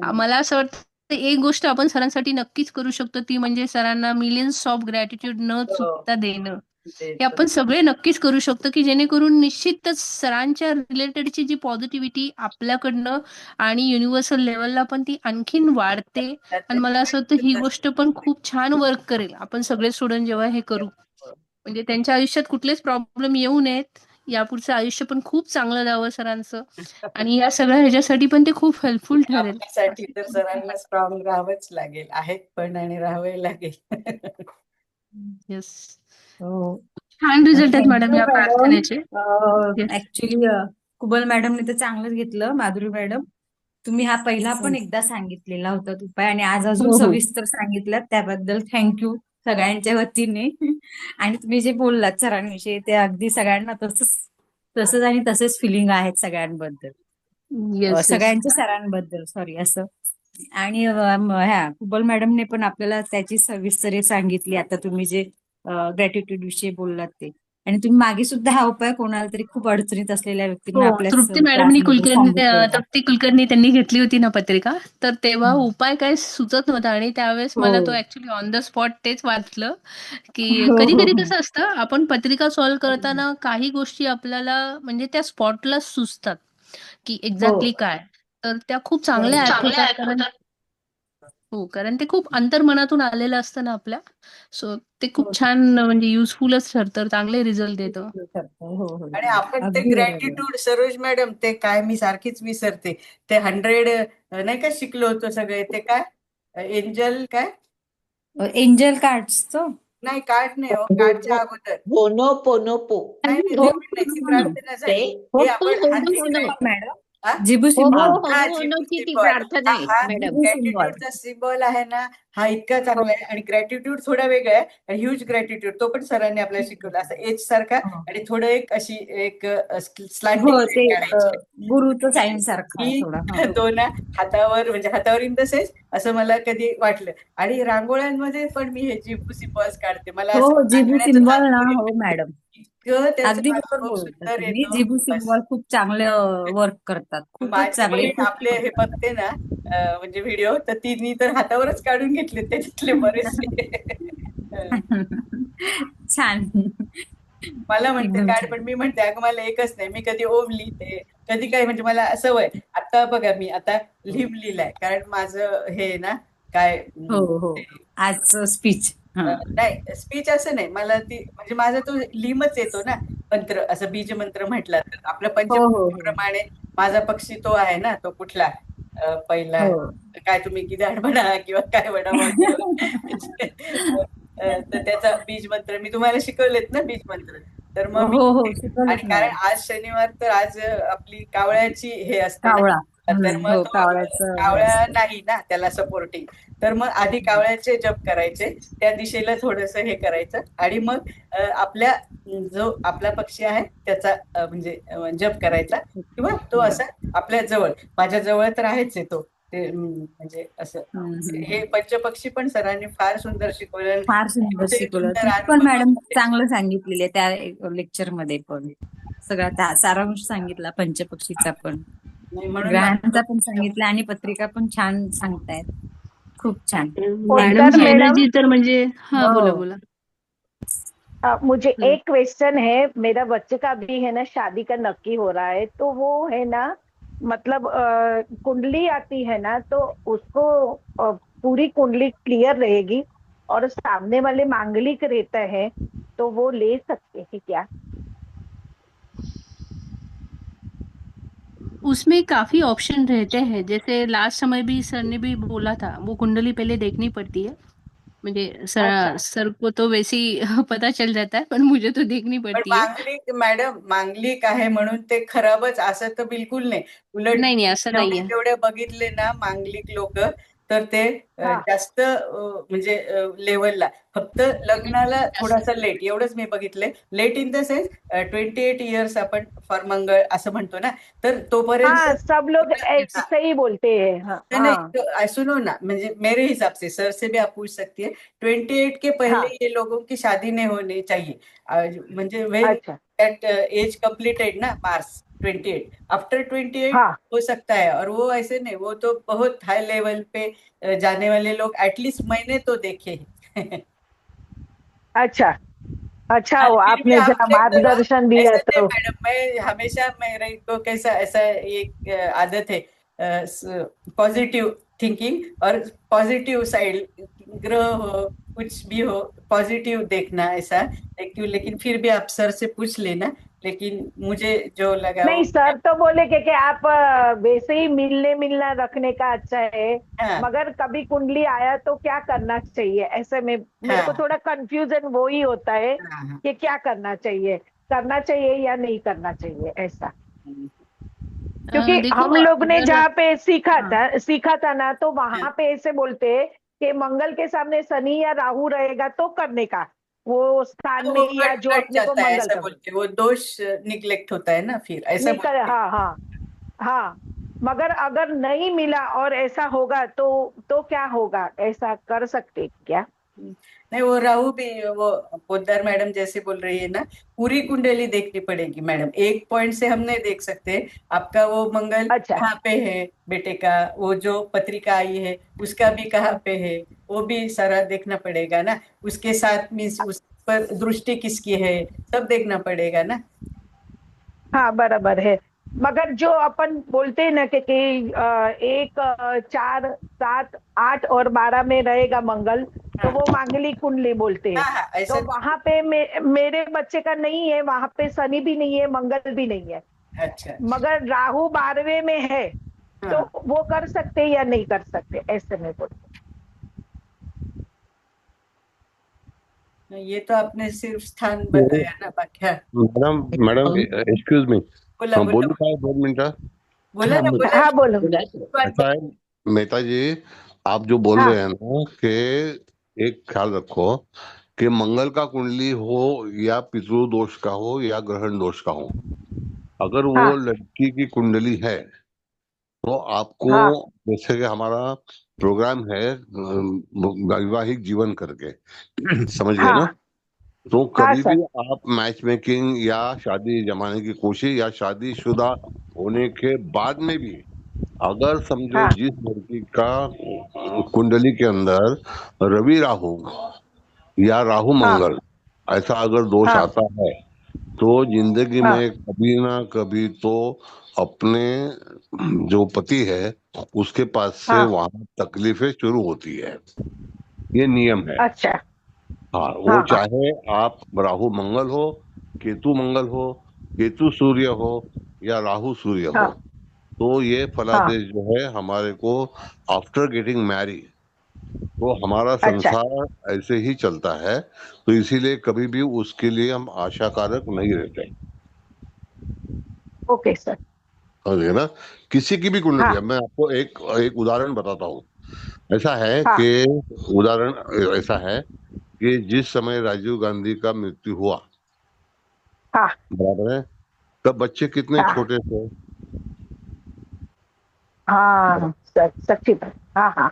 मला असं वाटतं एक गोष्ट आपण सरांसाठी नक्कीच करू शकतो, ती म्हणजे सरांना मिलियन्स ऑफ ग्रॅटिट्यूड न हो. चुकता देणं. हे आपण सगळे नक्कीच करू शकतो, की जेणेकरून निश्चितच सरांच्या रिलेटेडची जी पॉझिटिव्हिटी आपल्याकडनं आणि युनिव्हर्सल लेव्हलला पण ती आणखीन वाढते. आणि मला असं वाटतं ही गोष्ट पण खूप छान वर्क करेल. आपण सगळे स्टुडंट जेव्हा हे करू, म्हणजे त्यांच्या आयुष्यात कुठलेच प्रॉब्लेम येऊ नयेत. यापुढचं आयुष्य पण खूप चांगलं जावं सरांचं. आणि या सगळ्या ह्याच्यासाठी पण ते खूप हेल्पफुल ठरेल. आपल्यासाठी तर सरांना स्ट्रॉंग राहावंच लागेल, आहेत पण आणि राहावंही लागेल. येस. हो. छान रिझल्ट आहेत मॅडम थँक्यू या मॅडम. प्रार्थनेचे. येस. ऍक्च्युली कुबल मॅडमने तर चांगलंच घेतलं. माधुरी मॅडम, तुम्ही हा पहिला पण एकदा सांगितलेला होता उपाय आणि आज अजून हो, हो. सविस्तर सांगितलं, त्याबद्दल थँक्यू सगळ्यांच्या वतीने. आणि तुम्ही जे बोललात सरांविषयी ते अगदी सगळ्यांना तसंच आणि तसेच फिलिंग आहेत सगळ्यांबद्दल, येस, येस. सगळ्यांच्या सरांबद्दल, सॉरी असं. आणि ह्या कुबल मॅडमने पण आपल्याला त्याची सविस्तर सांगितली. आता तुम्ही जे ग्रॅटिट्यूड विषयी बोललात ते, आणि तुम्ही मागे सुद्धा हा उपाय कोणाला तरी खूप अडचणीत असलेल्या व्यक्तींना हो, आपल्याच तृप्ती मॅडमनी क्लासमध्ये सांगितलेला. तृप्ती कुलकर्णी त्यांनी घेतली होती ना पत्रिका, तर तेव्हा हम्म. उपाय काही सुचत नव्हता आणि त्यावेळेस हो मला तो ऍक्च्युली ऑन द स्पॉट तेच वाचलं, की हो कधी हो कधी हो. कसं असतं, आपण पत्रिका सॉल्व्ह करताना काही गोष्टी आपल्याला म्हणजे त्या स्पॉटला सुचतात, की हो एक्झॅक्टली काय. तर त्या खूप चांगल्या ऍप बरोबर. होतात, कारण ते खूप अंतर्मनातून आलेलं असतं ना आपल्या. सो ते हो खूप छान म्हणजे युजफुलच ठरतं, चांगले रिझल्ट देतं. हो हो हो. आणि आपण ते अगदी बरोबर. ग्रॅटिट्यूड सरोज मॅडम, ते काय मी सारखीच विसरते, ते 100 नाही का शिकलो होतो सगळे, ते काय एंजल काय, एंजल कार्ड्सचं. नाही कार्ड नाही हो, कार्डच्या अगोदर, होनो नाही नाही हो, ते पण नाही, ती प्रार्थना ते झाली. हे होतो, आपण होतो, हाच होतो. मॅडम, हा जिबू हो, हा सिम्बॉल. हा होनोची ती सिम्बॉल, प्रार्थना आहे हा मॅडम. जिबू सिम्बॉल. ग्रॅटिट्यूडचा सिम्बॉल आहे ना, हा इतका चांगला आहे. आणि ग्रॅटिट्यूड थोडा वेगळा आहे, आणि ह्यूज ग्रॅटिट्यूड तो पण सरांनी आपल्याला शिकवला, असं एच सारखा, हो आणि थोडं एक अशी एक हो, स्लांटिंग ते काढायची. गुरुचं साईन सारखं आहे ही थोडं. हा. तो ना हातावर, म्हणजे हातावर इन द सेन्स असं मला कधी वाटलं. आणि रांगोळ्यांमध्ये पण मी हे जिबू सिम्बॉल्स काढते, मला हो असं हो, जिबू सांगण्याचं सिम्बॉल ना, तात्पर्य हो मॅडम, इतकं त्याचा अगदी बरोबर अनुभव बोलता सुंदर तुम्ही. येतो जिबू बस. सिम्बॉल खूप चांगले वर्क करतात, खूपच माझी चांगले, बहीण खूप आपले हे बघते ना, म्हणजे व्हिडिओ, तर तिने तर हातावरच काढून घेतले त्याच्यातले बरेचसे. छान. मला म्हणते एकदम काढ, छान. पण मी म्हणते अगं मला एकच नाही, मी कधी ओम लिहिते, कधी काय, म्हणजे मला सवय. आता बघा मी आता लिम लिहिलाय, कारण माझं हे ना काय हो हो, आजचं स्पीच. हा. नाही स्पीच असं नाही, मला ती म्हणजे माझा तो लिमच येतो ना, मंत्र, असं बीज मंत्र म्हटलं तर आपल्या हो हो हो पंचप्रमाणे माझा पक्षी तो आहे ना, तो कुठला पहिला, हो. काय तुम्ही गिधाड म्हणा किंवा काय म्हणा मग. तर त्याचा बीज मंत्र मी तुम्हाला शिकवलेत ना, बीज मंत्र. तर मग मी, हो हो, आणि शिकवलंच कारण मॅडम. आज शनिवार, तर आज आपली कावळ्याची हे असते ना, कावळा. तर मग हो, तो कावळ्याचं हे कावळा असतं. नाही ना त्याला सपोर्टिंग. तर मग आधी कावळ्याचे जप करायचे, त्या दिशेला थोडस हे करायचं, आणि मग आपल्या जो आपला पक्षी आहे त्याचा म्हणजे जप करायचा, किंवा तो असा आपल्या जवळ, माझ्या जवळ तर आहेच आहे तो, ते म्हणजे असं. हे पंचपक्षी पण सरांनी फार सुंदर शिकवलं. फार सुंदर एवढे शिकवलं सुंदर तुम्ही पण अनुभव मॅडम, होते. चांगलं सांगितलेलं त्या लेक्चर मध्ये पण. सगळा त्या सारांश सांगितला पंचपक्षीचा पण, नाही, म्हणून ग्रहांचा पण सांगितला, आणि पत्रिका पण छान सांगतायत. खूप छान. उत्तर मॅडमची मैडम, एनर्जी तर म्हणजे, हा बोला हो. बोला. मुझे एक क्वेश्चन है। मेरा बच्चे का भी है ना शादी का नक्की हो रहा है, तो वो है ना, मतलब कुंडली आती है ना, तो उसको पूरी कुंडली क्लियर रहेगी और सामने वाले मांगलिक रहता है, तो वो ले सकते हैं क्या? उसमें काफी ऑप्शन रहते हैं, जैसे लास्ट समय भी सर ने भी बोला था, वो कुंडली पहले देखनी पड़ती है। म्हणजे अच्छा. सर को तो वैसे ही पता चल जाता है, पण मुझे तो देखनी पण पड़ती है. मांगलिक मॅडम, मांगलिक आहे म्हणून ते खराबच असं तर बिलकुल नाही. उलट नाही नाही, असं जेवढे नाहीये. जेवढे बघितले ना मांगलिक लोक, तर ते हा. जास्त म्हणजे लेवलला, फक्त लग्नाला थोडासा लेट, एवढंच मी बघितले. Late in the sense 28 years आपण फॉर मंगळ असं म्हणतो ना, तर तोपर्यंत. हाँ, सब लोग हाँ, ऐसे ही बोलते हैं। हाँ नहीं नहीं, हाँ तो सुनो ना, म्हणजे मेरे हिसाब से, सर से भी आप पूछ सकती है, 28 के पहले हाँ। ये लोगों की शादी नहीं होनी चाहिए। म्हणजे वेन अच्छा। दैट एज कंप्लीटेड ना, मार्क्स 28, आफ्टर 28 हाँ। हो सकता है। और वो ऐसे नहीं, वो तो बहुत हाई लेवल पे जाने वाले लोग एटलीस्ट मैंने तो देखे हैं। अच्छा। अच्छा हाँ, वो फिर भी आपने आप जरा चेक करो। मार्गदर्शन दिया ऐसा नहीं तो। मैडम, मैं हमेशा मेरे को कैसा ऐसा एक आदत है, पॉजिटिव थिंकिंग और पॉजिटिव साइड, ग्रह हो कुछ भी हो पॉजिटिव देखना ऐसा। लेकिन फिर भी आप सर से पूछ लेना, लेकिन मुझे जो लगा नहीं वो सर तो बोले कि आप वैसे ही मिलने मिलना रखने का अच्छा है, हाँ मगर कभी कुंडली आया तो क्या करना चाहिए, ऐसे में मेरे को हाँ थोड़ा कंफ्यूजन वो ही होता है हाँ कि क्या करना चाहिए या नहीं करना चाहिए ऐसा। क्योंकि देखो हम लोग ने अगर जहाँ पे हाँ सीखा था ना, तो हाँ वहां पे ऐसे बोलते हैं कि मंगल के सामने शनि या राहु रहेगा तो करने का, वो स्थान वो में या कट जो कट अपने को जाता है मंगल ऐसा कर बोलते हैं, वो दोष निग्लेक्ट होता है ना, फिर ऐसा निकल। बोलते हाँ हाँ हाँ। मगर अगर नहीं मिला और ऐसा होगा तो क्या होगा, ऐसा कर सकते क्या? हैं। नहीं, वो राहु भी, वो पोद्दार मैडम जैसे बोल रही है ना, पूरी कुंडली देखनी पड़ेगी मैडम, एक पॉइंट से हम नहीं देख सकते। आपका वो मंगल अच्छा कहाँ पे है बेटे का, वो जो पत्रिका आई है उसका भी कहाँ पे है, वो भी सारा देखना पड़ेगा ना। उसके साथ मीन्स उस पर दृष्टि किसकी है, सब देखना पड़ेगा ना। हाँ बराबर है। मगर जो अपन बोलते हैं ना कि 1 4 7 8 और 12 में रहेगा मंगल, तो हाँ वो मांगलिक कुंडली बोलते हैं। हाँ हाँ ऐसा तो वहां पे मेरे बच्चे का नहीं है, वहां पे शनि भी नहीं है, मंगल भी नहीं है, अच्छा अच्छा मगर राहु 12वें में है, तो हाँ। वो कर सकते या नहीं कर सकते, ऐसे में बोलते। ये तो आपने सिर्फ स्थान तो बताया ना, बाकी हाँ, मॅडम मॅडम एक्सक्यूज मी, बोला बोला बोलू काय 2 मिनिटं? बोला हाँ ना बोल बोला हाँ बोलो। बोला बात ऐसा है मेहता जी, आप जो बोल हाँ रहे हैं ना कि एक ख्याल रखो कि मंगल का कुंडली हो या पितृ दोष का हो या ग्रहण दोष का हो, अगर वो हाँ लड़की की कुंडली है तो आपको, हाँ जैसे कि हमारा प्रोग्राम है वैवाहिक जीवन करके समझ गए ना, हाँ तो हाँ कभी भी सर। आप मैच मेकिंग या शादी जमाने की कोशिश या शादीशुदा होने के बाद में भी अगर समझो हाँ जिस लड़की का कुंडली के अंदर रवि राहु या राहु हाँ मंगल ऐसा अगर दोष हाँ आता है, तो जिंदगी हाँ में कभी ना कभी तो अपने जो पति है उसके पास से हाँ। वहां तकलीफें शुरू होती है, ये नियम है। अच्छा। हाँ, वो हाँ हाँ चाहे आप राहु मंगल हो, केतु मंगल हो, केतु सूर्य हो या राहु सूर्य हो, हाँ तो ये हाँ। फलादेश जो है हमारे को आफ्टर गेटिंग मैरिड, तो हमारा अच्छा। संसार ऐसे ही चलता है, तो इसीलिए कभी भी उसके लिए हम आशाकारक नहीं रहते। Okay sir. समझ गए ना? किसी की भी कुंडली हाँ है, मैं आपको एक एक उदाहरण बताता हूँ। ऐसा है हाँ कि उदाहरण ऐसा है कि जिस समय राजीव गांधी का मृत्यु हुआ, हाँ बराबर है, तब बच्चे कितने हाँ छोटे थे। हाँ सर, सच्ची बात। हाँ हाँ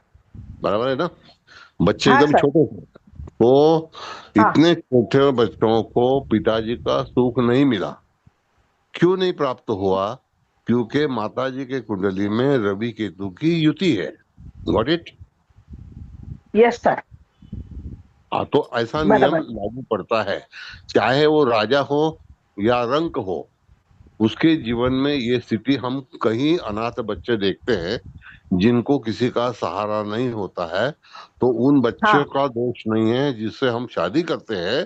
बराबर है ना, बच्चे हाँ एकदम सर। छोटे थे। तो हाँ इतने छोटे बच्चों को पिताजी का सुख नहीं मिला। क्यों नहीं प्राप्त हुआ? क्योंकि माताजी के कुंडली में रवि केतु की युति है। Got it? Yes sir. हाँ, तो ऐसा नियम बराबर। लागू पड़ता है, चाहे वो राजा हो या रंक हो, उसके जीवन में ये स्थिति हम कहीं अनाथ बच्चे देखते हैं जिनको किसी का सहारा नहीं होता है, तो उन बच्चों हाँ का दोष नहीं है जिससे हम शादी करते हैं।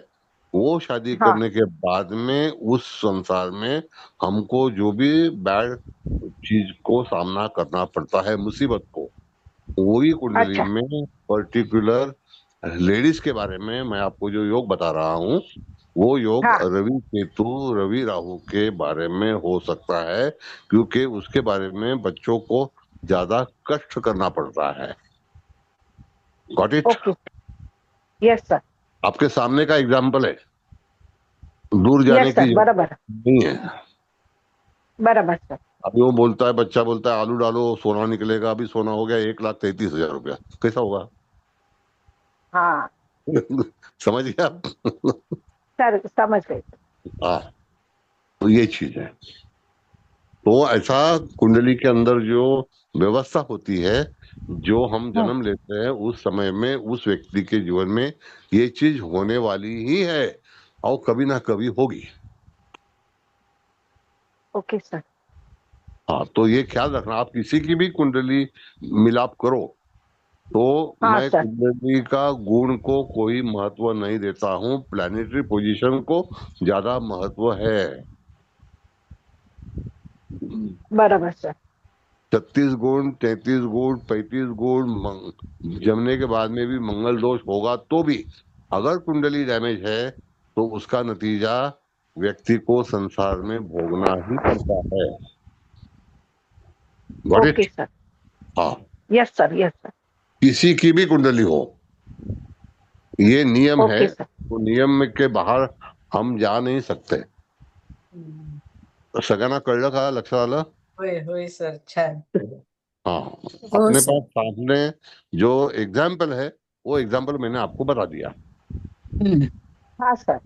वो शादी हाँ करने के बाद में उस संसार में हमको जो भी बैड चीज को सामना करना पड़ता है, मुसीबत को, वही कुंडली अच्छा। में पर्टिकुलर लेडीज के बारे में मैं आपको जो योग बता रहा हूँ, वो योग हाँ रवि केतु रवि राहु के बारे में हो सकता है, क्योंकि उसके बारे में बच्चों को ज्यादा कष्ट करना पड़ता है। Got it? Okay. Yes sir. आपके सामने का एग्जाम्पल है, दूर जाने यस की सर जरूरत बराबर। नहीं है। बराबर सर। अभी वो बोलता है, बच्चा बोलता है आलू डालो सोना निकलेगा, अभी सोना हो गया 1,33,000 रुपया, कैसा होगा? हाँ समझ गए आप? सर समझ गए। हाँ, तो ये चीज है। तो ऐसा कुंडली के अंदर जो व्यवस्था होती है, जो हम हम्म। जन्म लेते हैं उस समय में उस व्यक्ति के जीवन में ये चीज होने वाली ही है। और कभी ना कभी होगी। Okay sir. हाँ, तो ये ख्याल रखना, आप किसी की भी कुंडली मिलाप करो तो हाँ मैं सर। कुंडली का गुण को कोई महत्व नहीं देता हूँ, प्लैनेटरी पोजीशन को ज्यादा महत्व है। बराबर सर। 36 गुण, 33 गुण, 35 गुण जमने के बाद में भी मंगल दोष होगा तो भी अगर कुंडली डैमेज है तो उसका नतीजा व्यक्ति को संसार में भोगना ही पड़ता है। Got it? Okay sir. हाँ, यस सर, यस सर। किसी की भी कुंडली हो, ये नियम है, ओके सर। तो नियम के बाहर हम जा नहीं सकते। सगळ्यांना कळलं का, लक्षात आलं? होय होय सर, छान. हाँ, हो अपने सर. पास सामने जो एग्जाम्पल है वो एग्जाम्पल मैंने आपको बता दिया। हाँ सर,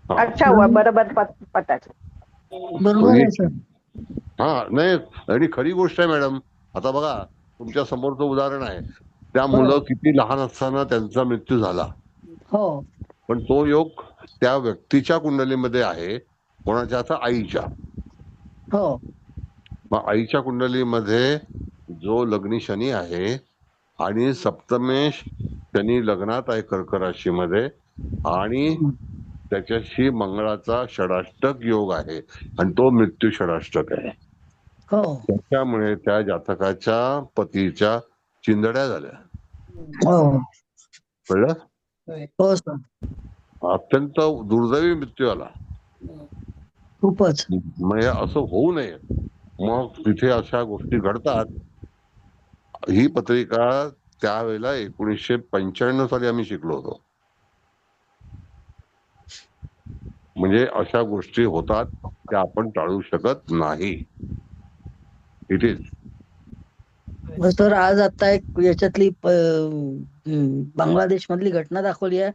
हाँ, अच्छा हुआ, बरोबर पता चला. बरोबर आहे सर. हा नाही, आणि खरी गोष्ट आहे मॅडम. आता बघा, तुमच्या समोरचं उदाहरण आहे, त्या हो. मुलं किती लहान असताना त्यांचा मृत्यू झाला, हो. पण तो योग त्या व्यक्तीच्या कुंडलीमध्ये आहे, कोणाच्या, आता आईच्या. हो. मग आईच्या कुंडलीमध्ये जो लग्नी शनी आहे आणि सप्तमेश शनी लग्नात आहे कर्क राशीमध्ये, आणि त्याच्याशी मंगळाचा षडाष्टक योग आहे आणि तो मृत्यू षडाष्टक आहे. हो. त्याच्यामुळे त्या जातकाच्या पतीच्या चिंधड्या झाल्या. हो. कळलं? हो सर. अत्यंत दुर्दैवी मृत्यू आला. खूपच. म्हणजे असं होऊ नये, मग तिथे अशा गोष्टी घडतात. ही पत्रिका त्यावेळेला 1995 साली आम्ही शिकलो होतो. म्हणजे अशा गोष्टी होतात त्या आपण टाळू शकत नाही. It is. सर आज आता एक याच्यातली बांगलादेश मधली घटना दाखवली आहे,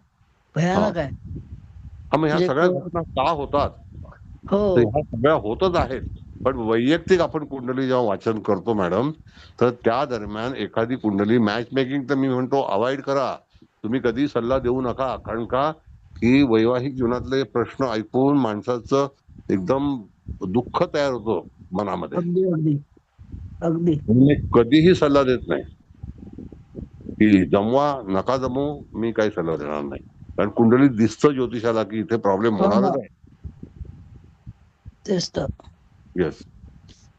भयानक आहे. हा, मग ह्या म्हणजे सगळ्या घटना का होतात? तर हो. ह्या सगळ्या होतच आहेत, पण वैयक्तिक आपण कुंडली जेव्हा वाचन करतो मॅडम, तर त्या दरम्यान एखादी कुंडली मॅच मेकिंग तर मी म्हणतो अवॉइड करा. तुम्ही कधी सल्ला देऊ नका, कारण का की वैवाहिक जीवनातले प्रश्न ऐकून माणसाचं एकदम दुःख तयार होतं मनामध्ये. अगदी अगदी अगदी. मी कधीही सल्ला देत नाही की जमवा नका जमू, मी काही सल्ला देणार नाही, कारण कुंडलीत दिसतं ज्योतिषाला की इथे प्रॉब्लेम हो ना. होणारच आहे. तेच तर. येस.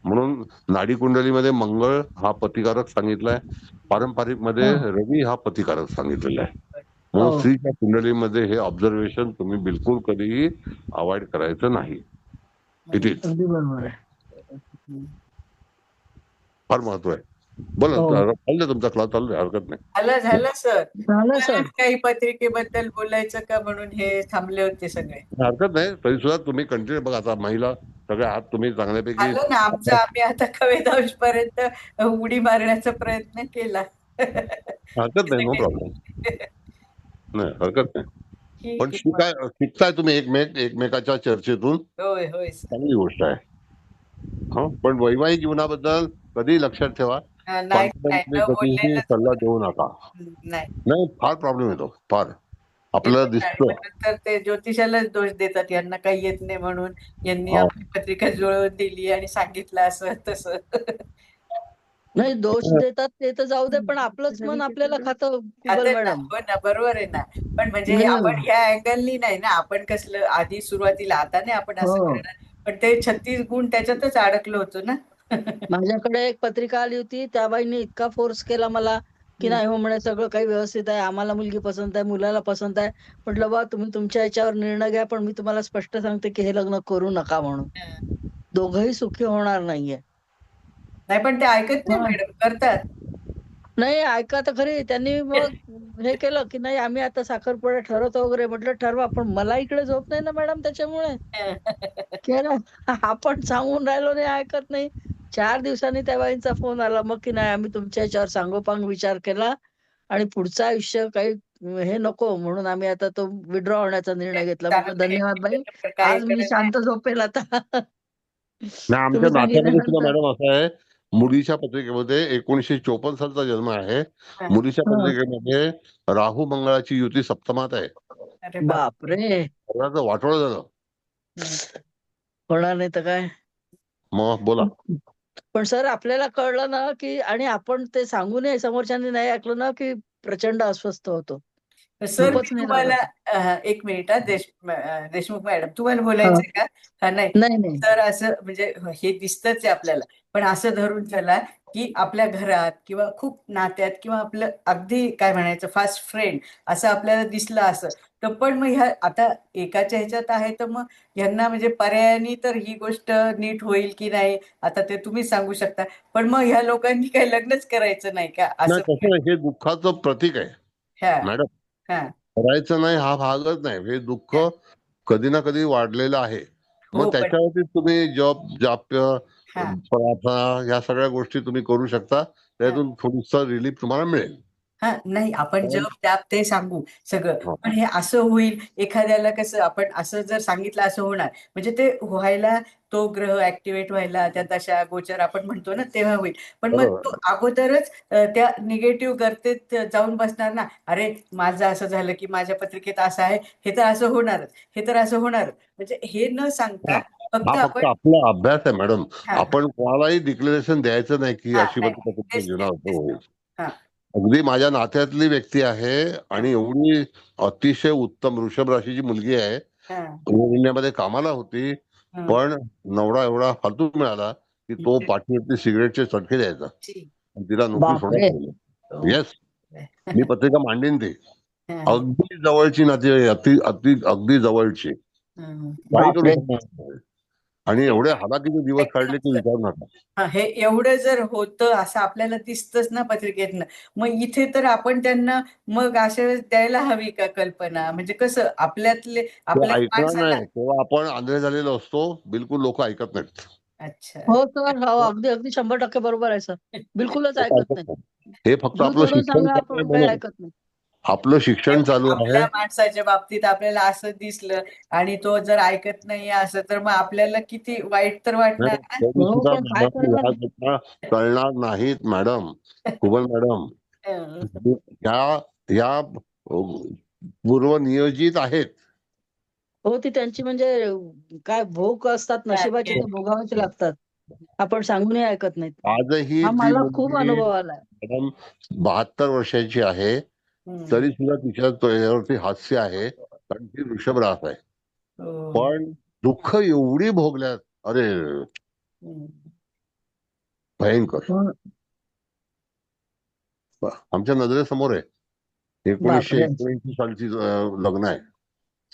म्हणून नाडी कुंडलीमध्ये मंगळ हा प्रतिकारक सांगितलाय, पारंपरिक मध्ये हो. रवी हा प्रतिकारक सांगितलेला आहे. म्हणून हो. स्त्रीच्या कुंडलीमध्ये हे ऑब्झर्वेशन तुम्ही बिलकुल कधीही अवॉइड करायचं नाही. It is. अगदी बरोबर आहे. फार महत्व आहे. बोला, हो. चाललंय तुमचा क्लास चालू आहे, हरकत नाही. झालं सर. झालं सर. काही पत्रिकेबद्दल बोलायचं का म्हणून हे थांबले होते सगळे. हरकत नाही, तरी सुद्धा तुम्ही कंटिन्यू बघा. आता महिला सगळे आहात तुम्ही चांगल्यापैकी. आलं ना आमचं, आम्ही आता कवेदांश पर्यंत उडी मारण्याचा प्रयत्न केला. हरकत नाही, नो प्रॉब्लेम. नाही, हरकत नाही. पण शिकताय तुम्ही एकमेकाच्या चर्चेतून, होय होय सर. चांगली गोष्ट आहे. हा, पण वैवाहिक जीवनाबद्दल कधी लक्षात ठेवा, नाही कॉन्फिडन्सली न कधीही बोललेलं सल्ला देऊ नका. नाही. नाही, फार प्रॉब्लेम येतो, फार आपल्याला दिसतं. तर ते ज्योतिषालाच दोष देतात, यांना काही येत नाही म्हणून, यांनी हा. आपली पत्रिका जुळवून दिली आणि सांगितलं असं तसं. नाही, दोष देतात ते तर जाऊ दे, पण आपलंच मन आपल्याला खातं आता कुबल ना, मॅडम. हो ना, बरोबर आहे ना. पण म्हणजे नाही. आपण ह्या अँगलनी नाही ना, आपण कसलं आधी सुरुवातीला, आता नाही आपण असं हो. करणार, पण ते 36 गुण त्याच्यातच अडकलो होतो ना. माझ्याकडे एक पत्रिका आली होती, त्या बाईने इतका फोर्स केला मला की नाही हो म्हणे, सगळं काही व्यवस्थित आहे, आम्हाला मुलगी पसंत आहे, मुलाला पसंत आहे. म्हटलं बा तुम्ही तुमच्या याच्यावर निर्णय घ्या, पण मी तुम्हाला स्पष्ट सांगते की हे लग्न करू नका म्हणून. दोघंही सुखी होणार नाहीये. नाही, पण ते ऐकत नाही हा. मॅडम, करतात. नाही, ऐका तर खरी. त्यांनी मग हे केलं की नाही आम्ही आता साखरपुडा ठरवतो वगैरे. म्हटलं ठरवा, पण मला इकडे झोप नाही ना मॅडम त्याच्यामुळे. आपण सांगून राहिलो नाही, ऐकत नाही. 4 दिवसांनी त्या बाईंचा फोन आला मग की नाही आम्ही तुमच्या याच्यावर सांगोपांग विचार केला आणि पुढचं आयुष्य काही हे नको म्हणून आम्ही आता तो विड्रॉ होण्याचा निर्णय घेतला. म्हटलं धन्यवाद बाई, काही आज मी शांत झोपेल आता. नाही, आमच्या तुम्ही नात्यामध्ये सुद्धा सांगितल्यानंतर. मॅडम असं आहे, मुलीच्या पत्रिकेमध्ये 1954 सालचा जन्म आहे. मुलीच्या हा. पत्रिकेमध्ये राहू मंगळाची युती सप्तमात आहे. अरे बाप. बापरे. सगळ्याचं वाटोळं झालं. होणार नाही तर काय. मग बोला. पण सर आपल्याला कळलं ना की आणि आपण ते सांगूनही समोरच्यांनी नाही ऐकलं ना की प्रचंड अस्वस्थ होतो. सर खूपच मी नाही तुम्हाला लागत. एक मिनिट हा, देशमुख मॅडम तुम्हाला हा. बोलायचंय का? हा, नाही नाही नाही तर असं म्हणजे हे दिसतच आहे आपल्याला, पण असं धरून चला की आपल्या घरात किंवा खूप नात्यात किंवा आपलं अगदी काय म्हणायचं फास्ट फ्रेंड असं आपल्याला दिसलं असं, तर पण मग ह्या आता एकाच्या ह्याच्यात आहे तर मग ह्यांना म्हणजे पर्यायाने तर ही गोष्ट नीट होईल की नाही आता ते तुम्हीच सांगू शकता. पण मग ह्या लोकांनी काही लग्नच करायचं नाही का नाही असं? तसं नाही, हे दुःखाचं प्रतीक आहे हा मॅडम. हा करायचं नाही हा भागच नाही, हे दुःख कधी ना कधी वाढलेलं आहे. मग हो पण त्याच्यावरती तुम्ही जप जाप्य हा प्रार्थना या सगळ्या गोष्टी तुम्ही करू शकता, हा त्यातून थोडीसा रिलीफ तुम्हाला मिळेल. हा नाही आपण कारण- जप त्याप ते सांगू सगळं, हा. पण हे असं होईल एखाद्याला कसं आपण असं जर सांगितलं असं होणार म्हणजे ते व्हायला तो ग्रह ऍक्टिव्हेट व्हायला त्या दशा गोचर आपण म्हणतो ना तेव्हा होईल. पण मग बरोबर. तो अगोदरच त्या निगेटिव्ह गर्तेत जाऊन बसणार ना, अरे माझं असं झालं की माझ्या पत्रिकेत असं आहे, हे तर असं होणारच, हे तर असं होणारच, म्हणजे हे न सांगता फक्त हा फक्त आपण आपला अभ्यास आहे मॅडम. हा आपण कोणालाही डिक्लेरेशन द्यायचं नाही की हा अशी नाही पद्धत तेच जीवनात तेच होईल. हा अगदी माझ्या नात्यातली व्यक्ती आहे हा आणि एवढी अतिशय उत्तम वृषभ राशीची मुलगी आहे. हा इंडियामध्ये कामाला होती, हा पण नवरा एवढा फालतू मिळाला की तो पाठीवरती सिगरेटचे चटके द्यायचा ठीक. आणि तिला नोकरी बापरे. सोडायला हो. येस, मी पत्रिका मांडीन ती. हा, अगदी जवळची नाती, अति अति अगदी जवळची, हा. काही करू बापरे. शकणार नाही. आणि एवढे हालाकीचे दिवस काढले की विचारू नका. हा, हे एवढं जर होतं असं आपल्याला दिसतच ना पत्रिकेतनं, मग इथे तर आपण त्यांना मग असं द्यायला हवी का कल्पना, म्हणजे कसं आपल्यातले ते आपल्याच ऐकणार माणसाला. नाही तेव्हा आपण आंधळे झालेलो असतो. बिलकुल लोक ऐकत नाहीत. अच्छा हो सर, हो अगदी अगदी 100% बरोबर आहे सर. बिलकुलच लोक ऐकत ऐकत नाही. नाही. हे फक्त जीव आपलं तोडून शिक्षण सांगा चालू आहे पण काही म्हणून. ऐकत नाही. आपलं शिक्षण चालू आहे. आपल्या माणसाच्या बाबतीत आपल्याला असं दिसलं आणि तो जर ऐकत नाही असं, तर मग आपल्याला किती वाईट तर वाटणार ना. तरी हो सुद्धा पण काय मॅडम करणार? ह्या घटना कळणार नाहीत मॅडम. कुबल मॅडम, हं. ह्या पूर्वनियोजित आहेत. हो ती त्यांची म्हणजे काय भोग असतात नशिबाचे, ते भोगावेच लागतात. आपण सांगूनही ऐकत नाहीत. आजही हा ती मला खूप मुलगी अनुभव आलाय. मॅडम 72 वर्षाची आहे, हं. तरी सुद्धा तिच्या चेहऱ्यावरती हास्य आहे, कारण ती वृषभ रास आहे. हो. पण दुःख एवढी भोगल्यात, अरे हं. भयंकर. हो. आमच्या नजरेसमोर आहे. 1979 सालची लग्न आहे,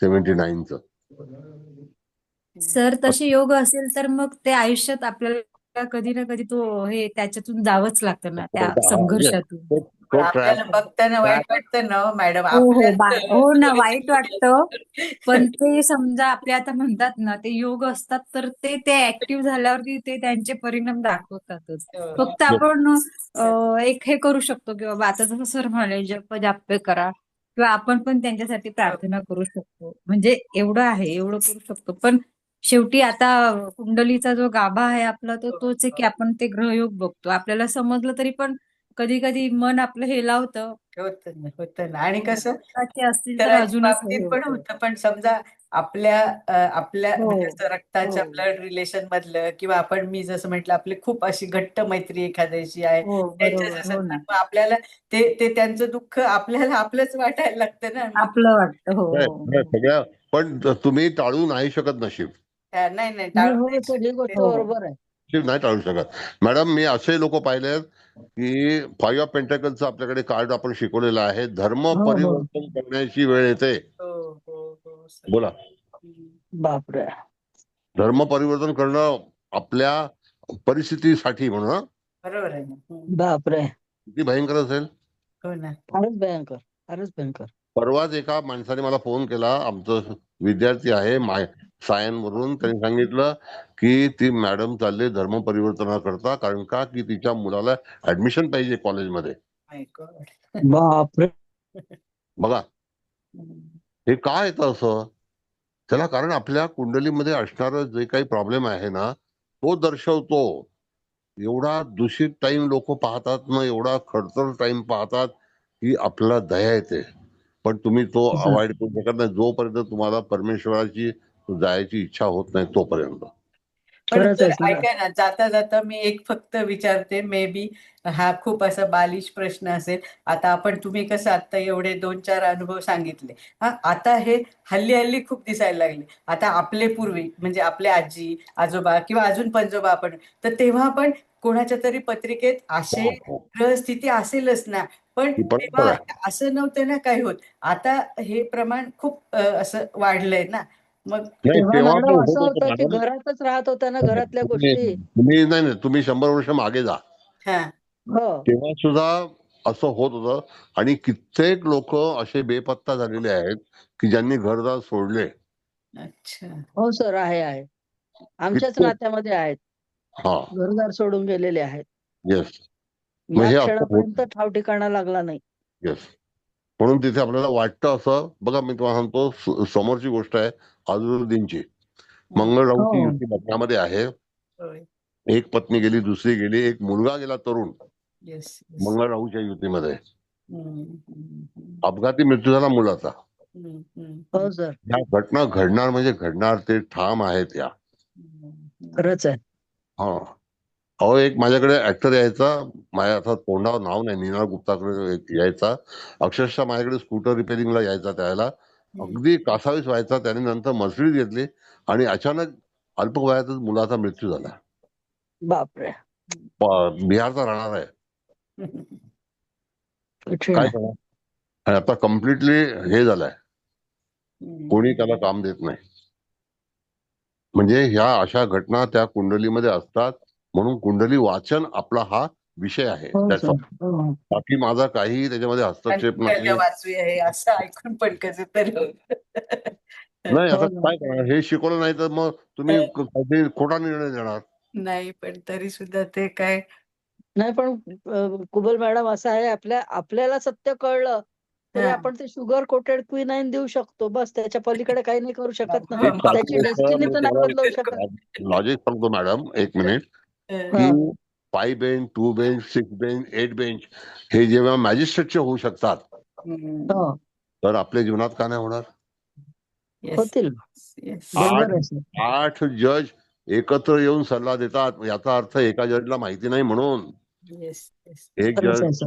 79चं. सर तसे योग असेल तर मग ते आयुष्यात आपल्याला कधी ना कधी तो हे त्याच्यातून जावंच लागतं ना, त्या संघर्षातून. पण तो आपल्याला ट्रॅप बघताना वाईट वाटतं ना हो मॅडम हो हो आपल्याला. हो ना, वाईट वाटतं. पण ते समजा आपले आता म्हणतात ना, ते योग असतात तर ते ऍक्टिव्ह झाल्यावरती ते त्यांचे परिणाम दाखवतातच. फक्त आपण एक हे करू शकतो की बाबा आता जसं सर म्हणाले जप जाप्य करा, किंवा आपण पण त्यांच्यासाठी प्रार्थना करू शकतो. म्हणजे एवढं आहे, एवढं करू शकतो. पण शेवटी आता कुंडलीचा जो गाभा आहे आपला तो तोच आहे की आपण ते ग्रहयोग बघतो. आपल्याला समजलं तरी पण कधी कधी मन आपलं हे लावतं. होतं ना आणि कसं रक्ताचे असतील तर इतरांच्या अजूनच हे बाबतीत पण होतं. होतं, पण समजा आपल्या हो म्हणजे असं रक्ताच्या हो ब्लड रिलेशन मधलं किंवा आपण मी जसं म्हटलं आपली खूप अशी घट्ट मैत्री एखाद्याशी आहे हो त्यांच्याच बरोबर. असं, हो तर ना, मग आपल्याला ते त्यांचं दुःख आपल्याला आपलंच वाटायला लागतं ना मग. आपलं वाटतं. हो हो सगळ्या, पण तुम्ही टाळू नाही शकत नशीब. नाही नाही टाळू हो नाही सर, ही गोष्ट शकत. हो बरोबर आहे. नशीब नाही टाळू शकत. मॅडम मी असे लोक पाहिलेत की 5 ऑफ पेंटॅकलचं आपल्याकडे कार्ड आपण शिकवलेलं आहे. धर्म हो हो. परिवर्तन करण्याची वेळ येते. हो हो हो सर. बोला. बापरे. धर्म परिवर्तन करणं आपल्या परिस्थितीसाठी म्हणून बरोबर आहे ना. बापरे. किती भयंकर असेल. हो ना. फारच भयंकर, फारच भयंकर. परवाच एका माणसाने मला फोन केला, आमचं विद्यार्थी आहे सायनवरून. त्यांनी सांगितलं की ती मॅडम चालले धर्म परिवर्तनाकरता, कारण का की तिच्या मुलाला ऍडमिशन पाहिजे कॉलेजमध्ये. माय गॉड. बापरे. बघा हे काय येतं असं. त्याला कारण आपल्या कुंडलीमध्ये असणारं जे काही प्रॉब्लेम आहे ना तो दर्शवतो. एवढा दूषित टाइम लोक पाहतात ना, एवढा खडतर टाइम पाहतात की आपल्याला दया येते. पण तुम्ही तो हो सर. अवॉइड करू शकत नाही जोपर्यंत तुम्हाला परमेश्वराची जायची इच्छा होत नाही तोपर्यंत. पण खरंच जर आहे सर. ऐका ना, जाता जाता मी एक फक्त विचारते, मे बी हा खूप असा बालिश प्रश्न असेल. आता आपण तुम्ही कसं आता एवढे 2-4 अनुभव सांगितले. आता हे हल्ली हल्ली खूप दिसायला लागले. आता आपले पूर्वी म्हणजे आपले आजी, आजोबा किंवा अजून पणजोबा आपण, तर तेव्हा पण कोणाच्या तरी पत्रिकेत असे ग्रहस्थिती असेलच ना, पण ती तेव्हा परंपरा आहे. असं नव्हतं ना काही होत. आता हे प्रमाण खूप असं वाढलंय ना. मग नाही तेव्हा तेव्हा पण मॅडम होत असं होतं होतं की मॅडम. घरातच राहत होत्या ना, घरातल्या तुम्ही गोष्टी. तुम्ही नाही नाही तुम्ही 100 वर्ष मागे जा. हां. हो. तेव्हा सुद्धा असं होत होतं आणि कित्येक लोक असे बेपत्ता झालेले आहेत की ज्यांनी घरदार सोडले. अच्छा. हो सर, आहे. आमच्याच कित्येक. नात्यामध्ये आहेत. हा. घरदार सोडून गेलेले आहेत. येस. मग या हे असं होत. क्षणापर्यंत ठाव ठिकाणा लागला नाही. येस. म्हणून तिथे आपल्याला वाटतं असं बघा मी तुम्हाला सांगतो समोरची गोष्ट आहे अझरुद्दीनची. मंगळरावची हो. युती लग्नामध्ये आहे. होय. एक पत्नी गेली, दुसरी गेली, एक मुलगा गेला तरुण येस. मंगळरावच्या युतीमध्ये. हम्म. अपघाती मृत्यू झाला मुलाचा. हो सर. या घटना घडणार म्हणजे घडणार ते ठाम आहेत या. खरंच आहे. हा. अहो एक माझ्याकडे ऍक्टर यायचा, माझ्या आता तोंडावर नाव नाही, निनाळ गुप्ताकडे यायचा. अक्षरशः माझ्याकडे स्कूटर रिपेअरिंगला यायचा त्यावेळेला. अगदी कासावीस व्हायचा. त्याने नंतर मर्सिडीज घेतली आणि अचानक अल्पवयातच मुलाचा मृत्यू झाला. बापरे. बिहारचा राहणार आहे. कठीण काय आहे. करणार? आणि आता कम्प्लिटली हे झालंय, कोणी त्याला काम देत नाही. म्हणजे ह्या अशा घटना त्या कुंडलीमध्ये असतात. म्हणून कुंडली वाचन आपला हा विषय आहे. हो That's सर. all. हो. बाकी माझा काही त्याच्यामध्ये हस्तक्षेप नाही. वाचवी आहे असं ऐकून पण कसं तरी होतं. नाही आता हो ना. काय करणार, हे शिकवलं नाही तर मग तुम्ही काहीतरी खोटा निर्णय देणार. नाही, पण तरी सुद्धा ते काय नाही पण कुबल मॅडम असं आहे, आपल्याला सत्य कळलं तरी हां. आपण ते शुगर कोटेड क्विनाईन देऊ शकतो. बस त्याच्या पलीकडे काही नाही करू शकत ना. एक त्याची सांगतो डेस्टिनी तर नाही बदलवू शकत. लॉजिक सांगतो मॅडम, एक मिनिट, की 5 बेंच, 2 बेंच, 6 बेंच, 8 बेंच हे जेव्हा मॅजिस्ट्रेटचे होऊ शकतात हो. तर आपल्या जीवनात का नाही होणार? होतील. बरोबर आहे सर. 8 जज एकत्र येऊन सल्ला देतात. याचा अर्थ एका जजला माहिती नाही म्हणून. एक खरंच जज आहे सर.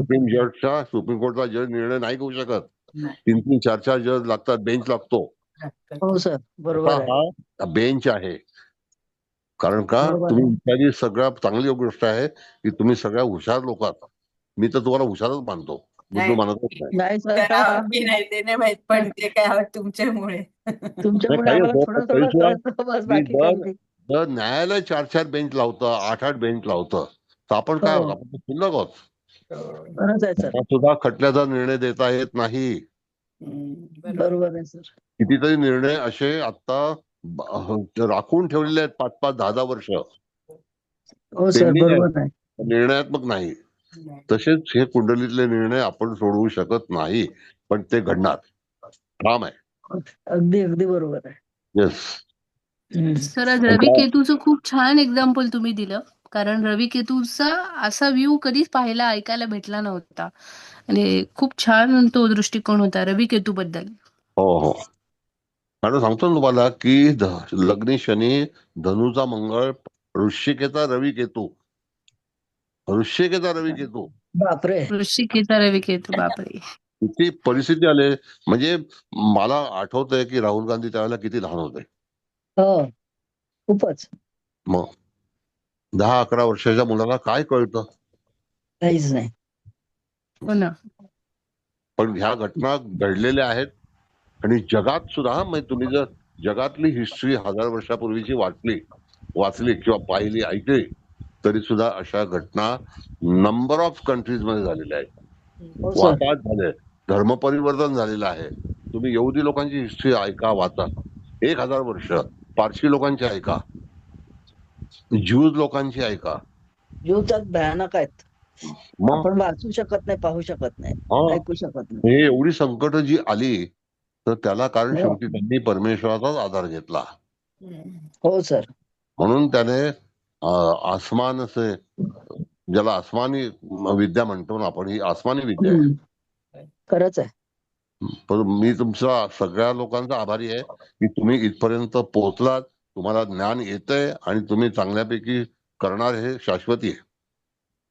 सुप्रीम कोर्टचा जज निर्णय नाही घेऊ शकत. 3-3, 4-4 जज लागतात, बेंच लागतो. हो सर, बरोबर आहे. हा बेंच आहे. कारण का बरोबर तुम्ही आहे. विचारली सगळ्यात चांगली गोष्ट आहे की तुम्ही सगळ्या हुशार लोक आहात. मी तर तुम्हाला हुशारच मानतो, बुद्धू मानतच नाही. नाही सर. करावं की नाही ते नाही माहित, पण ते काय तुमच्यामुळे. तुमच्यामुळे काही आम्हाला असो, थोडं तरी थोडं सुद्धा कळतं, बस मी बाकी काही नाही. जर न्यायालय 4-4 बेंच लावतं, 8-8 बेंच लावतं तर आपण काय हो. आपण शिल्लक आहोत. खरंच आहे सर. त्यांना सुद्धा खटल्याचा निर्णय देता येत नाही. बरोबर आहे सर. कितीतरी निर्णय असे आता राखून ठेवलेले आहेत 5-5, 10-10 वर्ष. हो सर, पेंडिंग बरोबर आहे. आहे, निर्णयात्मक नाही. तसेच हे कुंडलीतले निर्णय आपण सोडवू शकत नाही, पण ते घडणार. ठाम आहे. अगदी अगदी बरोबर आहे. येस. सर आज रवी केतूचं खूप छान एक्झाम्पल तुम्ही दिलं. कारण रवी केतूचा असा व्ह्यू कधीच पाहायला ऐकायला भेटला नव्हता आणि खूप छान तो दृष्टिकोन होता रवी केतू बद्दल. हो. मॅडम सांगतो ना तुम्हाला की लग्नी शनी, धनुचा मंगळ, वृश्चिकेचा रवी केतू. बापरे. वृश्चिकेचा रवी केतू, बापरे. किती परिस्थिती आले. म्हणजे मला आठवतंय की राहुल गांधी त्यावेळेला किती लहान होते. हो, खूपच. मग 10-11 वर्षाच्या मुलाला काय कळतं? काहीच नाही. हो ना. पण ह्या घटना घडलेल्या आहेत आणि जगात सुद्धा म्हणजे तुम्ही जर जगातली हिस्ट्री 1000 वर्षापूर्वीची वाचली किंवा पाहिली, ऐकली तरी सुद्धा अशा घटना नंबर ऑफ कंट्रीज मध्ये झालेल्या आहेत. वाताहत झाले, धर्म परिवर्तन झालेलं आहे. तुम्ही यहुदी लोकांची हिस्ट्री ऐका, वाचा. 1000 वर्ष. पारशी लोकांची ऐका, ज्यूज लोकांची ऐका. जीव त्यात भयानक आहेत. मग आपण वाचू शकत नाही, पाहू शकत नाही, ऐकू शकत नाही. हे एवढी संकट जी आली तर त्याला कारण शेवटी त्यांनी परमेश्वराचाच आधार घेतला. हो सर. म्हणून त्याने आसमान असे, ज्याला आसमानी विद्या म्हणतो ना आपण, ही आसमानी विद्या आहे. खरंच आहे. पण मी तुमचा सगळ्या लोकांचा आभारी आहे की तुम्ही इथपर्यंत पोहोचलात, तुम्हाला ज्ञान येतंय आणि तुम्ही चांगल्यापैकी करणार हे शाश्वती आहे.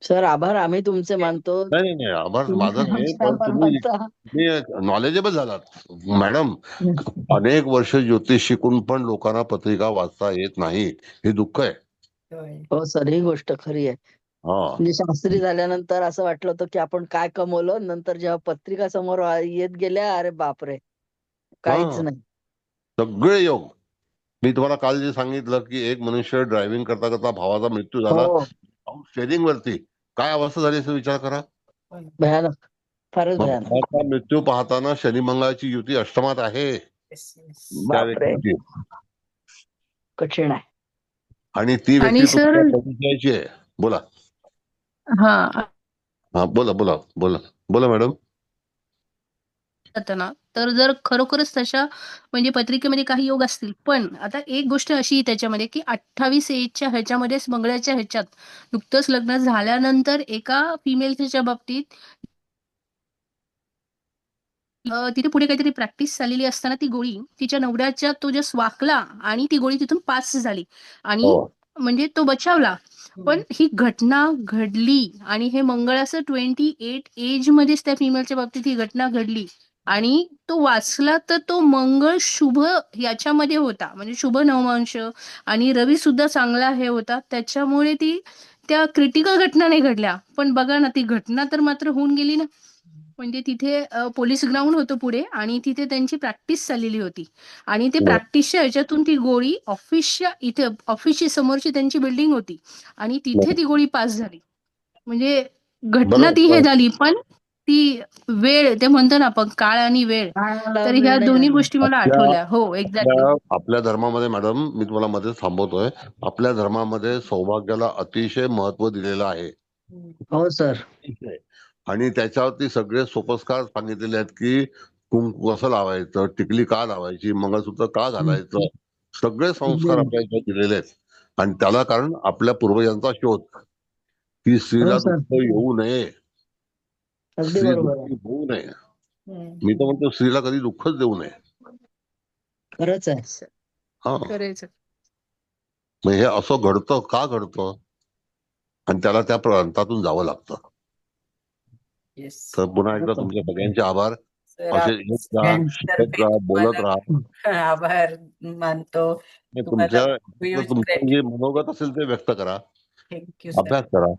सर आभार आम्ही तुमचे मानतो. नाही नाही आभार तुम्ही माझा नाही, आमचे पण आभार तुम्ही मानता. नॉलेजेबल झालात मॅडम. अनेक वर्ष ज्योतिष शिकून पण लोकांना पत्रिका वाचता येत नाही, हे दुःख आहे. हो सर, ही गोष्ट खरी आहे. हा म्हणजे शास्त्री झाल्यानंतर असं वाटलं होतं की आपण काय कमवलं, नंतर जेव्हा पत्रिका समोर येत गेल्या, अरे बापरे, काहीच हा नाही. सगळे योग. मी तुम्हाला काल जे सांगितलं की एक मनुष्य ड्रायव्हिंग करता करता भावाचा मृत्यू झाला हो, स्टेरिंग वरती, काय अवस्था झाली असं विचार करा. भयानक, फारच मग भयानक. भावाचा मृत्यू पाहताना शनी मंगळाची युती अष्टमात आहे त्या बापरे, व्यक्तीची, कठीण आहे. आणि ती व्यक्ती आणि सर तुमच्या परिचयाची आहे. बोला. हा हा बोला बोला बोला बोला मॅडम. जातं ना, तर जर खरोखरच तशा म्हणजे पत्रिकेमध्ये काही योग असतील, पण आता एक गोष्ट अशी आहे त्याच्यामध्ये की 28 एजच्या ह्याच्यामध्येच मंगळाच्या ह्याच्यात नुकतंच लग्न झाल्यानंतर एका फिमेलच्या बाबतीत तिथे पुढे काहीतरी प्रॅक्टिस चाललेली असताना ती गोळी तिच्या नवऱ्याच्या तो जस्ट वाकला आणि ती गोळी तिथून पास झाली आणि हो म्हणजे तो बचावला. पण ही घटना घडली आणि हे मंगळाचं 28 एज मध्येच त्या फिमेलच्या बाबतीत ही घटना घडली आणि तो वाचला, तर तो मंगळ शुभ याच्यामध्ये होता, म्हणजे शुभ नवमांश, आणि रवी सुद्धा चांगला हे होता, त्याच्यामुळे ती त्या क्रिटिकल घटना नाही घडल्या. पण बघा ना, ती घटना तर मात्र होऊन गेली ना. म्हणजे तिथे पोलीस ग्राउंड होतं पुढे आणि तिथे त्यांची प्रॅक्टिस चाललेली होती आणि ते प्रॅक्टिसच्या ह्याच्यातून ती गोळी ऑफिसच्या इथे ऑफिसची समोरची त्यांची बिल्डिंग होती आणि तिथे ती गोळी पास झाली. म्हणजे घटना ती हे बरोबर. झाली, पण ती वेळ, ते म्हणतो ना आपण काळ आणि वेळ, काळाला तर ह्या वेळ नाही दोन्ही लागला. गोष्टी मला आपल्या आठवल्या. हो एक्झॅक्टली. आपल्या धर्मामध्ये मॅडम, मी तुम्हाला मध्येच थांबवतोय, आपल्या धर्मामध्ये सौभाग्याला अतिशय महत्व दिलेलं आहे. हो सर. आणि त्याच्यावरती सगळे सोपस्कार सांगितलेले आहेत की कुंकू कसं लावायचं, टिकली का लावायची, मंगळसूत्र का घालायचं, सगळे संस्कार आपल्या याच्यात दिलेले आहेत. आणि त्याला कारण आपल्या पूर्वजांचा शोध की स्त्रीला हो सर, दुःख येऊ नये, अगदी स्त्री बरोबर आहे. दुःखी होऊ नये. मी तर म्हणतो स्त्रीला कधी दुःखच देऊ नये. खरंच आहे. हा खरंच. मग हे असं घडतं का घडतं, आणि त्याला त्या प्रांतातून जावं लागतं. तर पुन्हा एकदा तुमच्या सगळ्यांचे आभार. सर, असे आपण येत राहा, शिकत राहा, बोलत राहा. आभार मानतो. तुम्हाला तुमचं जे मनोगत असेल ते व्यक्त करा, थँक्यू सर. अभ्यास करा.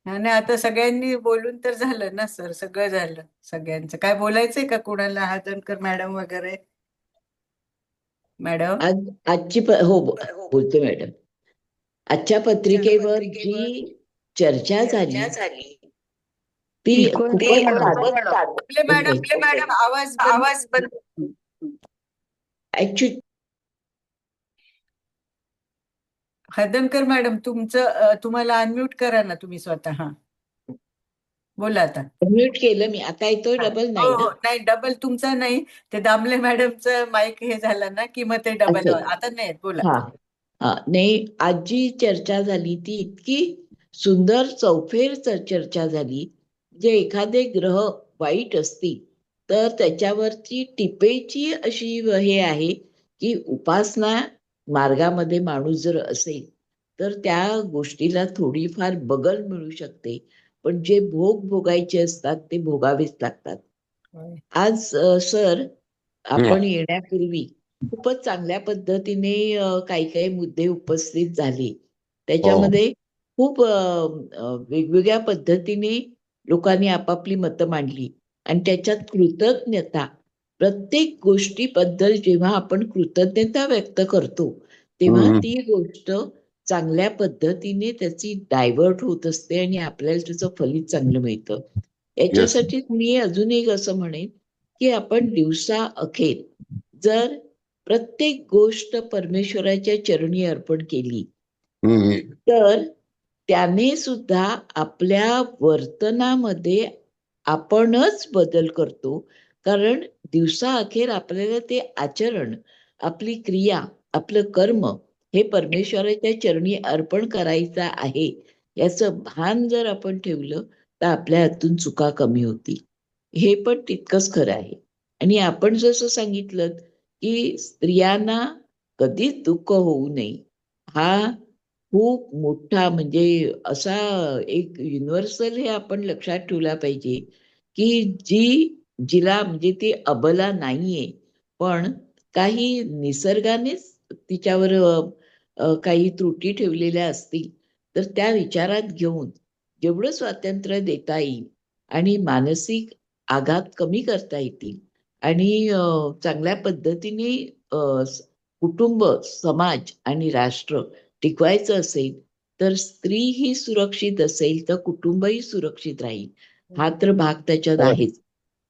आणि आता सगळ्यांनी बोलून तर झालं ना सर, सगळं झालं सगळ्यांचं. काय बोलायचंय का कुणाला? हातणकर मॅडम वगैरे? मॅडम आजची बोलते मॅडम. आजच्या पत्रिकेवर जी चर्चा झाली ती खूपच मॅडम आवाज बंद. ऍक्च्युली हदनकर मॅडम, तुम्हाला अनम्यूट करा ना तुम्ही स्वतः. बोला आता. म्यूट केलं मी. आता येतोय डबल? नाही ना? नाही, डबल तुमचा नाही, ते दामले मॅडमचं माईक हे झालं ना की मग ते डबल. आता नाही बोला. नाही, आज जी चर्चा झाली ती इतकी सुंदर चौफेर चर्चा झाली. जे एखादे ग्रह वाईट असतील तर त्याच्यावरची टिपेची अशी हे आहे की उपासना मार्गामध्ये माणूस जर असेल तर त्या गोष्टीला थोडीफार बगल मिळू शकते, पण जे भोग भोगायचे असतात ते भोगावेच लागतात. आज सर आपण येण्यापूर्वी खूपच चांगल्या पद्धतीने काही काही मुद्दे उपस्थित झाले. त्याच्यामध्ये खूप वेगवेगळ्या पद्धतीने लोकांनी आपापली मतं मांडली आणि त्याच्यात कृतज्ञता, प्रत्येक गोष्टीबद्दल जेव्हा आपण कृतज्ञता व्यक्त करतो तेव्हा ती गोष्ट चांगल्या पद्धतीने त्याची डायव्हर्ट होत असते आणि आपल्याला त्याचं फलित चांगलं मिळतं. याच्यासाठी मी अजून एक असं म्हणेन की आपण दिवसा अखेर जर प्रत्येक गोष्ट परमेश्वराच्या चरणी अर्पण केली तर त्याने सुद्धा आपल्या वर्तनामध्ये आपणच बदल करतो. कारण दिवसा अखेर आपल्याला ते आचरण, आपली क्रिया, आपलं कर्म हे परमेश्वराच्या चरणी अर्पण करायचं आहे याचं भान जर आपण ठेवलं तर आपल्या हातून चुका कमी होतील. हे पण तितकंच खरं आहे. आणि आपण जसं सांगितलं की स्त्रियांना कधीच दुःख होऊ नये हा खूप मोठा म्हणजे असा एक युनिव्हर्सल हे आपण लक्षात ठेवला पाहिजे की जिला म्हणजे ती अबला नाहीये पण काही निसर्गानेच तिच्यावर काही त्रुटी ठेवलेल्या असतील तर त्या विचारात घेऊन जेवढं स्वातंत्र्य देता येईल आणि मानसिक आघात कमी करता येतील आणि चांगल्या पद्धतीने कुटुंब समाज आणि राष्ट्र टिकवायचं असेल तर स्त्री ही सुरक्षित असेल तर कुटुंबही सुरक्षित राहील हा तर भाग त्याच्यात आहेच.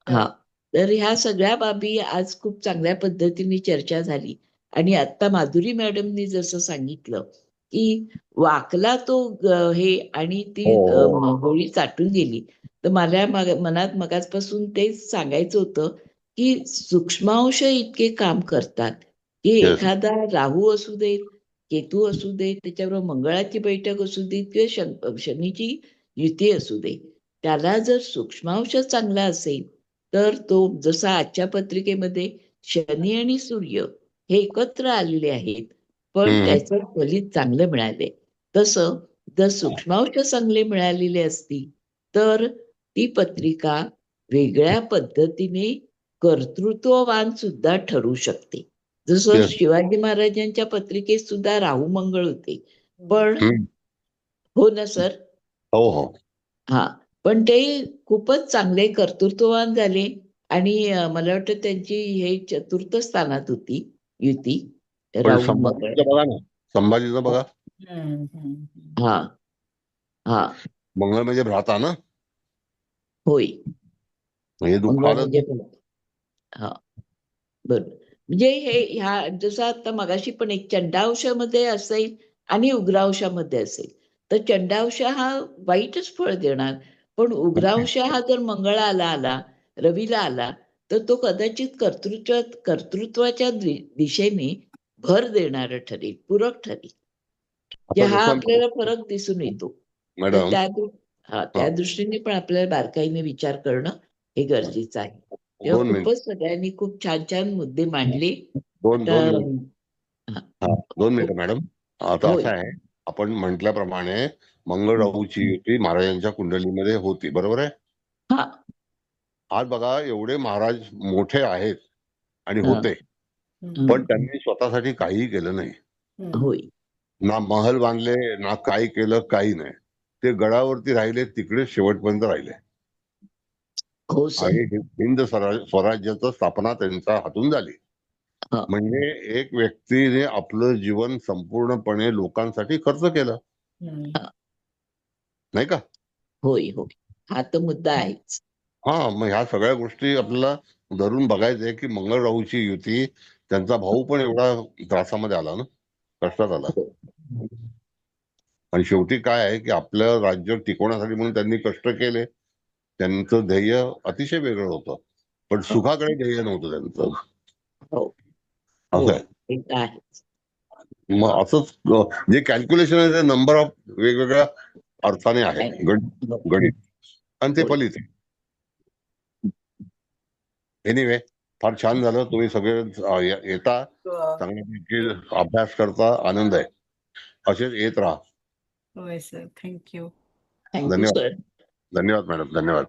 हा तर ह्या सगळ्या बाबी आज खूप चांगल्या पद्धतीने चर्चा झाली आणि आता माधुरी मॅडमनी जसं सांगितलं की वाकला तो हे आणि ती गोळी चाटून गेली तर मला मनात मगाचपासून तेच सांगायचं होतं की सूक्ष्मांश इतके काम करतात की एखादा राहू असू देत केतू असू दे त्याच्याबरोबर मंगळाची बैठक असू दे किंवा शनीची युती असू दे त्याला जर सूक्ष्मांश चांगला असेल तर तो जसा आजच्या पत्रिकेमध्ये शनी आणि सूर्य हे एकत्र आलेले आहेत पण त्याचं फलित चांगलं मिळालंय तसं जर सूक्ष्मांश चांगले मिळालेले असतील तर ती पत्रिका वेगळ्या पद्धतीने कर्तृत्ववान सुद्धा ठरू शकते जसं शिवाजी महाराजांच्या पत्रिकेत सुद्धा राहू मंगळ होते पण हो ना सर हो हो हा पण ते खूपच चांगले कर्तृत्ववान झाले आणि मला वाटतं त्यांची हे चतुर्थ स्थानात होती युती राहू मंगळ बघा ना संभाजीचं बघा हा हा मंगळ म्हणजे भ्राता ना होय म्हणजे दुःखाला हा बरोबर म्हणजे हे ह्या जसं आता मगाशी पण एक चंडांशामध्ये असेल आणि उग्रांशामध्ये असेल तर चंडांश हा वाईटच फळ देणार पण उग्रांश हा जर मंगळाला आला रवीला आला तर तो कदाचित कर्तृत्वाच्या दिशेने भर देणार ठरेल पूरक ठरेल हा आपल्याला फरक दिसून येतो मॅडम त्या दृष्टीने पण आपल्याला बारकाईने विचार करणं हे गरजेचं आहे तेव्हा खूपच सगळ्यांनी खूप छान छान मुद्दे मांडले 2 मिनिटं मॅडम आता असं आहे आपण म्हटल्याप्रमाणे मंगळ राहूची युती महाराजांच्या कुंडलीमध्ये होती बरोबर आहे आज बघा एवढे महाराज मोठे आहेत आणि होते पण त्यांनी स्वतःसाठी काहीही केलं नाही ना महल बांधले ना काही केलं काही नाही ते गडावरती राहिले तिकडे शेवटपर्यंत राहिले आणि हिंद स्वराज्याचं स्थापना त्यांच्या हातून झाली म्हणजे एक व्यक्तीने आपलं जीवन संपूर्णपणे लोकांसाठी खर्च केलं नाही का होय होय हा तर मुद्दा आहेच मग ह्या सगळ्या गोष्टी आपल्याला धरून बघायचंय की मंगळ राहूची युती त्यांचा भाऊ पण एवढा त्रासामध्ये आला ना कष्टात आला आणि शेवटी काय आहे की आपलं राज्य टिकवण्यासाठी म्हणून त्यांनी कष्ट केले त्यांचं ध्येय अतिशय वेगळं होतं पण सुखाकडे ध्येय नव्हतं त्यांचं असं आहे मग असंच जे कॅल्क्युलेशन आहे ते नंबर ऑफ वेगवेगळ्या अर्थाने आहे गणित आणि ते फलित आहे एनिवे फार छान झालं तुम्ही सगळे येता चांगल्यापैकी अभ्यास करता आनंद आहे असेच येत राहा होय सर थँक्यू धन्यवाद मॅडम धन्यवाद